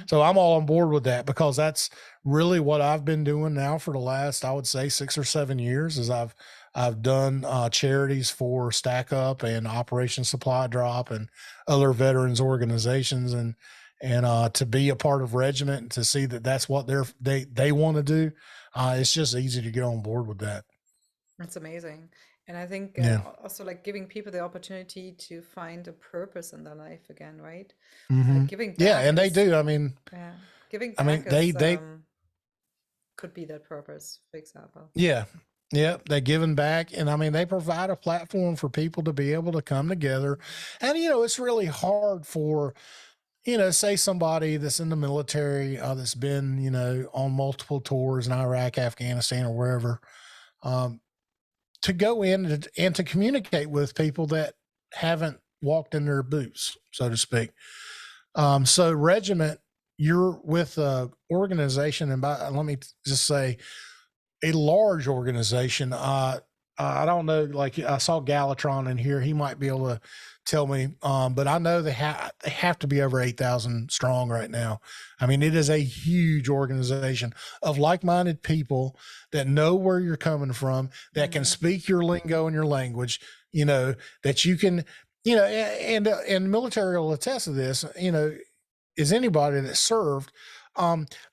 So I'm all on board with that, because that's really what I've been doing now for the last, I would say, 6 or 7 years, is I've done charities for Stack Up and Operation Supply Drop and other veterans organizations, and to be a part of Regiment and to see that that's what they want to do. It's just easy to get on board with that. That's amazing. And I think also like giving people the opportunity to find a purpose in their life again, right? Giving back and they do. I mean, giving I mean, back they could be that purpose, for example. Yeah, they're giving back, and I mean, they provide a platform for people to be able to come together. And you know, it's really hard for, you know, say somebody that's in the military, that's been, you know, on multiple tours in Iraq, Afghanistan, or wherever, to go in and to communicate with people that haven't walked in their boots, so to speak. So Regiment, you're with a organization, and let me just say, a large organization. I don't know, like I saw Galatron in here. He might be able to tell me, but I know they have to be over 8,000 strong right now. I mean, it is a huge organization of like-minded people that know where you're coming from, that can speak your lingo and your language, you know, that you can, you know, and military will attest to this, you know, is anybody that served.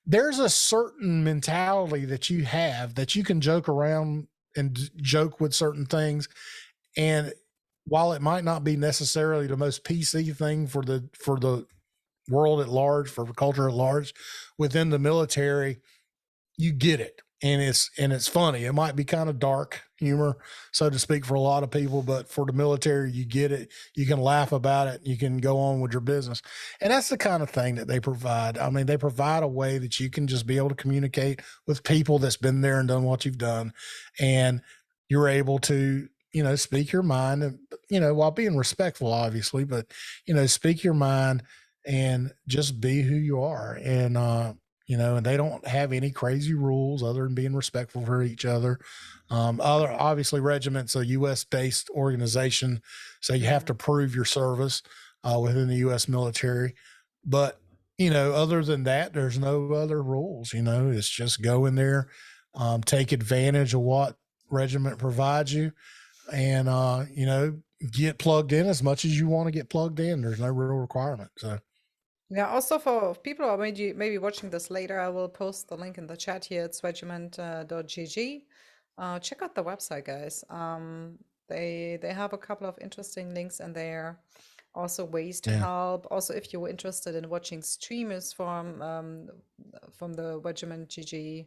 There's a certain mentality that you have that you can joke around and joke with certain things. And while it might not be necessarily the most PC thing for the world at large, for the culture at large, within the military, you get it. And it's funny. It might be kind of dark humor, so to speak, for a lot of people, but for the military, you get it. You can laugh about it. You can go on with your business. And that's the kind of thing that they provide. I mean, they provide a way that you can just be able to communicate with people that's been there and done what you've done. And you're able to, you know, speak your mind, and, you know, while being respectful, obviously, but, you know, speak your mind and just be who you are. And, you know, and they don't have any crazy rules other than being respectful for each other. Obviously, Regiment's a U.S. based organization, so you have to prove your service within the U.S. military. But, you know, other than that, there's no other rules. You know, it's just go in there, take advantage of what Regiment provides you, and you know, get plugged in as much as you want to get plugged in. There's no real requirement. So. Yeah, also for people who are maybe watching this later, I will post the link in the chat here. It's regiment.gg. Check out the website, guys. They have a couple of interesting links in there. Also ways to help. Also, if you're interested in watching streamers from the Regiment GG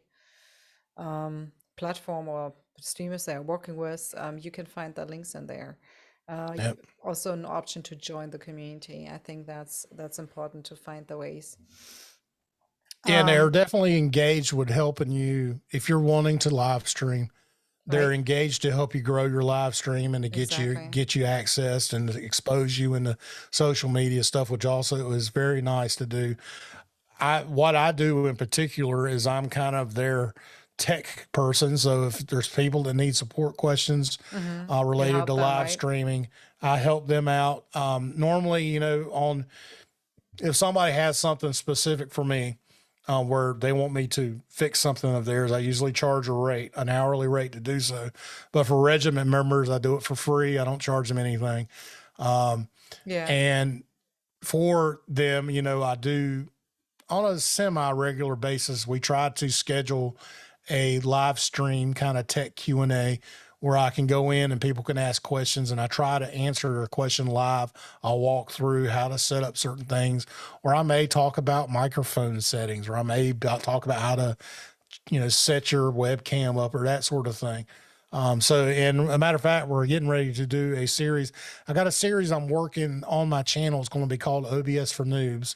platform, or streamers they are working with, you can find the links in there. Also an option to join the community. I think that's important, to find the ways. Yeah, they're definitely engaged with helping you if you're wanting to live stream. They're engaged to help you grow your live stream and to get you accessed and to expose you in the social media stuff, which also is very nice to do. What I do in particular is I'm kind of their tech person. So if there's people that need support questions related to live streaming, I help them out. Normally, you know, if somebody has something specific for me, where they want me to fix something of theirs, I usually charge an hourly rate to do so. But for Regiment members, I do it for free. I don't charge them anything. And for them, you know, I do on a semi-regular basis, we try to schedule a live stream kind of tech Q&A where I can go in and people can ask questions, and I try to answer a question live. I'll walk through how to set up certain things, or I may talk about microphone settings, or I may talk about how to, set your webcam up or that sort of thing. So, and a matter of fact, we're getting ready to do a series. I got a series I'm working on my channel. It's going to be called OBS for Noobs,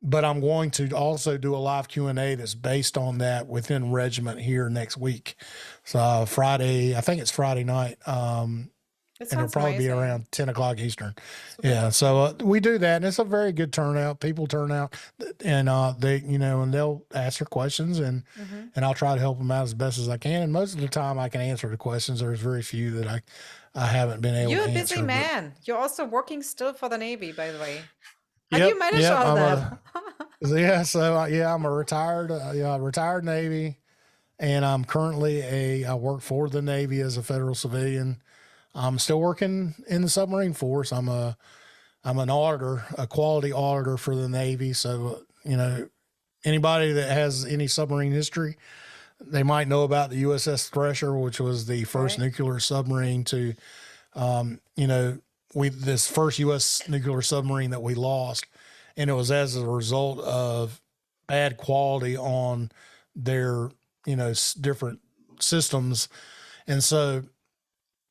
but I'm going to also do a live Q&A that's based on that within Regiment here next week. So Friday, I think it's Friday night. And it'll probably be around 10 o'clock Eastern. Yeah. So we do that, and it's a very good turnout. People turn out, and they, and they'll ask their questions, and I'll try to help them out as best as I can. And most of the time I can answer the questions. There's very few that I haven't been able to answer. You're a busy man. You're also working still for the Navy, by the way. How do you manage all that? I'm a retired Navy, and I'm currently I work for the Navy as a federal civilian. I'm still working in the submarine force. I'm an auditor, a quality auditor for the Navy. So, anybody that has any submarine history, they might know about the USS Thresher, which was the first nuclear submarine to, this first U.S. nuclear submarine that we lost. And it was as a result of bad quality on their, different systems. And so,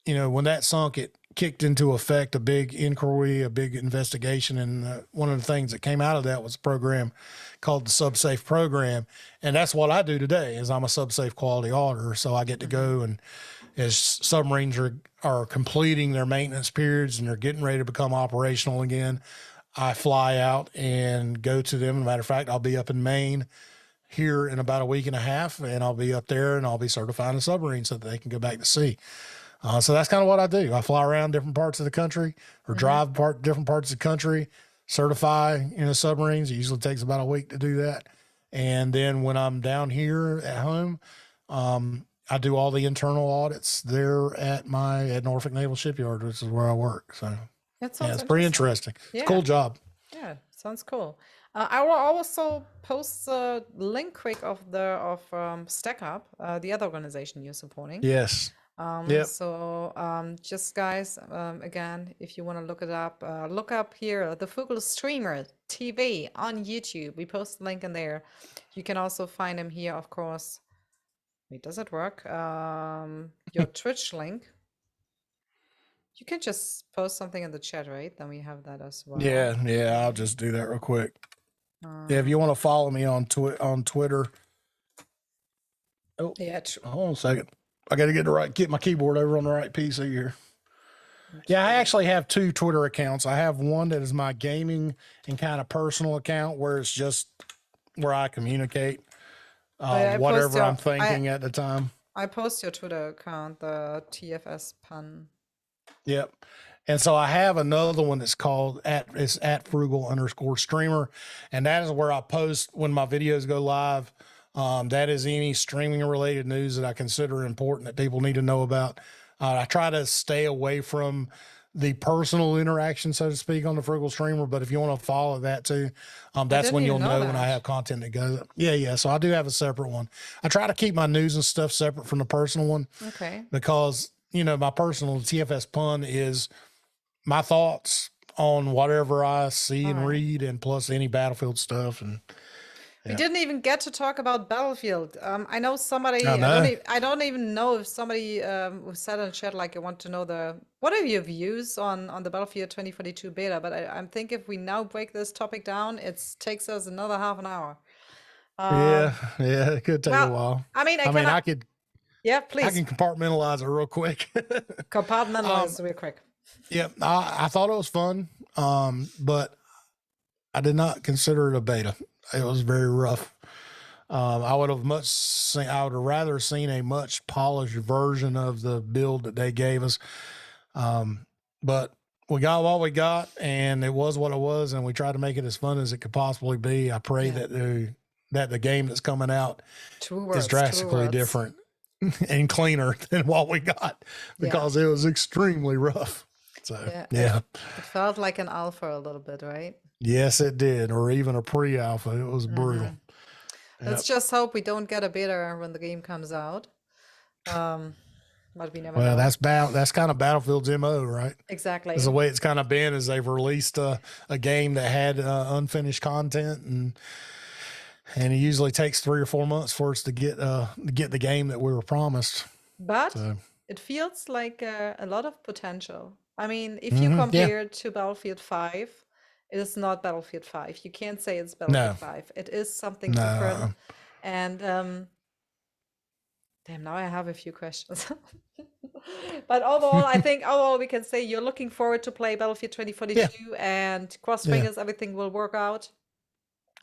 when that sunk, it kicked into effect a big inquiry, a big investigation. And one of the things that came out of that was a program called the SubSafe program. And that's what I do today is I'm a SubSafe quality auditor. So I get to go, and as submarines are completing their maintenance periods and they're getting ready to become operational again, I fly out and go to them. As a matter of fact, I'll be up in Maine here in about a week and a half, and I'll be up there and I'll be certifying a submarine so that they can go back to sea. So that's kind of what I do. I fly around different parts of the country, or drive different parts of the country, certify, submarines. It usually takes about a week to do that. And then when I'm down here at home, I do all the internal audits there at Norfolk Naval Shipyard, which is where I work. So it's pretty interesting. It's a cool job. Yeah, sounds cool. I will also post the link quick of Stack Up, the other organization you're supporting. Yes. So just guys, again, if you want to look it up, look up here the Frugal Streamer TV on YouTube. We post the link in there. You can also find him here, of course. Wait, does it work? Your Twitch link. You can just post something in the chat, right? Then we have that as well. Yeah, I'll just do that real quick. If you want to follow me on Twitter. Oh, yeah. Hold on a second. I got to get my keyboard over on the right PC here. Yeah, I actually have two Twitter accounts. I have one that is my gaming and kind of personal account where it's just where I communicate whatever I'm thinking at the time. I post your Twitter account, the TFS pun. Yep. And so I have another one that's called at Frugal_Streamer. And that is where I post when my videos go live. That is any streaming related news that I consider important that people need to know about. I try to stay away from the personal interaction, so to speak, on the Frugal Streamer. But if you want to follow that too, that's when you'll know when I have content that goes up. Yeah. So I do have a separate one. I try to keep my news and stuff separate from the personal one. Okay. Because, my personal TFS pun is my thoughts on whatever I see and read, and plus any Battlefield stuff. And we didn't even get to talk about Battlefield. I know somebody. I don't even know if somebody said in the chat like I want to know what are your views on the Battlefield 2042 beta. But I'm thinking if we now break this topic down, it takes us another half an hour. It could take a while. I could. Yeah, please. I can compartmentalize it real quick. Compartmentalize real quick. Yeah, I thought it was fun, but I did not consider it a beta. It was very rough. I would have rather seen a much polished version of the build that they gave us. But we got what we got, and it was what it was, and we tried to make it as fun as it could possibly be. I pray that the game that's coming out is drastically different and cleaner than what we got, because it was extremely rough. So it felt like an alpha a little bit, right? Yes, it did, or even a pre-alpha. It was brutal. Let's just hope we don't get a beta when the game comes out. But we never Well, know. that's kind of Battlefield's MO, right? Exactly. Is the way it's kind of been is they've released a game that had unfinished content, and it usually takes 3 or 4 months for us to get the game that we were promised. But it feels like a lot of potential. I mean, if you compare it to Battlefield 5, it is not Battlefield 5. You can't say it's Battlefield 5. It is something different. And damn, now I have a few questions. But overall, I think we can say you're looking forward to play Battlefield 2042, and cross fingers everything will work out.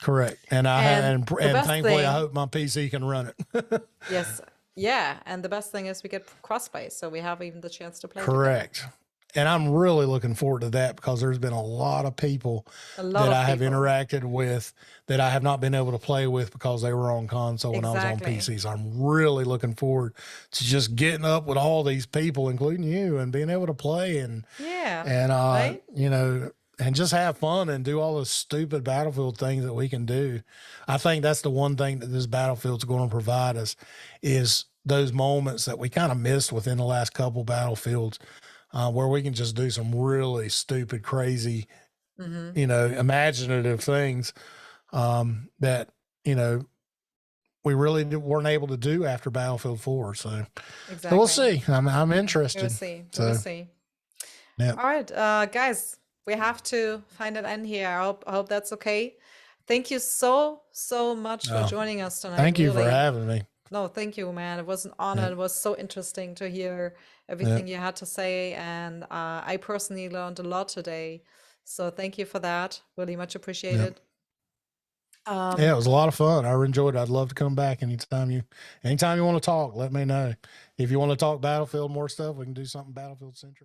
Correct. And thankfully I hope my PC can run it. Yes. Yeah. And the best thing is we get crossplay, so we have even the chance to play. Correct. Together. And I'm really looking forward to that, because there's been a lot of people that I have interacted with that I have not been able to play with because they were on console and I was on PC. So I'm really looking forward to just getting up with all these people, including you, and being able to play and right? you know, and just have fun and do all the stupid Battlefield things that we can do. I think that's the one thing that this Battlefield's going to provide us, is those moments that we kind of missed within the last couple Battlefields, where we can just do some really stupid, crazy, you know, imaginative things that, you know, we really weren't able to do after Battlefield 4. So, so we'll see. I'm interested. We'll see. So, we'll see. Yeah. All right, guys, we have to find an end here. I hope that's okay. Thank you so much for joining us tonight. Thank you for having me. No, thank you, man. It was an honor. It was so interesting to hear everything you had to say. And I personally learned a lot today. So thank you for that. Really much appreciated. Yeah, it was a lot of fun. I enjoyed it. I'd love to come back anytime you want to talk, let me know. If you want to talk Battlefield more stuff, we can do something Battlefield centric.